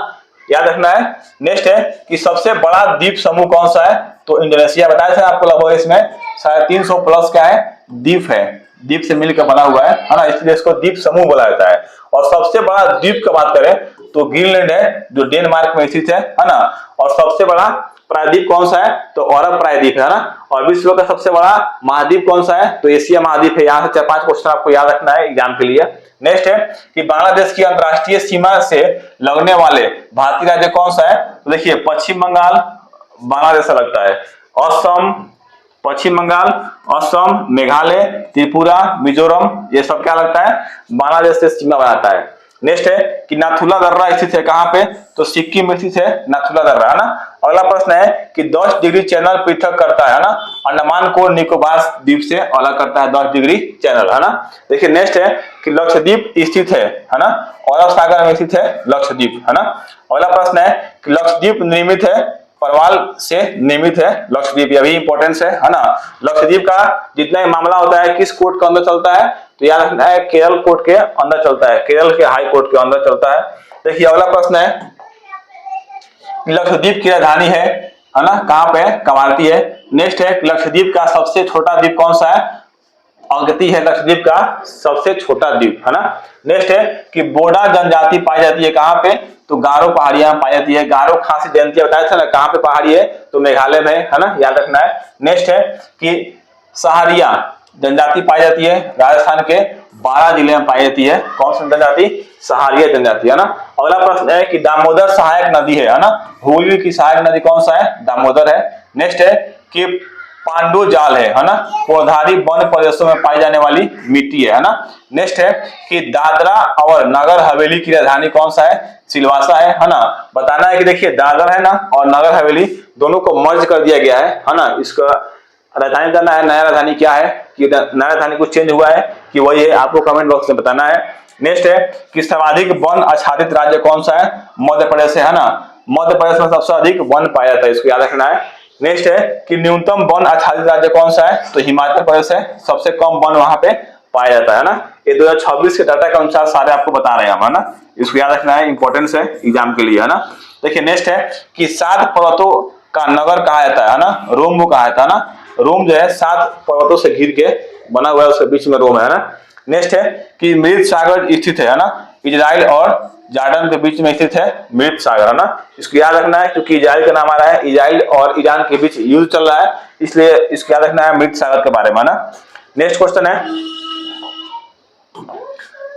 याद रखना है। नेक्स्ट है कि सबसे बड़ा द्वीप समूह कौन सा है? तो इंडोनेशिया, बताया था आपको, लगभग इसमें 350 प्लस क्या है? द्वीप है, द्वीप से मिलकर बना हुआ है ना, इसलिए इसको द्वीप समूह बोला जाता है। और सबसे बड़ा द्वीप की बात करें तो ग्रीनलैंड है जो डेनमार्क में स्थित है ना। और सबसे बड़ा प्रायद्वीप कौन सा है, तो अरब प्रायद्वीप है ना। और विश्व का सबसे बड़ा महाद्वीप कौन सा है, तो एशिया महाद्वीप है। यहाँ से 4-5 क्वेश्चन आपको याद रखना है एग्जाम के लिए। नेक्स्ट है कि बांग्लादेश की अंतरराष्ट्रीय सीमा से लगने वाले भारतीय राज्य कौन सा है, तो देखिए पश्चिम बंगाल बांग्लादेश से लगता है, असम, पश्चिम बंगाल, असम, मेघालय, त्रिपुरा, मिजोरम, ये सब क्या लगता है, बांग्लादेश से सीमा बनाता है। नेक्स्ट है कि नाथुला दर्रा स्थित है कहां पे, तो सिक्किम में स्थित है नाथुला दर्रा, है ना। अगला प्रश्न है कि 10 डिग्री चैनल पृथक करता है ना, अंडमान को निकोबार द्वीप से अलग करता है 10 डिग्री चैनल, है ना। देखिए नेक्स्ट है कि लक्षद्वीप स्थित है ना, अरब सागर में स्थित है लक्षद्वीप, है ना। अगला प्रश्न है कि लक्षद्वीप निर्मित है परवाल से निर्मित है लक्षद्वीप, यह भी इंपॉर्टेंस है ना। लक्षद्वीप का जितना ही मामला होता है किस कोर्ट के अंदर चलता है, तो याद रखना है केरल कोर्ट के अंदर चलता है, केरल के हाई कोर्ट के अंदर चलता है। देखिए अगला प्रश्न है लक्षद्वीप की राजधानी है ना, कहां पे, कवारती है। नेक्स्ट है लक्षद्वीप का सबसे छोटा द्वीप कौन सा है, अगती है लक्षद्वीप का सबसे छोटा द्वीप, है ना। नेक्स्ट है कि बोडा जनजाति पाई जाती है कहां पे, तो गारो पहाड़ियां पाई जाती है। गारो खासी जनजाति बताया था ना, कहां पे पहाड़ी है, तो मेघालय में, है ना, याद रखना है। नेक्स्ट है कि सहारिया जनजाति पाई जाती है राजस्थान के 12 जिले में पाई जाती है। कौन सी जनजाति, सहारिया जनजाति, है ना। अगला प्रश्न है कि दामोदर सहायक नदी है ना, हुगली की सहायक नदी कौन सा है, दामोदर है। नेक्स्ट है कि पांडु जाल है ना, पौधारी वन प्रदेशों में पाई जाने वाली मिट्टी है ना। नेक्स्ट है कि दादरा और नगर हवेली की राजधानी कौन सा है, सिलवासा है ना। बताना है कि देखिए दादर है ना और नगर हवेली दोनों को मर्ज कर दिया गया है ना। इसका राजधानी बताना है, नया राजधानी क्या है, कि नया राजधानी कुछ चेंज हुआ है कि वही है, आपको कमेंट बॉक्स में बताना है। नेक्स्ट है कि सर्वाधिक वन आच्छादित राज्य कौन सा है, मध्य प्रदेश है ना। मध्य प्रदेश में सबसे अधिक वन पाया जाता है, इसको याद रखना है। नेक्स्ट है कि न्यूनतम वन आच्छादित राज्य कौन सा है, तो हिमाचल प्रदेश है, सबसे कम वन वहां पे पाया जाता है ना। ये 2026 के डाटा के अनुसार सारे आपको बता रहे हैं हम, है ना। इसको याद रखना है, इंपॉर्टेंस है एग्जाम के लिए, है ना। देखिए नेक्स्ट है कि 7 पर्वतों का नगर कहा जाता है ना, रोम को कहा जाता है ना। रोम जो है 7 पर्वतों से घिर के बना हुआ है, उसके बीच में रोम है ना। नेक्स्ट है कि मृत सागर स्थित है ना, इजराइल और जॉर्डन के बीच में स्थित है मृत सागर, है ना। इसको याद रखना है क्योंकि इजराइल का नाम आ रहा है, इजराइल और ईरान के बीच युद्ध चल रहा है, इसलिए इसको याद रखना है मृत सागर के बारे में, है ना। नेक्स्ट क्वेश्चन है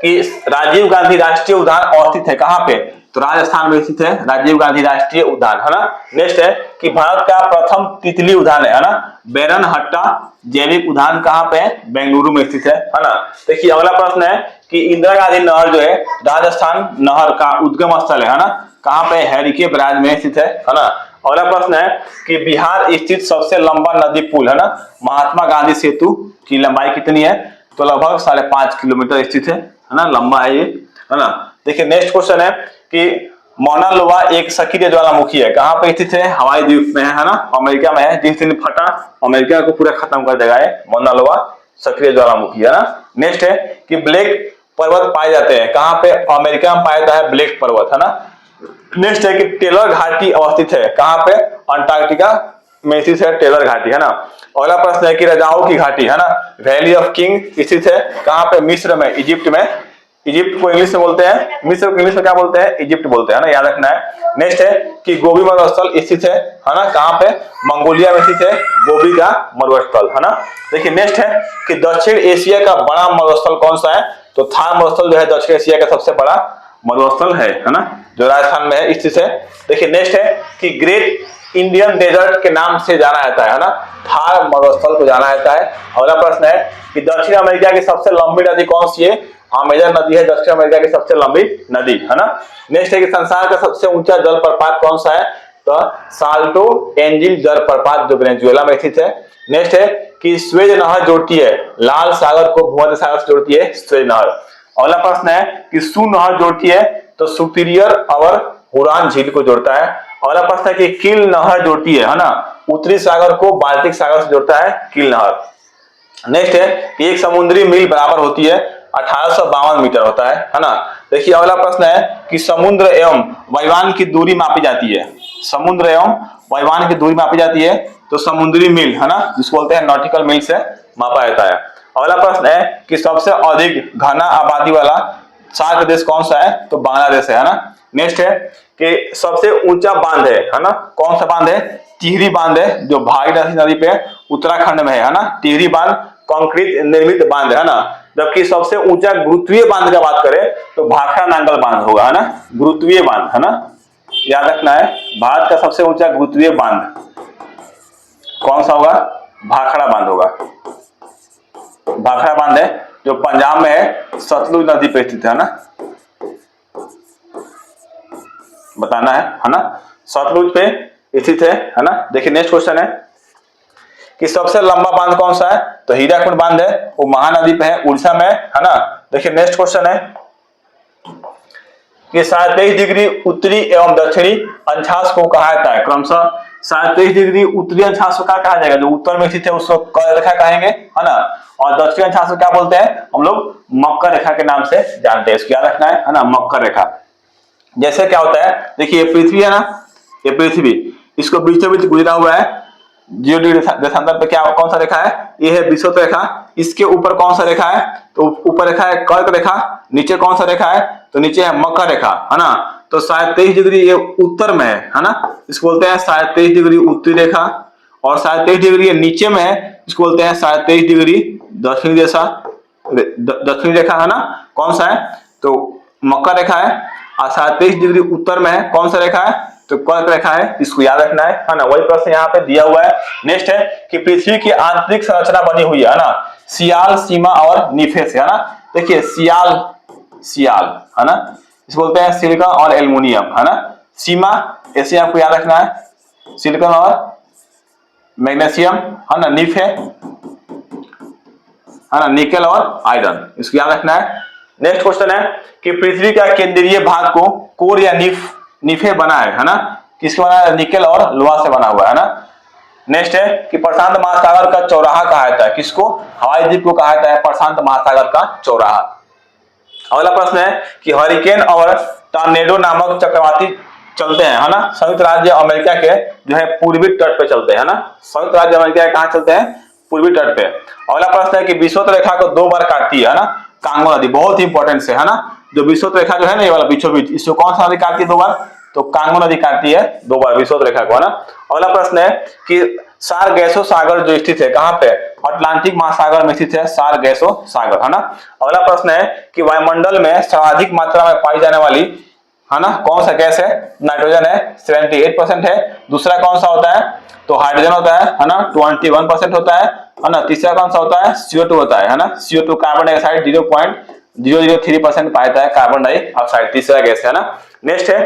कि राजीव गांधी राष्ट्रीय उद्यान अवस्थित है कहां पे, तो राजस्थान में स्थित है राजीव गांधी राष्ट्रीय उद्यान, है ना। नेक्स्ट है कि भारत का प्रथम तितली उद्यान है ना, बैरनहट्टा जैविक उद्यान कहां पे है, बेंगलुरु में स्थित है ना। देखिए अगला प्रश्न है कि इंदिरा गांधी नहर जो है राजस्थान नहर का उद्गम स्थल है ना, कहां पे, हरिके बराज में स्थित है ना। अगला प्रश्न है कि बिहार स्थित सबसे लंबा नदी पुल है ना, महात्मा गांधी सेतु की लंबाई कितनी है, तो लगभग 5.5 किलोमीटर स्थित है ना, लंबा है ये, है ना। देखिए नेक्स्ट क्वेश्चन है कि मौना लोआ एक सक्रिय ज्वालामुखी है, कहां पे स्थित है, हवाई द्वीप में है ना, अमेरिका में है। जिस दिन फटा अमेरिका को पूरा खत्म कर देगा ये मौना लोआ सक्रिय ज्वालामुखी, है ना। नेक्स्ट है कि ब्लैक पर्वत पाए जाते हैं कहां पे, अमेरिका में पाया जाता है ब्लैक पर्वत, है ना। नेक्स्ट है कि टेलर घाटी अवस्थित है कहां पे, अंटार्कटिका में स्थित है टेलर घाटी, है ना। अगला प्रश्न है कि राजाओं की घाटी है ना, वैली ऑफ किंग स्थित है कहां पे, मिस्र में, इजिप्ट में। इजिप्ट को इंग्लिश में बोलते हैं, मिस्र को इंग्लिश में क्या बोलते हैं, इजिप्ट बोलते हैं ना, याद रखना है। नेक्स्ट है कि गोबी मरुस्थल स्थित है ना, कहां पे, मंगोलिया में स्थित है गोबी का मरुस्थल, है ना। देखिए नेक्स्ट है कि दक्षिण एशिया का बड़ा मरुस्थल कौन सा है, तो थार मरुस्थल जो है दक्षिण एशिया का सबसे बड़ा मरुस्थल है ना, जो राजस्थान में स्थित है। देखिए नेक्स्ट है कि ग्रेट इंडियन डेजर्ट के नाम से जाना जाता है ना, थार मरुस्थल को जाना जाता है। अगला प्रश्न है कि दक्षिण अमेरिका की सबसे लंबी नदी कौन सी है, अमेजन नदी है दक्षिण अमेरिका की सबसे लंबी नदी, है ना। नेक्स्ट है कि संसार का सबसे ऊंचा जलप्रपात कौन सा है, तो साल्टो एंजिल जलप्रपात जो वेनेजुएला में स्थित है। नेक्स्ट है कि स्वेज नहर जोड़ती है लाल सागर को भूमध्य सागर से जोड़ती है स्वेज नहर। अगला प्रश्न है कि सू नहर जोड़ती है, तो सुपीरियर और हुरान झील को जोड़ता है। अगला प्रश्न है कि किल नहर जोड़ती है ना, उत्तरी सागर को बाल्टिक सागर से जोड़ता है किल नहर। नेक्स्ट है कि एक समुद्री मील बराबर होती है 1852 मीटर होता है ना। देखिए अगला प्रश्न है कि समुद्र एवं वायुयान की दूरी मापी जाती है, समुद्र एवं वायुयान की दूरी मापी जाती है, तो समुद्री मील, है ना, जिसको बोलते हैं नॉटिकल मील से मापा जाता है। अगला प्रश्न है कि सबसे अधिक घना आबादी वाला सार्क देश कौन सा है? तो बांग्लादेश है ना। नेक्स्ट है कि सबसे ऊंचा बांध है ना, कौन सा बांध है? टिहरी बांध है, जो भागीरथी नदी पे उत्तराखंड में है ना। टिहरी बांध कंक्रीट निर्मित बांध है ना। जबकि सबसे ऊंचा गुरुत्वीय बांध का बात करें तो भाखड़ा नांगल बांध होगा है ना, गुरुत्वीय बांध है ना, याद रखना है। भारत का सबसे ऊंचा गुरुत्वीय बांध कौन सा होगा? भाखड़ा बांध होगा। भाखड़ा बांध है जो पंजाब में है, सतलुज नदी पे स्थित है ना, बताना है ना, सतलुज पे स्थित है ना। देखिए नेक्स्ट क्वेश्चन है कि सबसे लंबा बांध कौन सा है? तो हीराकुंड बांध है, वो महानदी पे है, उड़ीसा में है ना। देखिए नेक्स्ट क्वेश्चन है कि 23 डिग्री उत्तरी एवं दक्षिणी अक्षांश को कहा जाता है क्रमशः। 23 डिग्री उत्तरी अक्षांश को क्या कहा जाएगा? जो उत्तर में स्थित है उसको कर्क रेखा कहेंगे है ना। और दक्षिणी अक्षांश को क्या बोलते हैं हम लोग? मकर रेखा के नाम से जानते हैं। इसको याद रखना है ना, मकर रेखा। जैसे क्या होता है, देखिए पृथ्वी है ना, ये पृथ्वी, इसको बीचों बीच गुजरा हुआ है 0 डिग्री देशांतर पे क्या कौन सा रेखा है? ये है विषुवत रेखा। इसके ऊपर कौन सा रेखा है? तो ऊपर रेखा है कर्क रेखा। नीचे कौन सा रेखा है? तो नीचे है मकर रेखा है ना। तो 23 डिग्री ये उत्तर में है ना, इसको बोलते हैं 23 डिग्री उत्तरी रेखा। और 23 डिग्री ये नीचे में है, इसको बोलते हैं 23 डिग्री दक्षिणी रेखा है ना। कौन सा है? तो मकर रेखा है। और 23 डिग्री उत्तर में है, कौन सा रेखा है? तो कर्क रेखा है। इसको याद रखना है ना। वही प्रश्न यहाँ पे दिया हुआ है। नेक्स्ट है कि पृथ्वी की आंतरिक संरचना बनी हुई है ना, सियाल, सीमा और निफे से है ना। देखिए सियाल है ना, इसको बोलते हैं सिलिकॉन और एल्युमिनियम है ना। सीमा ऐसे आपको याद रखना है, सिलिकॉन और मैग्नीशियम है ना। निफे है ना, निकेल और आयरन, इसको याद रखना है। नेक्स्ट क्वेश्चन है कि पृथ्वी का केंद्रीय भाग को कोर या निफे बना है ना। किसके बना है? निकेल और लोहा से बना हुआ है ना। नेक्स्ट है कि प्रशांत महासागर का चौराहा कहा जाता है किसको? हवाई द्वीप को कहा जाता है प्रशांत महासागर का चौराहा। अगला प्रश्न है कि हरिकेन और टॉर्नेडो नामक चक्रवाती चलते हैं है ना, संयुक्त राज्य अमेरिका के जो है पूर्वी तट पे चलते हैं ना। संयुक्त राज्य अमेरिका के कहां चलते हैं? पूर्वी तट पे। अगला प्रश्न है कि विषुवत रेखा को 2 बार काटती है ना कांगो नदी, बहुत ही इंपॉर्टेंट से है ना। जो विषुवत रेखा जो है ना, ये वाला बीचों बीच, इसको कौन सा नदी काटती है 2 बार? तो कांगो नदी काटती है 2 बार विषुवत रेखा को है ना। अगला प्रश्न है कि सारगैसो सागर जो स्थित है कहां पे? अटलांटिक महासागर में स्थित है सारगैसो सागर है ना। अगला प्रश्न है कि वायुमंडल में सर्वाधिक मात्रा में पाई जाने वाली है ना कौन सा गैस है? नाइट्रोजन है, 78% है। दूसरा कौन सा होता है? तो हाइड्रोजन होता है ना, 21% होता है ना। तीसरा कौन सा होता है? CO2 होता है ना। CO2 कार्बन डाइऑक्साइड 0.003% पाया है कार्बन डाइऑक्साइड, तीसरा गैस है ना। नेक्स्ट है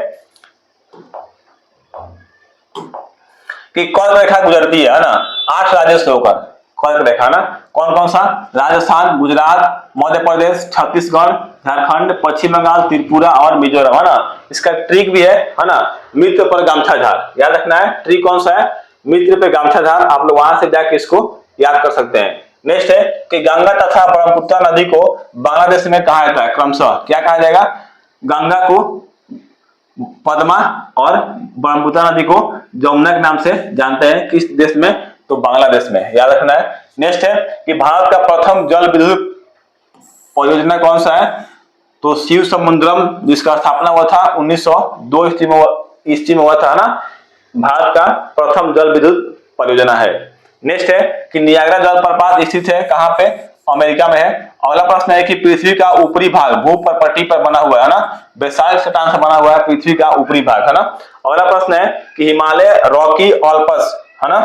कि कर्क रेखा गुजरती है ना 8 राज्यों से होकर। कर्क रेखा ना कौन कौन सा? राजस्थान, गुजरात, मध्य प्रदेश, छत्तीसगढ़, झारखंड, पश्चिम बंगाल, त्रिपुरा और मिजोरम है ना। इसका ट्रिक भी है ना, मित्र पर गामछा झार, याद रखना है। ट्रिक कौन सा है? मित्र पे गामछा झार। आप लोग वहां से जाके इसको याद कर सकते हैं। नेक्स्ट है कि गंगा तथा ब्रह्मपुत्र नदी को बांग्लादेश में कहा जाता है क्रमशः, क्या कहा जाएगा? गंगा को पद्मा और ब्रह्मपुत्र नदी को जमुना के नाम से जानते हैं। किस देश में? तो बांग्लादेश में, याद रखना है। नेक्स्ट है कि भारत का प्रथम जल विद्युत परियोजना कौन सा है? तो शिव समुद्रम, जिसका स्थापना हुआ था 1902 ईस्वी में हुआ था ना। भारत का प्रथम जल विद्युत परियोजना है। नेक्स्ट है कि नियाग्रा जलप्रपात स्थित है कहां पे? अमेरिका में है। अगला प्रश्न है कि पृथ्वी का ऊपरी भाग भूपटपट्टी पर बना हुआ है ना, बेसाल्ट चट्टान से बना हुआ है पृथ्वी का ऊपरी भाग है ना। अगला प्रश्न है कि हिमालय रॉकी ऑल्पस है ना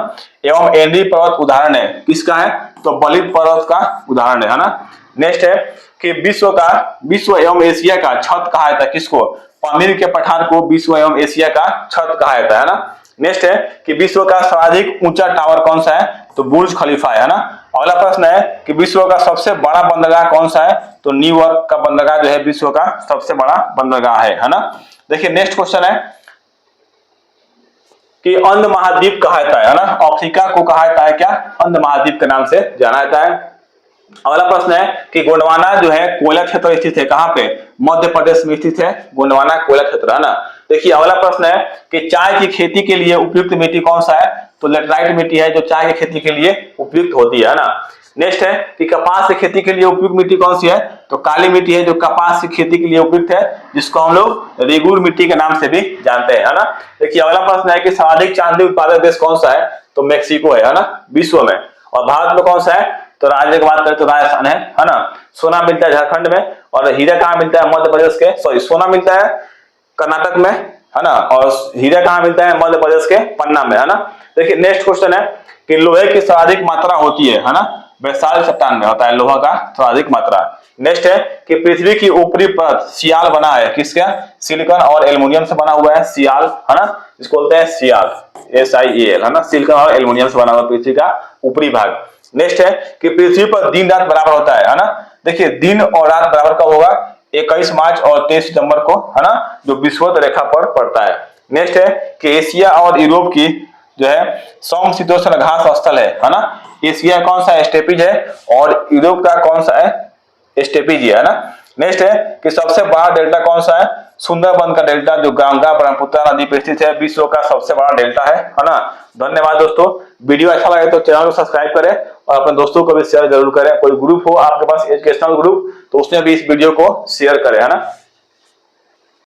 एवं एंडी पर्वत उदाहरण है, किसका है? तो बलित पर्वत का उदाहरण है ना। नेक्स्ट है कि विश्व एवं एशिया का छत कहा जाता है किसको? पामीर के पठार को विश्व एवं एशिया का छत कहा जाता है ना। नेक्स्ट है कि विश्व का सर्वाधिक ऊंचा टावर कौन सा है? तो बुर्ज खलीफा है ना। अगला प्रश्न है कि विश्व का सबसे बड़ा बंदरगाह कौन सा है? तो न्यूयॉर्क का बंदरगाह जो है विश्व का सबसे बड़ा बंदरगाह है ना। देखिए नेक्स्ट क्वेश्चन है कि अंध महाद्वीप कहा जाता है ना, अफ्रीका को कहा जाता है क्या? अंध महाद्वीप के नाम से जाना जाता है। अगला प्रश्न है कि गोंडवाना जो है कोयला क्षेत्र स्थित है कहां पे? मध्य प्रदेश में स्थित है गोंडवाना कोयला क्षेत्र है ना। देखिए अगला प्रश्न है कि चाय की खेती के लिए उपयुक्त मिट्टी कौन सा है? तो लेटराइट मिट्टी है जो चाय की खेती के लिए उपयुक्त होती है ना। नेक्स्ट है कि कपास की खेती के लिए उपयुक्त मिट्टी कौन सी है? तो काली मिट्टी है जो कपास की खेती के लिए उपयुक्त है, जिसको हम लोग रेगुर मिट्टी के नाम से भी जानते हैं, है ना। देखिए अगला प्रश्न है कि सर्वाधिक चांदी उत्पादक देश कौन सा है, तो मेक्सिको है ना, विश्व में। और भारत में कौन सा है, तो राज्य की बात करें तो राजस्थान है ना। सोना मिलता है झारखंड में, और हीरा कहाँ मिलता है, मध्य प्रदेश के, सॉरी सोना मिलता है कर्नाटक में, है ना, और हीरा कहाँ मिलता है, मध्य प्रदेश के पन्ना में, है ना। देखिए नेक्स्ट क्वेश्चन है कि लोहे की सर्वाधिक मात्रा होती है ना, वैशाल चट्टान में होता है लोहा का सर्वाधिक मात्रा। नेक्स्ट है कि पृथ्वी की ऊपरी परत सियाल बना है, किसका, सिलिकॉन और एल्युमिनियम से बना हुआ है, सियाल, है ना, इसको बोलते हैं सियाल, SiAl, है ना, सिलिकॉन और एल्युमिनियम से बना हुआ पृथ्वी का ऊपरी भाग। नेक्स्ट है कि पृथ्वी पर दिन रात बराबर होता है ना। देखिए दिन और रात बराबर कब होगा, 21 मार्च और 23 सितंबर को, है ना, जो विषुवत रेखा पर पड़ता है। नेक्स्ट है कि एशिया और यूरोप की जो है समशीतोष्ण घास स्थल है ना। एशिया कौन सा स्टेपिज है और यूरोप का कौन सा है, स्टेपिज है ना। नेक्स्ट है कि सबसे बड़ा डेल्टा कौन सा है, सुंदरबन का डेल्टा जो गंगा ब्रह्मपुत्र नदी पर स्थित है, विश्व का सबसे बड़ा डेल्टा है ना। धन्यवाद दोस्तों, वीडियो अच्छा लगे तो चैनल को सब्सक्राइब करें और अपने दोस्तों को भी शेयर जरूर करें। कोई ग्रुप हो आपके पास एजुकेशनल ग्रुप, तो उसमें भी इस वीडियो को शेयर करें, है ना।